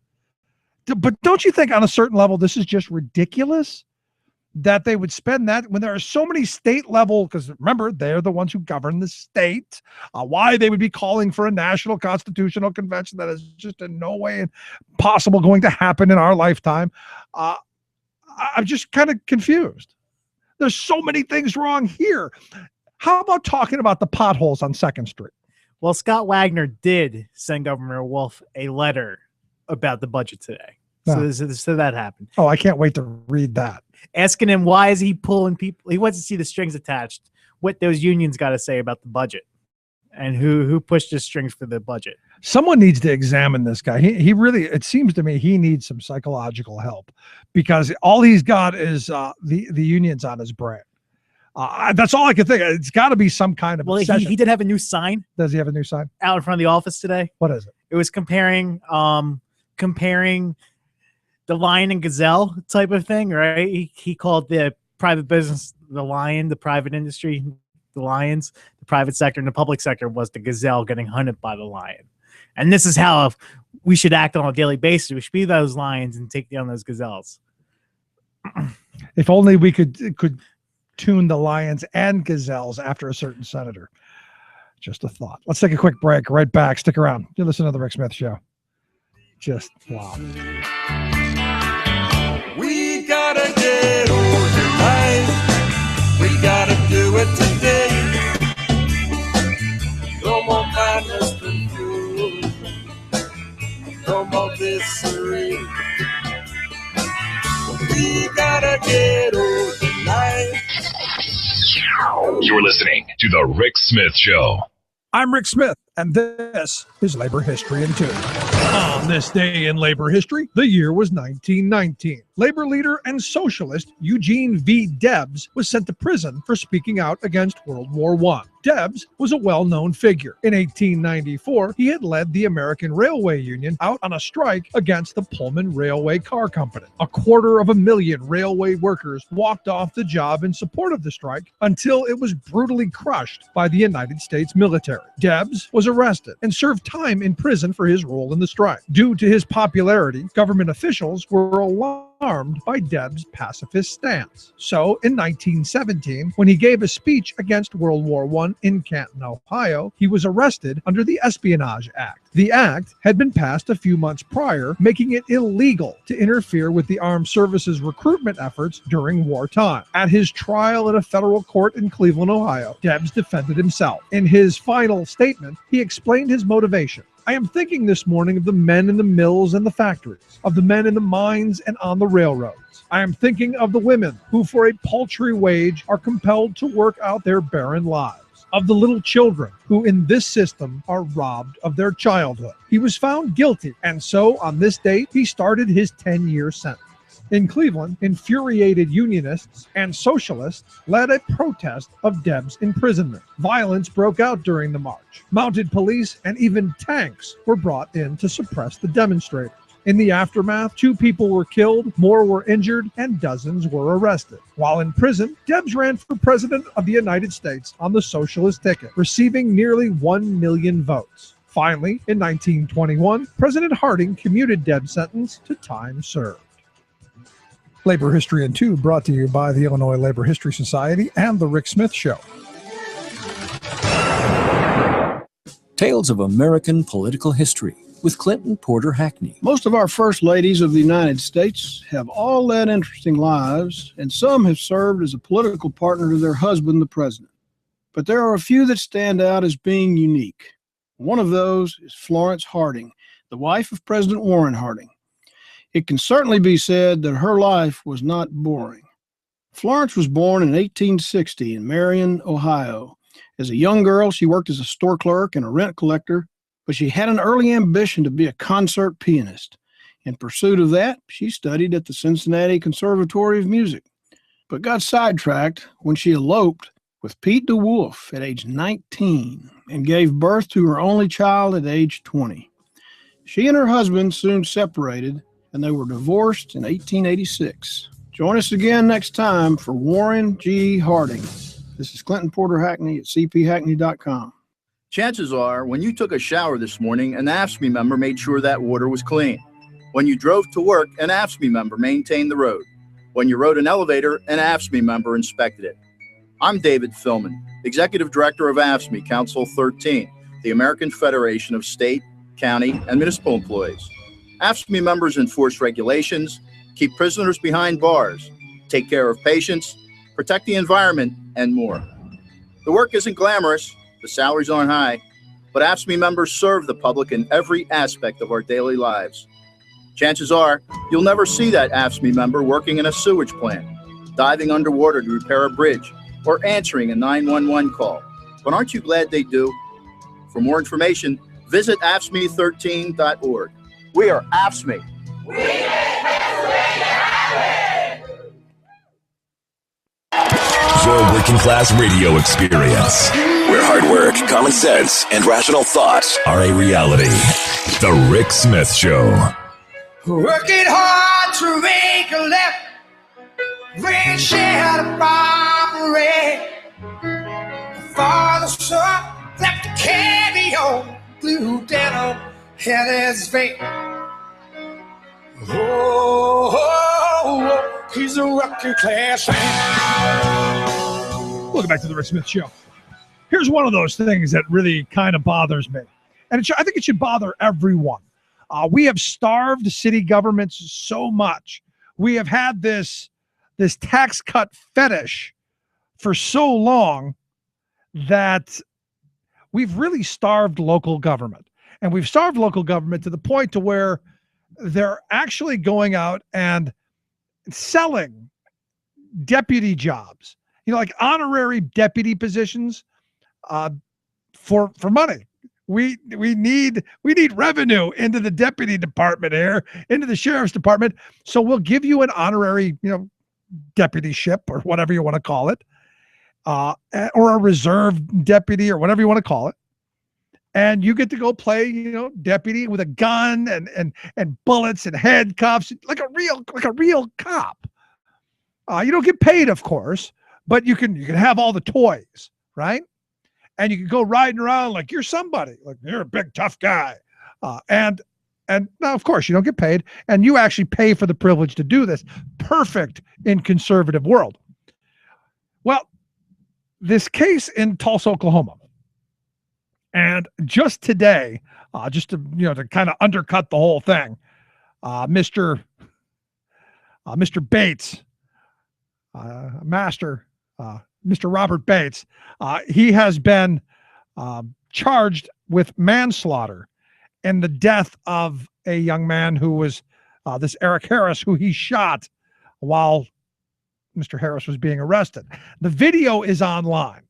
But don't you think on a certain level, this is just ridiculous that they would spend that when there are so many state level, because remember, they're the ones who govern the state, why they would be calling for a national constitutional convention that is just in no way possible going to happen in our lifetime. I'm just kind of confused. There's so many things wrong here. How about talking about the potholes on 2nd Street? Well, Scott Wagner did send Governor Wolf a letter about the budget today. So that happened. Oh, I can't wait to read that. Asking him why is he pulling people. He wants to see the strings attached, what those unions got to say about the budget and who pushed the strings for the budget. Someone needs to examine this guy. He really, it seems to me, he needs some psychological help because all he's got is the unions on his brain. That's all I can think. It's got to be some kind of obsession. He did have a new sign. Does he have a new sign? Out in front of the office today. What is it? It was comparing the lion and gazelle type of thing, right? He called the private business the lion, the private industry the lions, the private sector, and the public sector was the gazelle getting hunted by the lion. And this is how we should act on a daily basis. We should be those lions and take down those gazelles. If only we could tune the lions and gazelles after a certain senator. Just a thought. Let's take a quick break. Right back. Stick around. You listen to the Rick Smith Show. Just wow. We gotta get organized. We gotta do it today. No more madness, confusion. No more disarray. We gotta get organized. You're listening to The Rick Smith Show. I'm Rick Smith, and this is Labor History in 2. On this day in labor history, the year was 1919. Labor leader and socialist Eugene V. Debs was sent to prison for speaking out against World War I. Debs was a well-known figure. In 1894, he had led the American Railway Union out on a strike against the Pullman Railway Car Company. 250,000 railway workers walked off the job in support of the strike until it was brutally crushed by the United States military. Debs was arrested and served time in prison for his role in the strike. Due to his popularity, government officials were alarmed by Debs' pacifist stance. So, in 1917, when he gave a speech against World War I in Canton, Ohio, he was arrested under the Espionage Act. The act had been passed a few months prior, making it illegal to interfere with the armed services recruitment efforts during wartime. At his trial at a federal court in Cleveland, Ohio, Debs defended himself. In his final statement, he explained his motivation. I am thinking this morning of the men in the mills and the factories, of the men in the mines and on the railroads. I am thinking of the women who for a paltry wage are compelled to work out their barren lives, of the little children who in this system are robbed of their childhood. He was found guilty, and so on this date, he started his 10-year sentence. In Cleveland, infuriated unionists and socialists led a protest of Dems' imprisonment. Violence broke out during the march. Mounted police and even tanks were brought in to suppress the demonstrators. In the aftermath, 2 people were killed, more were injured, and dozens were arrested. While in prison, Dems ran for president of the United States on the socialist ticket, receiving nearly 1 million votes. Finally, in 1921, President Harding commuted Debs' sentence to time served. Labor History in 2 brought to you by the Illinois Labor History Society and The Rick Smith Show. Tales of American Political History with Clinton Porter Hackney. Most of our first ladies of the United States have all led interesting lives, and some have served as a political partner to their husband, the president. But there are a few that stand out as being unique. One of those is Florence Harding, the wife of President Warren Harding. It can certainly be said that her life was not boring. Florence was born in 1860 in Marion, Ohio. As a young girl, she worked as a store clerk and a rent collector, but she had an early ambition to be a concert pianist. In pursuit of that, she studied at the Cincinnati Conservatory of Music, but got sidetracked when she eloped with Pete DeWolf at age 19 and gave birth to her only child at age 20. She and her husband soon separated, and they were divorced in 1886. Join us again next time for Warren G. Harding. This is Clinton Porter Hackney at cphackney.com. Chances are, when you took a shower this morning, an AFSCME member made sure that water was clean. When you drove to work, an AFSCME member maintained the road. When you rode an elevator, an AFSCME member inspected it. I'm David Philman, Executive Director of AFSCME Council 13, the American Federation of State, County, and Municipal Employees. AFSCME members enforce regulations, keep prisoners behind bars, take care of patients, protect the environment, and more. The work isn't glamorous, the salaries aren't high, but AFSCME members serve the public in every aspect of our daily lives. Chances are, you'll never see that AFSCME member working in a sewage plant, diving underwater to repair a bridge, or answering a 911 call. But aren't you glad they do? For more information, visit AFSCME13.org. We are AFSCME. Your working class radio experience, where hard work, common sense, and rational thoughts are a reality. The Rick Smith Show. Working hard to make a left, reach out a robbery. Father, son, left to carry on, blue denim, and his vein. Oh, he's a working class man. Welcome back to the Rick Smith Show. Here's one of those things that really kind of bothers me, and I think it should bother everyone. We have starved city governments so much. We have had this tax cut fetish for so long that we've really starved local government. And we've starved local government to the point to where they're actually going out and selling deputy jobs, like honorary deputy positions for money. We need revenue into the deputy department here, into the sheriff's department. So we'll give you an honorary, deputyship or whatever you want to call it, or a reserve deputy or whatever you want to call it. And you get to go play, deputy with a gun and bullets and handcuffs, like a real cop. You don't get paid, of course, but you can have all the toys, right? And you can go riding around like you're somebody, like you're a big tough guy. And now, of course, you don't get paid, and you actually pay for the privilege to do this. Perfect in conservative world. Well, this case in Tulsa, Oklahoma. And just today, just to kind of undercut the whole thing, Mr. Bates, Mr. Robert Bates, he has been charged with manslaughter and the death of a young man who was this Eric Harris, who he shot while Mr. Harris was being arrested. The video is online.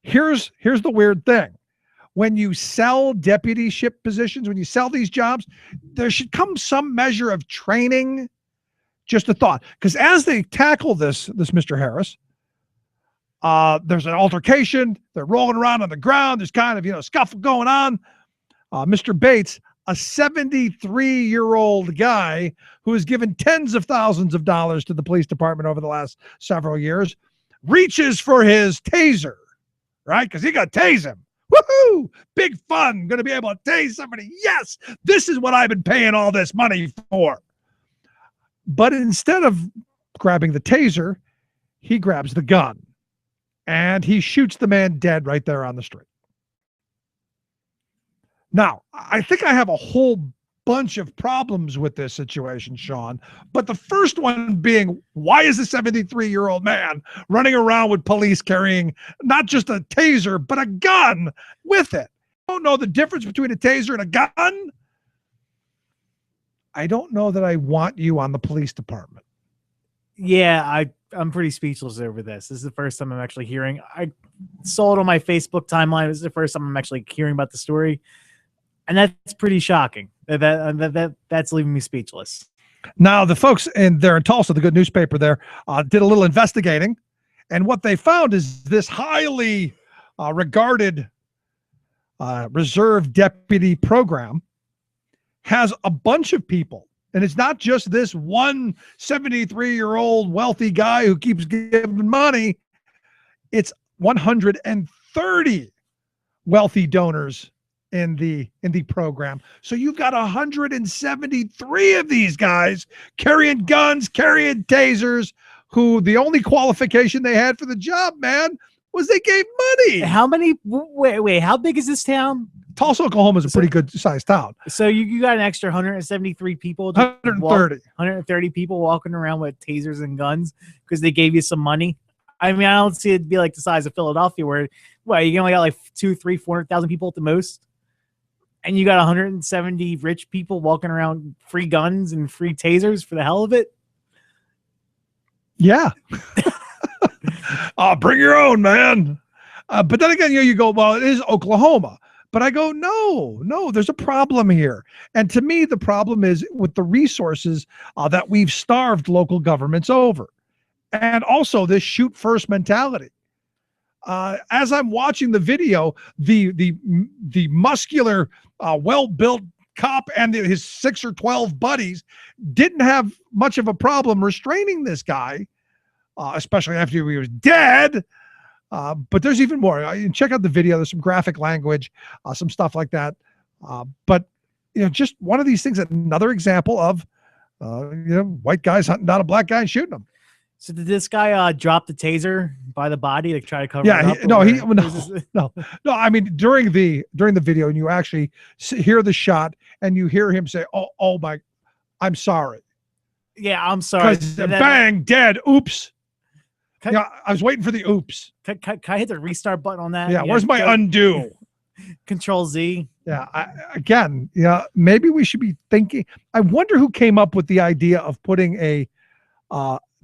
Here's the weird thing. When you sell deputyship positions, when you sell these jobs, there should come some measure of training. Just a thought. Because as they tackle this Mr. Harris, there's an altercation. They're rolling around on the ground. There's kind of, scuffle going on. Mr. Bates, a 73-year-old guy who has given tens of thousands of dollars to the police department over the last several years, reaches for his taser, right? Because he got to tase him. Woohoo! Big fun. Going to be able to tase somebody. Yes, this is what I've been paying all this money for. But instead of grabbing the taser, he grabs the gun and he shoots the man dead right there on the street. Now, I think I have a whole bunch of problems with this situation, Sean, but the first one being, why is a 73-year-old man running around with police carrying not just a taser, but a gun with it? I don't know the difference between a taser and a gun. I don't know that I want you on the police department. Yeah, I'm pretty speechless over this. This is the first time I'm actually hearing. I saw it on my Facebook timeline. This is the first time I'm actually hearing about the story. And that's pretty shocking. That's leaving me speechless. Now, the folks there in Tulsa, the good newspaper there, did a little investigating. And what they found is this highly regarded reserve deputy program has a bunch of people. And it's not just this one 73-year-old wealthy guy who keeps giving money. It's 130 wealthy donors in the program. So you've got 173 of these guys carrying guns, carrying tasers, who the only qualification they had for the job, man, was they gave money. How many? Wait, how big is this town? Tulsa, Oklahoma is a pretty good sized town. So you got an extra 173 people, 130 people walking around with tasers and guns because they gave you some money. I mean, I don't see it be like the size of Philadelphia where, you only got like 400,000 people at the most. And you got 170 rich people walking around free guns and free tasers for the hell of it. Yeah. Bring your own, man. But then again, you go, well, it is Oklahoma. But I go, no, there's a problem here. And to me, the problem is with the resources that we've starved local governments over. And also this shoot first mentality. As I'm watching the video, the muscular, well-built cop and his 6 or 12 buddies didn't have much of a problem restraining this guy, especially after he was dead. But there's even more. Check out the video. There's some graphic language, some stuff like that. But just one of these things. Another example of white guys hunting down a black guy and shooting him. So did this guy drop the taser by the body to try to cover? Yeah, it up, no. I mean, during the video, and you actually hear the shot, and you hear him say, "Oh my, I'm sorry." Yeah, I'm sorry. Bang, dead. Oops. Yeah, I was waiting for the oops. Can I hit the restart button on that? Yeah, where's my undo? Control Z. Yeah, maybe we should be thinking. I wonder who came up with the idea of putting a.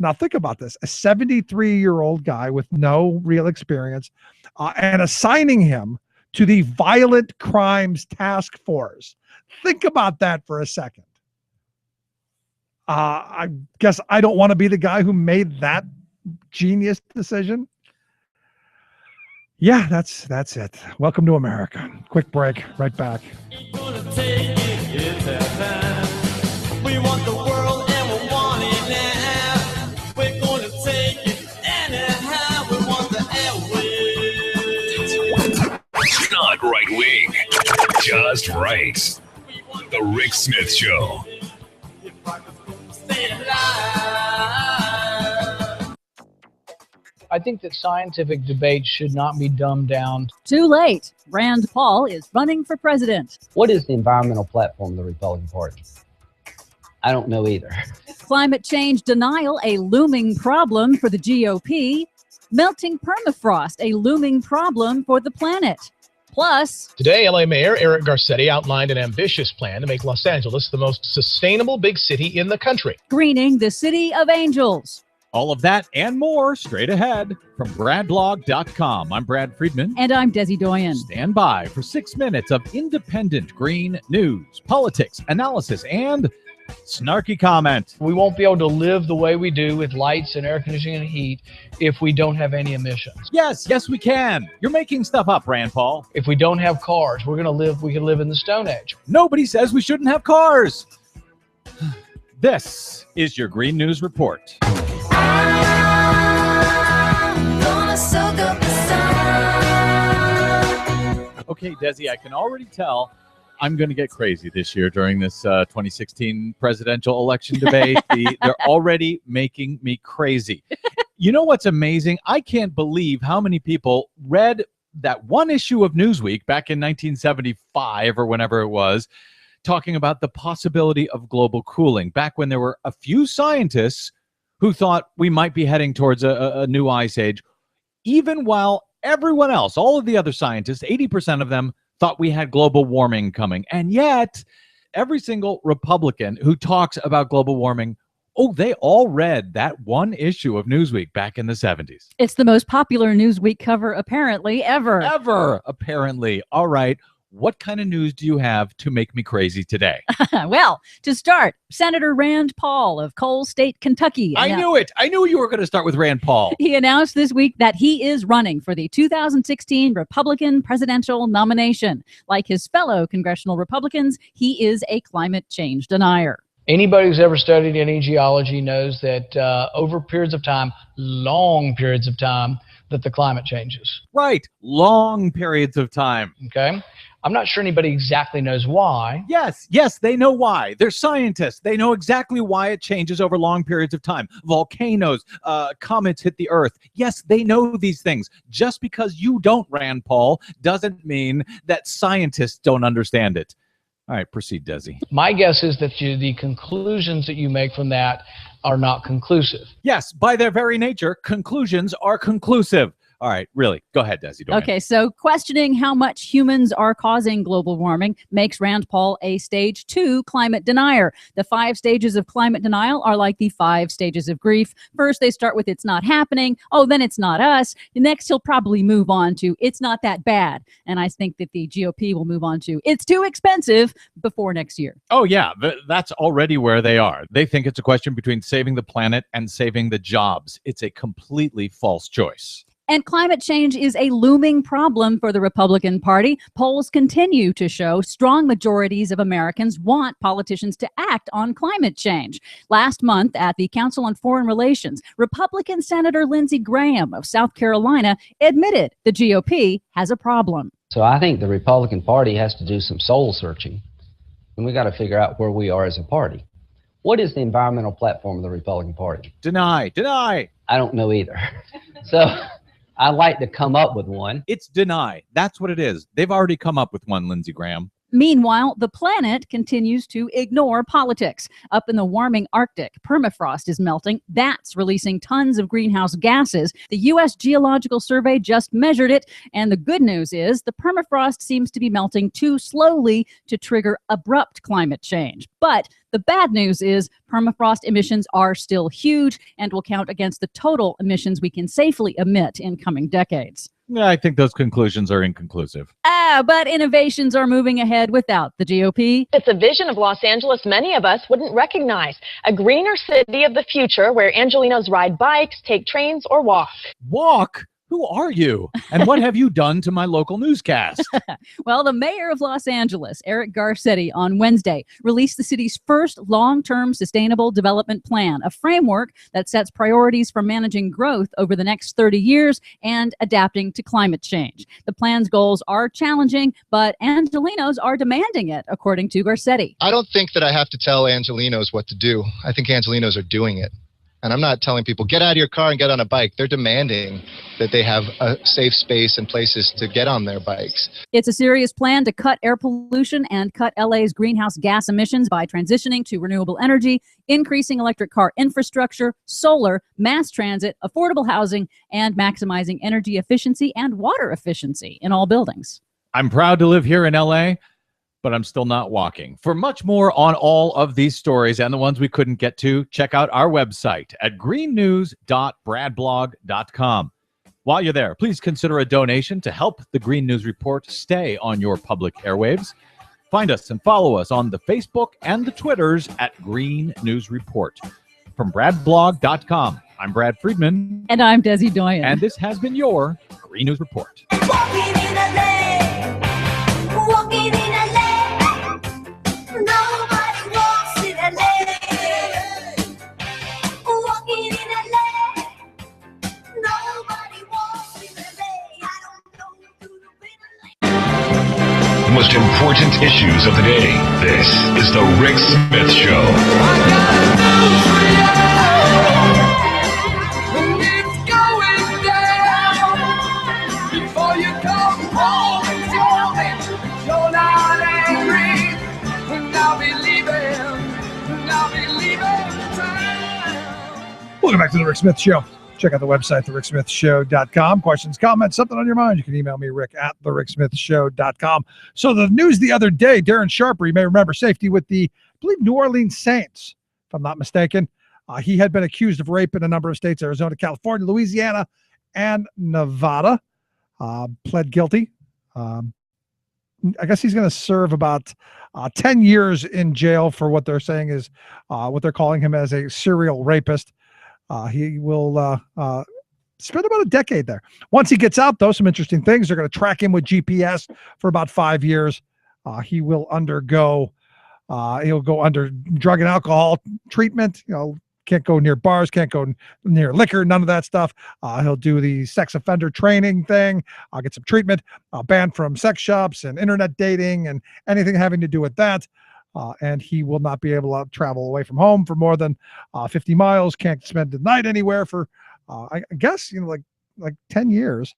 Now think about this, a 73-year-old guy with no real experience and assigning him to the Violent Crimes Task Force. Think about that for a second. I guess I don't want to be the guy who made that genius decision. Yeah, that's it. Welcome to America. Quick break, right back. We want the world and we want it now. We're going to take it anyhow. We want the airwaves. Not right wing, just right. The Rick Smith Show. Stay alive. I think that scientific debate should not be dumbed down. Too late. Rand Paul is running for president. What is the environmental platform of the Republican Party? I don't know either. Climate change denial, a looming problem for the GOP. Melting permafrost, a looming problem for the planet. Plus, today, LA Mayor Eric Garcetti outlined an ambitious plan to make Los Angeles the most sustainable big city in the country. greening the city of angels. All of that and more straight ahead from BradBlog.com. I'm Brad Friedman. And I'm Desi Doyen. Stand by for 6 minutes of independent green news, politics, analysis, and snarky comment. We won't be able to live the way we do with lights and air conditioning and heat if we don't have any emissions. Yes, we can. You're making stuff up, Rand Paul. If we don't have cars, we can live in the Stone Age. Nobody says we shouldn't have cars. This is your Green News Report. Okay, Desi, I can already tell I'm going to get crazy this year during this 2016 presidential election debate. They're already making me crazy. You know what's amazing? I can't believe how many people read that one issue of Newsweek back in 1975 or whenever it was, talking about the possibility of global cooling, back when there were a few scientists who thought we might be heading towards a new ice age, even while everyone else, all of the other scientists, 80% of them, thought we had global warming coming. And yet, every single Republican who talks about global warming, they all read that one issue of Newsweek back in the 70s. It's the most popular Newsweek cover, apparently, ever. Ever, apparently. All right. What kind of news do you have to make me crazy today? Well, to start, Senator Rand Paul of Coal State, Kentucky. I knew it. I knew you were going to start with Rand Paul. He announced this week that he is running for the 2016 Republican presidential nomination. Like his fellow congressional Republicans, he is a climate change denier. Anybody who's ever studied any geology knows that over periods of time, long periods of time, that the climate changes. Right. Long periods of time. Okay. I'm not sure anybody exactly knows why. Yes, they know why. They're scientists. They know exactly why it changes over long periods of time. Volcanoes, comets hit the earth. Yes, they know these things. Just because you don't, Rand Paul, doesn't mean that scientists don't understand it. All right, proceed, Desi. My guess is that the conclusions that you make from that are not conclusive. Yes, by their very nature, conclusions are conclusive. All right, really. Go ahead, Desi. Okay, so questioning how much humans are causing global warming makes Rand Paul a stage 2 climate denier. The 5 stages of climate denial are like the 5 stages of grief. First, they start with it's not happening. Then it's not us. Next, he'll probably move on to it's not that bad. And I think that the GOP will move on to it's too expensive before next year. Oh, yeah. That's already where they are. They think it's a question between saving the planet and saving the jobs. It's a completely false choice. And climate change is a looming problem for the Republican Party. Polls continue to show strong majorities of Americans want politicians to act on climate change. Last month at the Council on Foreign Relations, Republican Senator Lindsey Graham of South Carolina admitted the GOP has a problem. So I think the Republican Party has to do some soul searching, and we got to figure out where we are as a party. What is the environmental platform of the Republican Party? Deny. I don't know either. So I'd like to come up with one. It's deny. That's what it is. They've already come up with one, Lindsey Graham. Meanwhile, the planet continues to ignore politics. Up in the warming Arctic, permafrost is melting. That's releasing tons of greenhouse gases. The U.S. Geological Survey just measured it, and the good news is the permafrost seems to be melting too slowly to trigger abrupt climate change. But the bad news is permafrost emissions are still huge and will count against the total emissions we can safely emit in coming decades. Yeah, I think those conclusions are inconclusive. But innovations are moving ahead without the GOP. It's a vision of Los Angeles many of us wouldn't recognize. A greener city of the future where Angelinos ride bikes, take trains, or walk. Walk? Who are you? And what have you done to my local newscast? Well, the mayor of Los Angeles, Eric Garcetti, on Wednesday released the city's first long-term sustainable development plan, a framework that sets priorities for managing growth over the next 30 years and adapting to climate change. The plan's goals are challenging, but Angelinos are demanding it, according to Garcetti. I don't think that I have to tell Angelinos what to do. I think Angelinos are doing it. And I'm not telling people, get out of your car and get on a bike. They're demanding that they have a safe space and places to get on their bikes. It's a serious plan to cut air pollution and cut LA's greenhouse gas emissions by transitioning to renewable energy, increasing electric car infrastructure, solar, mass transit, affordable housing, and maximizing energy efficiency and water efficiency in all buildings. I'm proud to live here in LA, but I'm still not walking. For much more on all of these stories and the ones we couldn't get to, check out our website at greennews.bradblog.com. While you're there, please consider a donation to help the Green News Report stay on your public airwaves. Find us and follow us on the Facebook and the Twitters at Green News Report. From bradblog.com, I'm Brad Friedman. And I'm Desi Doyen. And this has been your Green News Report. Walking in LA. Walking in LA. Nobody walks in LA. Walking in LA. Nobody walks in LA. I don't know who to be. The most important issues of the day. This is the Rick Smith Show. Welcome back to the Rick Smith Show. Check out the website, thericksmithshow.com. Questions, comments, something on your mind, you can email me, Rick, at thericksmithshow.com. So the news the other day, Darren Sharper, you may remember, safety with the, I believe, New Orleans Saints, if I'm not mistaken. He had been accused of rape in a number of states, Arizona, California, Louisiana, and Nevada. Pled guilty. I guess he's going to serve about 10 years in jail for what they're saying is what they're calling him as a serial rapist. He will spend about a decade there. Once he gets out, though, some interesting things. They're going to track him with GPS for about 5 years. He will undergo, he'll go under drug and alcohol treatment. Can't go near bars, can't go near liquor, none of that stuff. He'll do the sex offender training thing. I'll get some treatment, banned from sex shops and internet dating and anything having to do with that. And he will not be able to travel away from home for more than 50 miles. Can't spend the night anywhere for, I guess, like 10 years.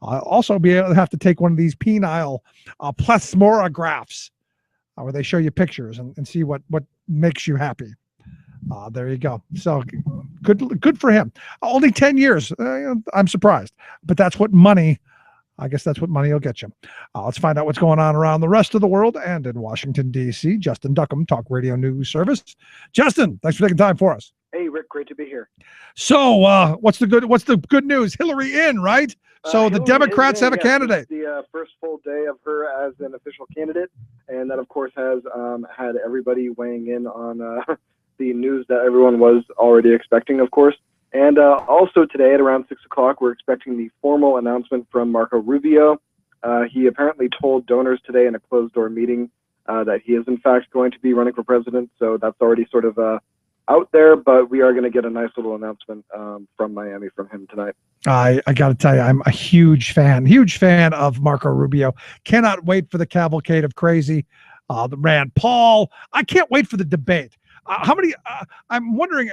Also be able to have to take one of these penile plethysmographs where they show you pictures and see what makes you happy. There you go. So good for him. Only 10 years. I'm surprised, but that's what money. I guess that's what money will get you. Let's find out what's going on around the rest of the world and in Washington, D.C. Justin Duckham, Talk Radio News Service. Justin, thanks for taking time for us. Hey, Rick, great to be here. So what's the good news? Hillary in, right? So the Democrats have a candidate. The first full day of her as an official candidate, and that, of course, has had everybody weighing in on the news that everyone was already expecting, of course. And also today at around 6 o'clock, we're expecting the formal announcement from Marco Rubio. He apparently told donors today in a closed-door meeting that he is, in fact, going to be running for president. So that's already sort of out there, but we are going to get a nice little announcement from Miami from him tonight. I got to tell you, I'm a huge fan of Marco Rubio. Cannot wait for the cavalcade of crazy, the Rand Paul. I can't wait for the debate. I'm wondering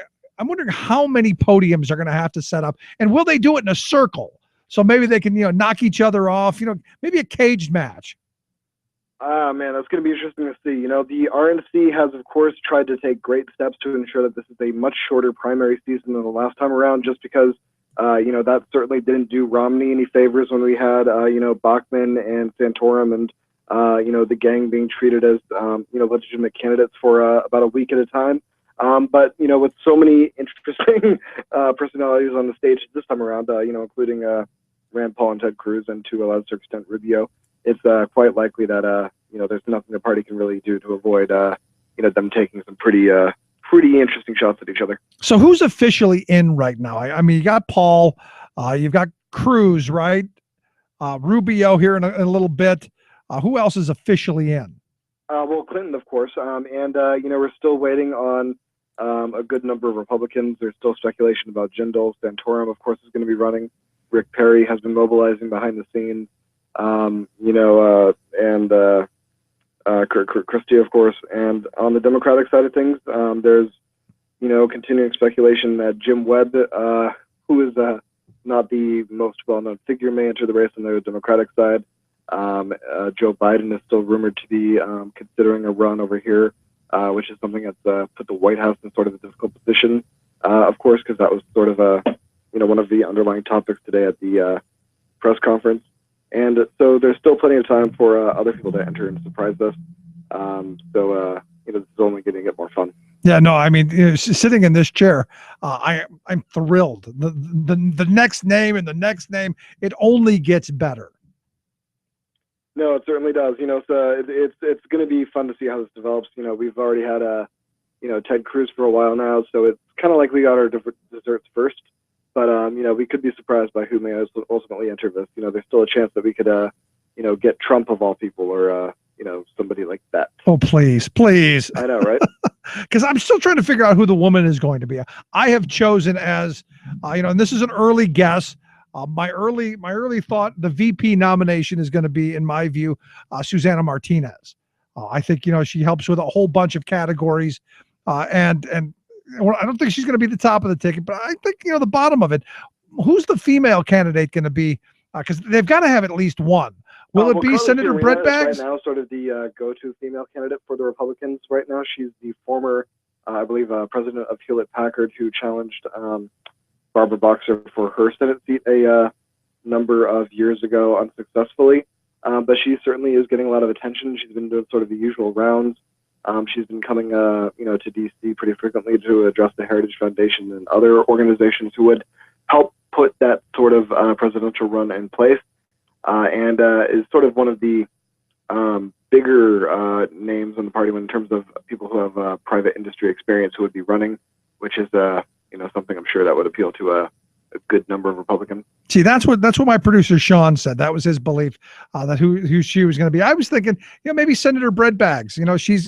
how many podiums are going to have to set up, and will they do it in a circle? So maybe they can, knock each other off, maybe a caged match. Man, that's going to be interesting to see. The RNC has, of course, tried to take great steps to ensure that this is a much shorter primary season than the last time around, just because, that certainly didn't do Romney any favors when we had, Bachmann and Santorum and, the gang being treated as, legitimate candidates for about a week at a time. But, with so many interesting personalities on the stage this time around, including Rand Paul and Ted Cruz and to a lesser extent Rubio, it's quite likely that, there's nothing the party can really do to avoid, them taking some pretty interesting shots at each other. So who's officially in right now? I mean, you got Paul, you've got Cruz, right? Rubio here in a little bit. Who else is officially in? Well, Clinton, of course. And we're still waiting on a good number of Republicans. There's still speculation about Jindal. Santorum, of course, is going to be running. Rick Perry has been mobilizing behind the scenes. And Christie, of course. And on the Democratic side of things, there's, continuing speculation that Jim Webb, who is not the most well-known figure, may enter the race on the Democratic side. Joe Biden is still rumored to be considering a run over here, which is something that's put the White House in sort of a difficult position, of course, because that was sort of one of the underlying topics today at the press conference. And so there's still plenty of time for other people to enter and surprise us. This is only going to get more fun. Yeah, no, I mean, sitting in this chair, I'm thrilled. The next name and the next name, it only gets better. No, it certainly does. It's going to be fun to see how this develops. We've already had Ted Cruz for a while now, so it's kind of like we got our desserts first. But we could be surprised by who may ultimately enter this. There's still a chance that we could get Trump of all people, or somebody like that. Oh, please. I know, right? Because I'm still trying to figure out who the woman is going to be. I have chosen as, and this is an early guess. My early thought, the VP nomination is going to be, in my view, Susana Martinez. I think she helps with a whole bunch of categories, and I don't think she's going to be the top of the ticket, but I think the bottom of it. Who's the female candidate going to be? Because they've got to have at least one. Will it be Senator Brett Baggs? Right now, sort of the go-to female candidate for the Republicans right now. She's the former, I believe, president of Hewlett-Packard, who challenged Barbara Boxer for her Senate seat a number of years ago unsuccessfully. But she certainly is getting a lot of attention. She's been doing sort of the usual rounds. She's been coming, to D.C. pretty frequently to address the Heritage Foundation and other organizations who would help put that sort of presidential run in place. And is sort of one of the bigger names in the party in terms of people who have private industry experience who would be running, which is something I'm sure that would appeal to a good number of Republicans. See, that's what my producer Sean said. That was his belief, that who she was going to be. I was thinking, maybe Senator Bread Bags. She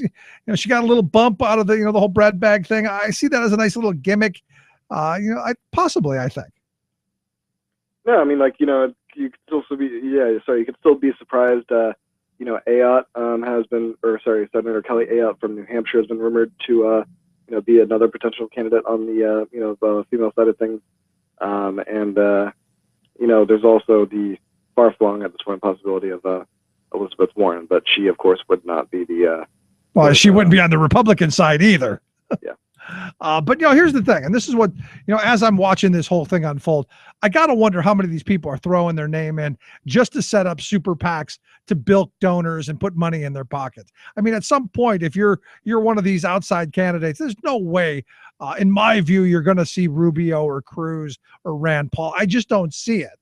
got a little bump out of the the whole bread bag thing. I see that as a nice little gimmick. I think. No, I mean, you could still be surprised. Ayotte Senator Kelly Ayotte from New Hampshire has been rumored to be another potential candidate on the the female side of things. There's also the far-flung at this point possibility of Elizabeth Warren, but she, of course, would not be the. Well, she wouldn't be on the Republican side either. Yeah. But here's the thing, and this is what as I'm watching this whole thing unfold, I gotta wonder how many of these people are throwing their name in just to set up super PACs to bilk donors and put money in their pockets. I mean, at some point, if you're one of these outside candidates, there's no way, in my view, you're going to see Rubio or Cruz or Rand Paul. I just don't see it.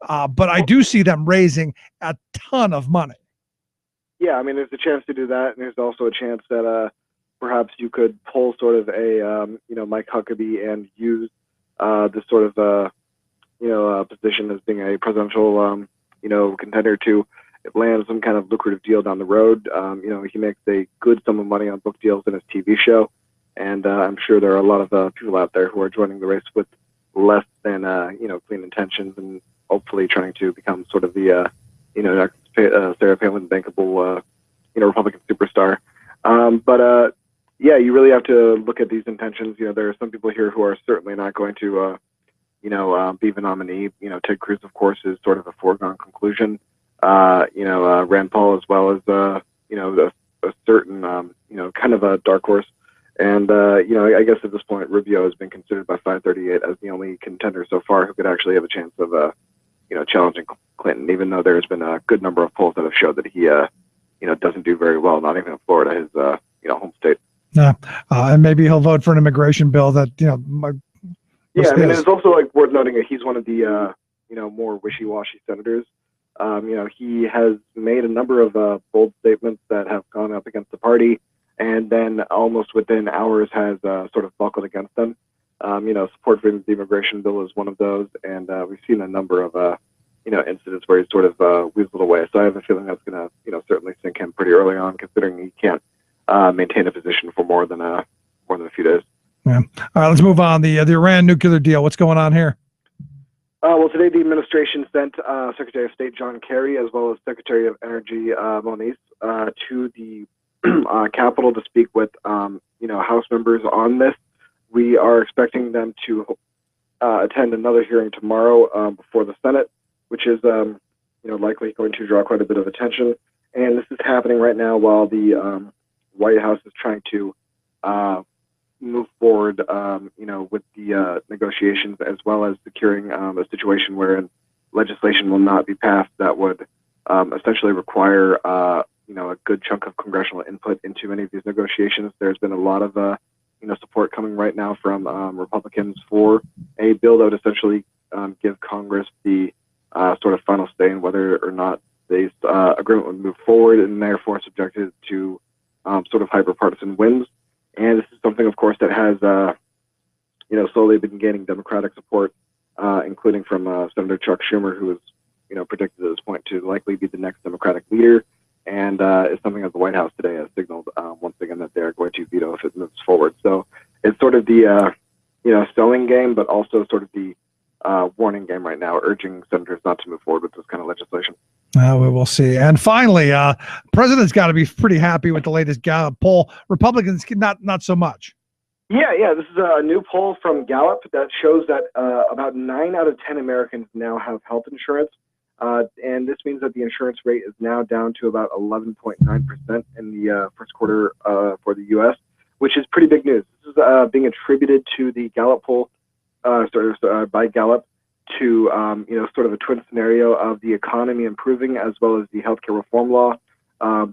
But I do see them raising a ton of money. Yeah, I mean, there's a chance to do that, and there's also a chance that perhaps you could pull sort of a Mike Huckabee and use this sort of position as being a presidential contender to land some kind of lucrative deal down the road. He makes a good sum of money on book deals in his TV show, and I'm sure there are a lot of people out there who are joining the race with less than clean intentions, and hopefully trying to become sort of the Sarah Palin bankable Republican superstar. You really have to look at these intentions. There are some people here who are certainly not going to be the nominee. Ted Cruz, of course, is sort of a foregone conclusion. Rand Paul, as well as a certain kind of a dark horse. And I guess at this point, Rubio has been considered by 538 as the only contender so far who could actually have a chance of challenging Clinton, even though there's been a good number of polls that have showed that he doesn't do very well, not even in Florida, his home state. Yeah, and maybe he'll vote for an immigration bill that it's also worth noting that he's one of the more wishy-washy senators. He has made a number of bold statements that have gone up against the party, and then almost within hours has sort of buckled against them. Support for the immigration bill is one of those, and we've seen a number of incidents where he's sort of weaseled away. So I have a feeling that's going to certainly sink him pretty early on, considering he can't maintain a position for more than a few days. Yeah. All right, let's move on. The Iran nuclear deal. What's going on here? Well, today the administration sent Secretary of State John Kerry as well as Secretary of Energy Moniz to the Capitol to speak with House members on this. We are expecting them to attend another hearing tomorrow before the Senate, which is likely going to draw quite a bit of attention. And this is happening right now while the White House is trying to move forward, with the negotiations, as well as securing a situation wherein legislation will not be passed that would essentially require a good chunk of congressional input into any of these negotiations. There's been a lot of support coming right now from Republicans for a bill that would essentially give Congress the sort of final say in whether or not this agreement would move forward, and therefore subjected to sort of hyper-partisan wins. And this is something, of course, that has slowly been gaining Democratic support, including from Senator Chuck Schumer, who is predicted at this point to likely be the next Democratic leader, and is something that the White House today has signaled once again that they are going to veto if it moves forward. So it's sort of the selling game, but also sort of the warning game right now, urging senators not to move forward with this kind of legislation. We will see. And finally, president's got to be pretty happy with the latest Gallup poll. Republicans not so much. Yeah. This is a new poll from Gallup that shows that about 9 out of 10 Americans now have health insurance. And this means that the insurance rate is now down to about 11.9% in the first quarter for the U.S., which is pretty big news. This is being attributed to the Gallup poll, by Gallup, to sort of a twin scenario of the economy improving as well as the healthcare reform law,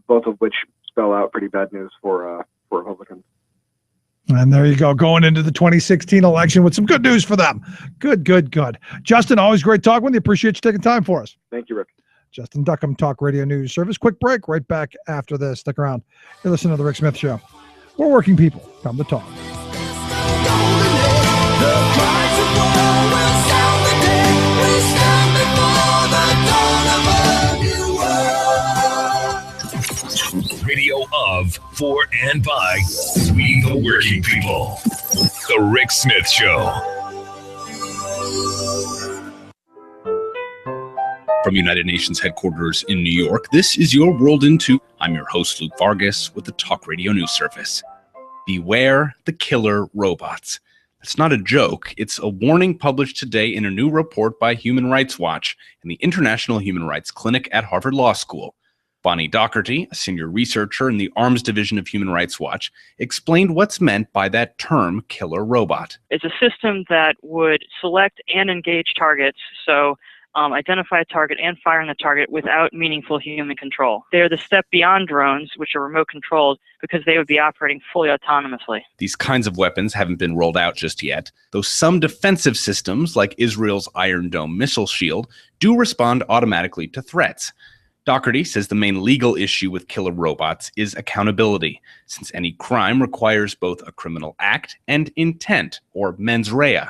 both of which spell out pretty bad news for Republicans. And there you go, going into the 2016 election with some good news for them. Good. Justin, always great talking with you. Appreciate you taking time for us. Thank you, Rick. Justin Duckham, Talk Radio News Service. Quick break, right back after this. Stick around. You're listening to The Rick Smith Show. We're working people. Come to talk. Radio of, for, and by we the working people. The Rick Smith Show. From United Nations headquarters in New York, this is your World in 2. I'm your host, Luke Vargas, with the Talk Radio News Service. Beware the killer robots. It's not a joke. It's a warning published today in a new report by Human Rights Watch and the International Human Rights Clinic at Harvard Law School. Bonnie Doherty, a senior researcher in the Arms Division of Human Rights Watch, explained what's meant by that term killer robot. It's a system that would select and engage targets, so identify a target and fire on the target without meaningful human control. They're the step beyond drones, which are remote controlled, because they would be operating fully autonomously. These kinds of weapons haven't been rolled out just yet, though some defensive systems, like Israel's Iron Dome missile shield, do respond automatically to threats. Doherty says the main legal issue with killer robots is accountability, since any crime requires both a criminal act and intent, or mens rea.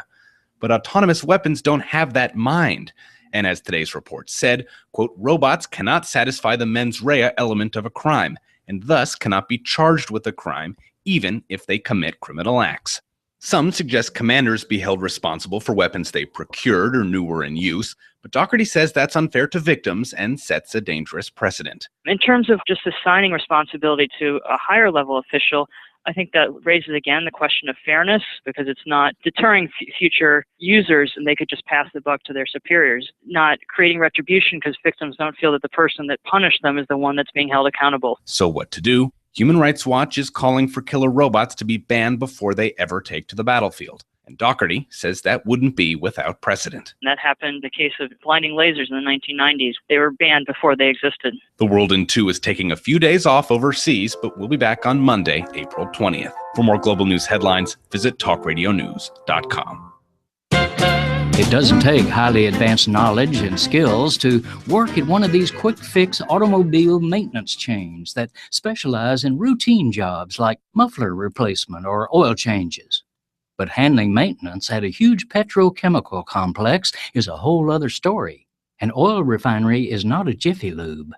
But autonomous weapons don't have that mind. And as today's report said, quote, robots cannot satisfy the mens rea element of a crime, and thus cannot be charged with a crime, even if they commit criminal acts. Some suggest commanders be held responsible for weapons they procured or knew were in use, but Doherty says that's unfair to victims and sets a dangerous precedent. In terms of just assigning responsibility to a higher level official, I think that raises again the question of fairness, because it's not deterring future users and they could just pass the buck to their superiors, not creating retribution because victims don't feel that the person that punished them is the one that's being held accountable. So what to do? Human Rights Watch is calling for killer robots to be banned before they ever take to the battlefield. And Doherty says that wouldn't be without precedent. And that happened in the case of blinding lasers in the 1990s. They were banned before they existed. The World in 2 is taking a few days off overseas, but we'll be back on Monday, April 20th. For more global news headlines, visit talkradionews.com. It doesn't take highly advanced knowledge and skills to work at one of these quick-fix automobile maintenance chains that specialize in routine jobs like muffler replacement or oil changes. But handling maintenance at a huge petrochemical complex is a whole other story. An oil refinery is not a Jiffy Lube.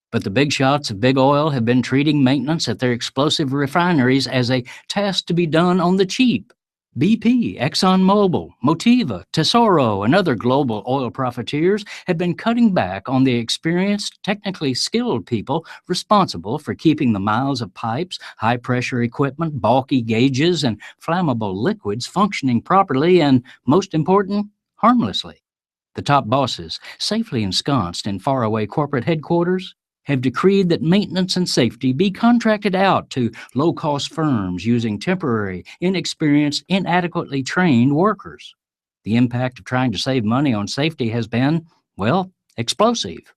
But the big shots of big oil have been treating maintenance at their explosive refineries as a task to be done on the cheap. BP, ExxonMobil, Motiva, Tesoro, and other global oil profiteers have been cutting back on the experienced, technically skilled people responsible for keeping the miles of pipes, high-pressure equipment, bulky gauges, and flammable liquids functioning properly and, most important, harmlessly. The top bosses, safely ensconced in faraway corporate headquarters, have decreed that maintenance and safety be contracted out to low-cost firms using temporary, inexperienced, inadequately trained workers. The impact of trying to save money on safety has been Well, explosive.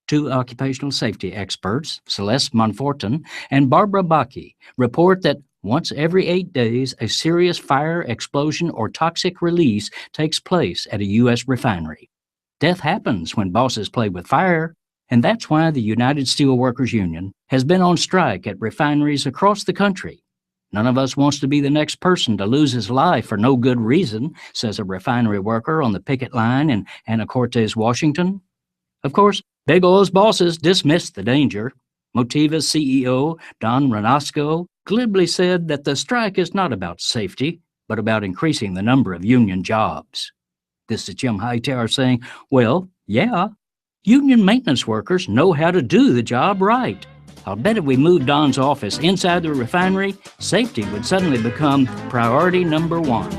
Two occupational safety experts, Celeste Monfortin and Barbara Baki, report that once every 8 days, a serious fire, explosion, or toxic release takes place at a U.S. refinery. Death happens when bosses play with fire, and that's why the United Steelworkers Union has been on strike at refineries across the country. None of us wants to be the next person to lose his life for no good reason, says a refinery worker on the picket line in Anacortes, Washington. Of course, big oil's bosses dismissed the danger. Motiva's CEO, Don Ranasco, glibly said that the strike is not about safety, but about increasing the number of union jobs. This is Jim Hightower saying, well, yeah, union maintenance workers know how to do the job right. I'll bet if we moved Don's office inside the refinery, safety would suddenly become priority number one.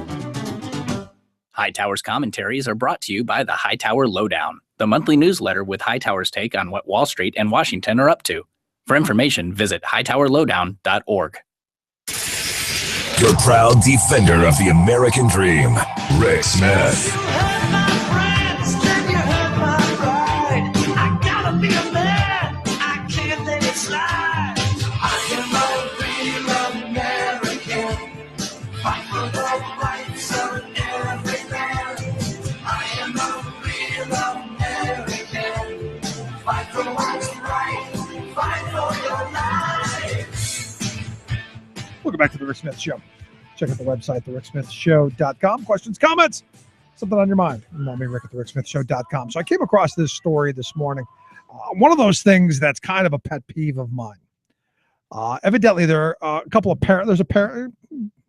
Hightower's commentaries are brought to you by the Hightower Lowdown, the monthly newsletter with Hightower's take on what Wall Street and Washington are up to. For information, visit hightowerlowdown.org. Your proud defender of the American dream, Rick Smith. Welcome back to the Rick Smith Show. Check out the website, thericksmithshow.com. Questions, comments, something on your mind. Email me, Rick at thericksmithshow.com. So I came across this story this morning. One of those things that's kind of a pet peeve of mine. Evidently, there are a couple of parents. There's a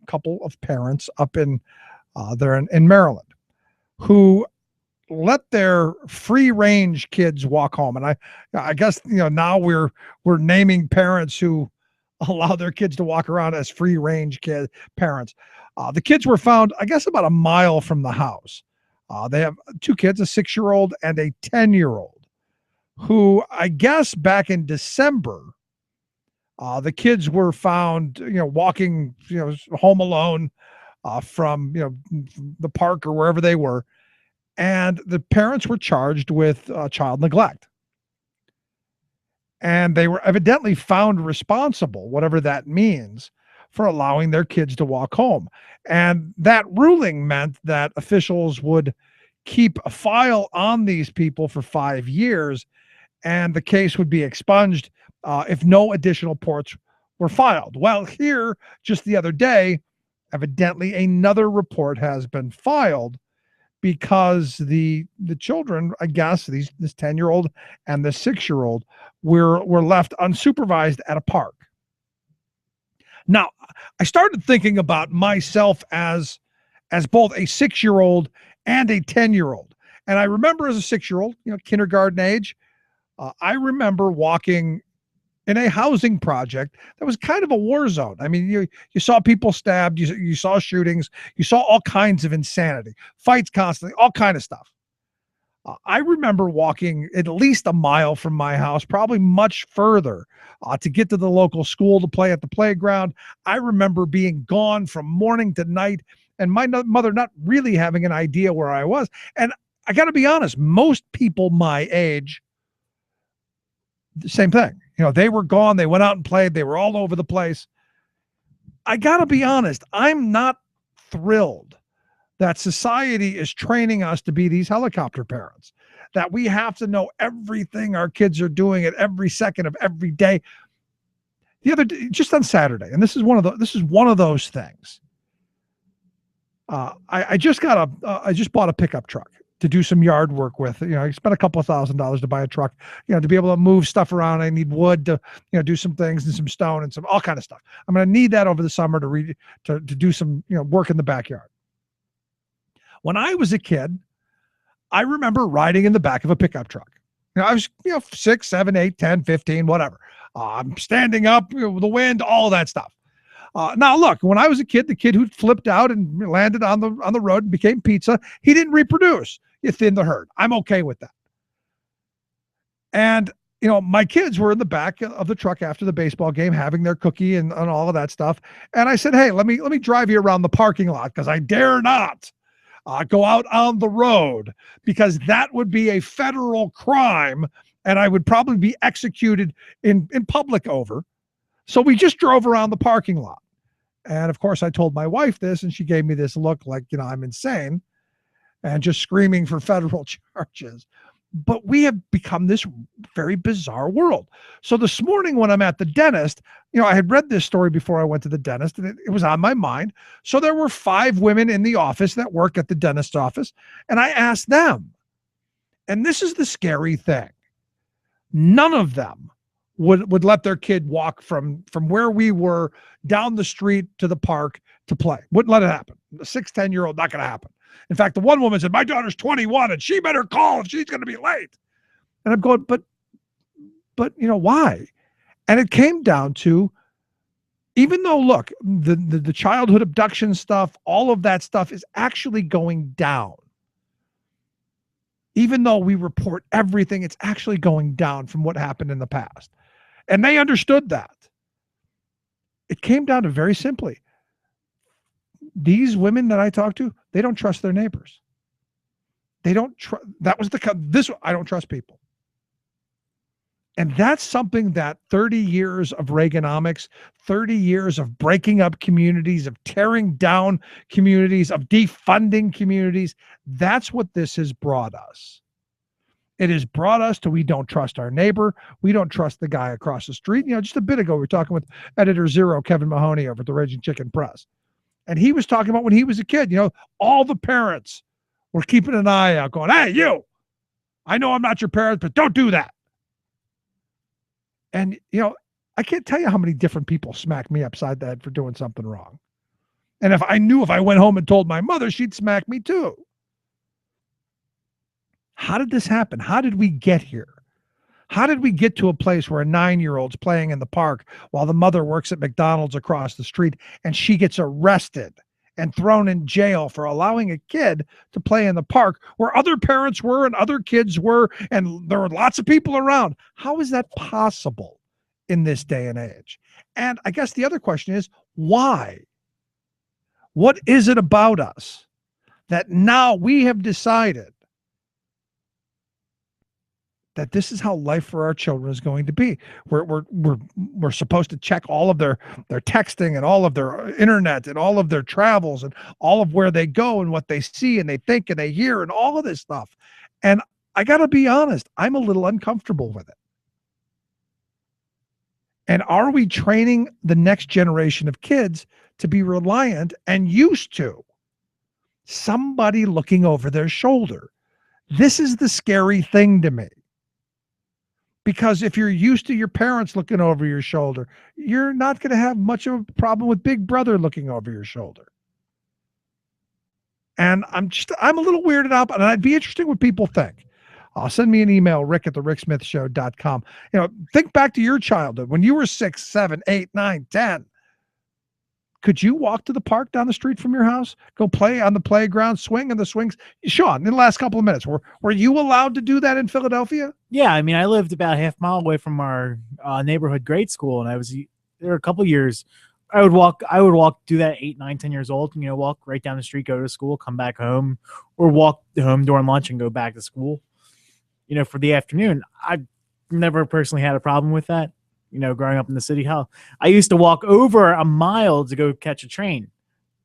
couple of parents up in there in Maryland who let their free-range kids walk home. And I guess now we're naming parents who allow their kids to walk around as free-range parents. The kids were found, I guess, about a mile from the house. They have two kids, a 6-year-old and a 10-year-old, who I guess back in December, the kids were found, walking, home alone from, the park or wherever they were. And the parents were charged with child neglect. And they were evidently found responsible, whatever that means, for allowing their kids to walk home. And that ruling meant that officials would keep a file on these people for 5 years, and the case would be expunged if no additional reports were filed. Well, here, just the other day, evidently another report has been filed because the children, I guess, this 10-year-old and the 6-year-old, were left unsupervised at a park. Now, I started thinking about myself as both a 6-year-old and a 10-year-old. And I remember as a 6-year-old, kindergarten age, I remember walking in a housing project that was kind of a war zone. I mean, you saw people stabbed, you saw shootings, you saw all kinds of insanity, fights constantly, all kind of stuff. I remember walking at least a mile from my house, probably much further, to get to the local school to play at the playground. I remember being gone from morning to night and my mother not really having an idea where I was. And I got to be honest, most people my age, the same thing. They were gone. They went out and played. They were all over the place. I got to be honest, I'm not thrilled that society is training us to be these helicopter parents, that we have to know everything our kids are doing at every second of every day. The other day, just on Saturday, and this is one of those things. I just bought a pickup truck to do some yard work with. I spent a couple of $1,000s to buy a truck, to be able to move stuff around. I need wood to, do some things and some stone and some all kind of stuff. I'm going to need that over the summer to do some, work in the backyard. When I was a kid, I remember riding in the back of a pickup truck. I was, 6, 7, 8, 10, 15, whatever. I'm standing up, the wind, all that stuff. Now, look, when I was a kid, the kid who flipped out and landed on the road and became pizza, he didn't reproduce. You thinned the herd. I'm okay with that. And, my kids were in the back of the truck after the baseball game having their cookie and all of that stuff. And I said, hey, let me drive you around the parking lot because I dare not go out on the road, because that would be a federal crime and I would probably be executed in public over. So we just drove around the parking lot. And of course, I told my wife this, and she gave me this look like, I'm insane and just screaming for federal charges. But we have become this very bizarre world. So this morning when I'm at the dentist, I had read this story before I went to the dentist, and it was on my mind. So there were 5 women in the office that work at the dentist's office, and I asked them, and this is the scary thing, none of them would let their kid walk from where we were down the street to the park to play. Wouldn't let it happen. The 6-10-year-old, not going to happen. In fact, the one woman said, my daughter's 21 and she better call if she's going to be late. And I'm going, but why? And it came down to, even though, look, the childhood abduction stuff, all of that stuff is actually going down. Even though we report everything, it's actually going down from what happened in the past. And they understood that. It came down to very simply, these women that I talk to, they don't trust their neighbors. They don't trust. That was I don't trust people. And that's something that 30 years of Reaganomics, 30 years of breaking up communities, of tearing down communities, of defunding communities, that's what this has brought us. It has brought us to, we don't trust our neighbor. We don't trust the guy across the street. Just a bit ago, we were talking with Editor Zero, Kevin Mahoney, over at the Raging Chicken Press. And he was talking about when he was a kid, all the parents were keeping an eye out going, hey, you, I know I'm not your parent, but don't do that. And, I can't tell you how many different people smack me upside the head for doing something wrong. And if I went home and told my mother, she'd smack me too. How did this happen? How did we get here? How did we get to a place where a 9-year-old's playing in the park while the mother works at McDonald's across the street, and she gets arrested and thrown in jail for allowing a kid to play in the park where other parents were and other kids were, and there were lots of people around? How is that possible in this day and age? And I guess the other question is, why? What is it about us that now we have decided that this is how life for our children is going to be? We're supposed to check all of their texting and all of their internet and all of their travels and all of where they go and what they see and they think and they hear and all of this stuff. And I got to be honest, I'm a little uncomfortable with it. And are we training the next generation of kids to be reliant and used to somebody looking over their shoulder? This is the scary thing to me. Because if you're used to your parents looking over your shoulder, you're not going to have much of a problem with Big Brother looking over your shoulder. And I'm a little weirded out, and I'd be interested what people think. Send me an email, rick@thericksmithshow.com. Think back to your childhood when you were 6, 7, 8, 9, 10. Could you walk to the park down the street from your house? Go play on the playground, swing on the swings? Sean, in the last couple of minutes, were you allowed to do that in Philadelphia? Yeah, I mean, I lived about a half mile away from our neighborhood grade school, and I was there a couple of years. I would walk, do that 8, 9, 10 years old, walk right down the street, go to school, come back home, or walk home during lunch and go back to school, for the afternoon. I've never personally had a problem with that. Growing up in the city, how I used to walk over a mile to go catch a train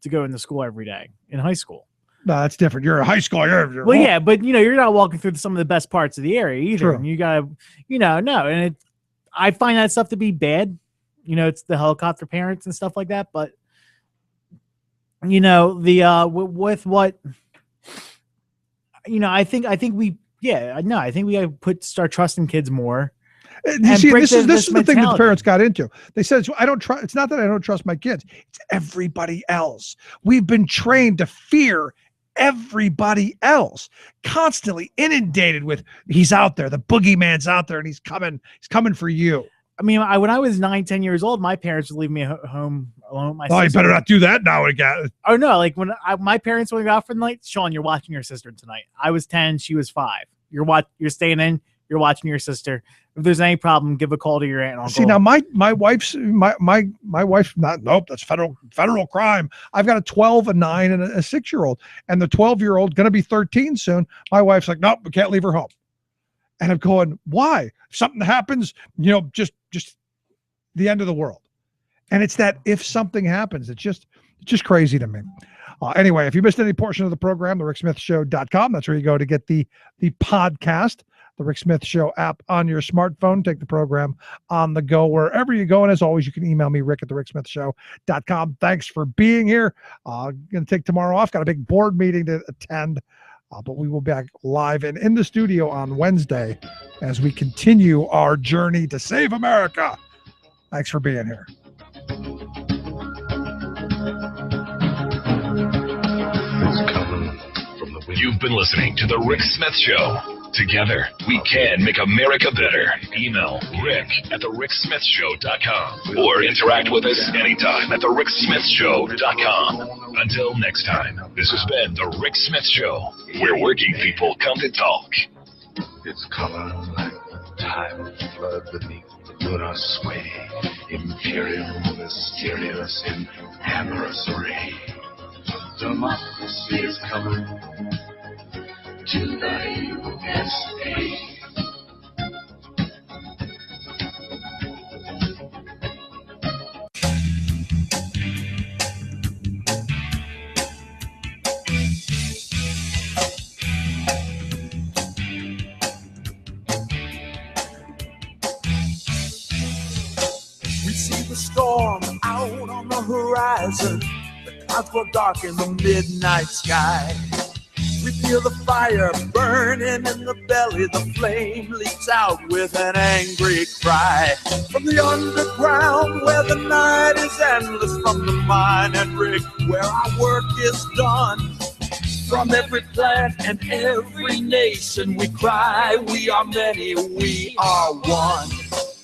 to go into school every day in high school. No, that's different. You're a high school. Well, yeah, but you're not walking through some of the best parts of the area either. True. And you gotta, no. And I find that stuff to be bad. It's the helicopter parents and stuff like that. But with what, I think we gotta start trusting kids more. This is the thing that the parents got into. They said, it's not that I don't trust my kids. It's everybody else. We've been trained to fear everybody else, constantly inundated with, he's out there, the boogeyman's out there, and he's coming for you. I mean, when I was 9, 10 years old, my parents would leave me home alone with my sister. Oh, you better not do that now again. Oh, no. Like when my parents went out for the night, Sean, you're watching your sister tonight. I was 10, she was 5. You're staying in, you're watching your sister. If there's any problem, give a call to your aunt and uncle. See, now my wife's not, nope, that's federal crime. I've got a 12, a 9, and a 6-year-old, and the 12-year-old going to be 13 soon. My wife's like, nope, we can't leave her home. And I'm going, why? If something happens, just the end of the world. And it's that if something happens, it's just crazy to me. Anyway, if you missed any portion of the program, thericksmithshow.com. That's where you go to get the podcast, the Rick Smith Show app on your smartphone. Take the program on the go wherever you go. And as always, you can email me, rick@thericksmithshow.com. Thanks for being here. Going to take tomorrow off. Got a big board meeting to attend. But we will be back live and in the studio on Wednesday as we continue our journey to save America. Thanks for being here. You've been listening to The Rick Smith Show. Together, we can make America better. Email rick@thericksmithshow.com or interact with us anytime at thericksmithshow.com. Until next time, this has been The Rick Smith Show, where working people come to talk. It's coming like the time of flood beneath the lunar sway. Imperial, mysterious, in amorous array. Democracy is coming to the USA. We see the storm out on the horizon. The clouds grow dark in the midnight sky. We feel the fire burning in the belly. The flame leaps out with an angry cry. From the underground where the night is endless. From the mine and rig where our work is done. From every plant and every nation we cry. We are many, we are one.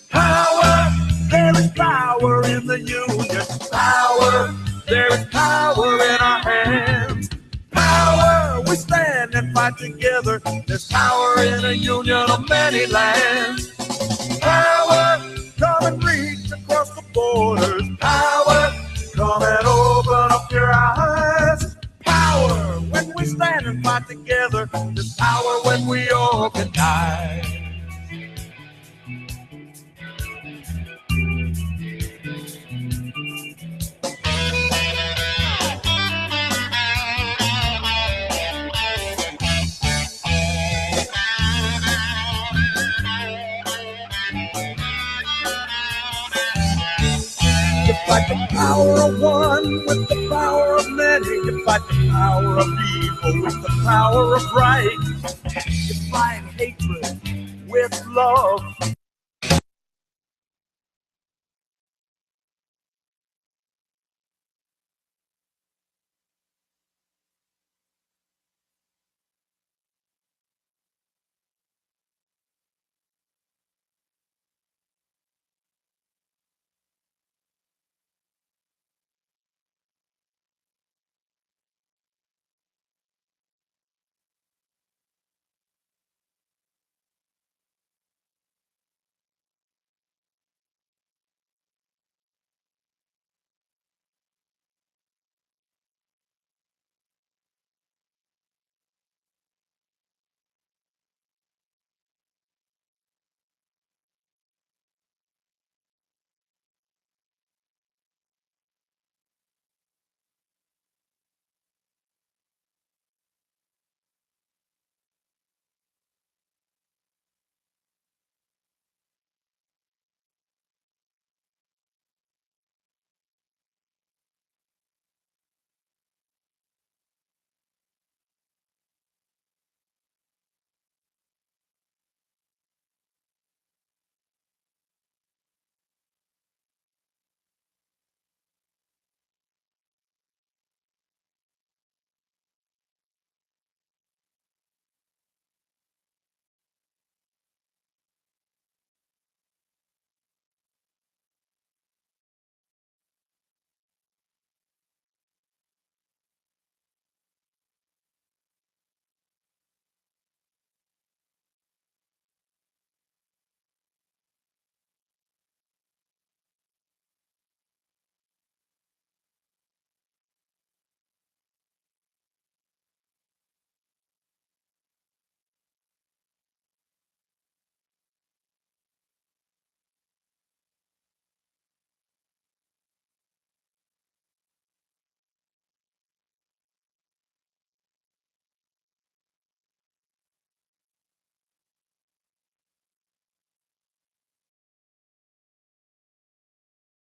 Power, there is power in the union. Power, there is power in our hands. Power, we stand and fight together. There's power in a union of many lands. Power, come and reach across the borders. Power, come and open up your eyes. Power, when we stand and fight together. There's power when we organize. Fight the power of one with the power of many. You fight the power of evil with the power of right. You fight hatred with love.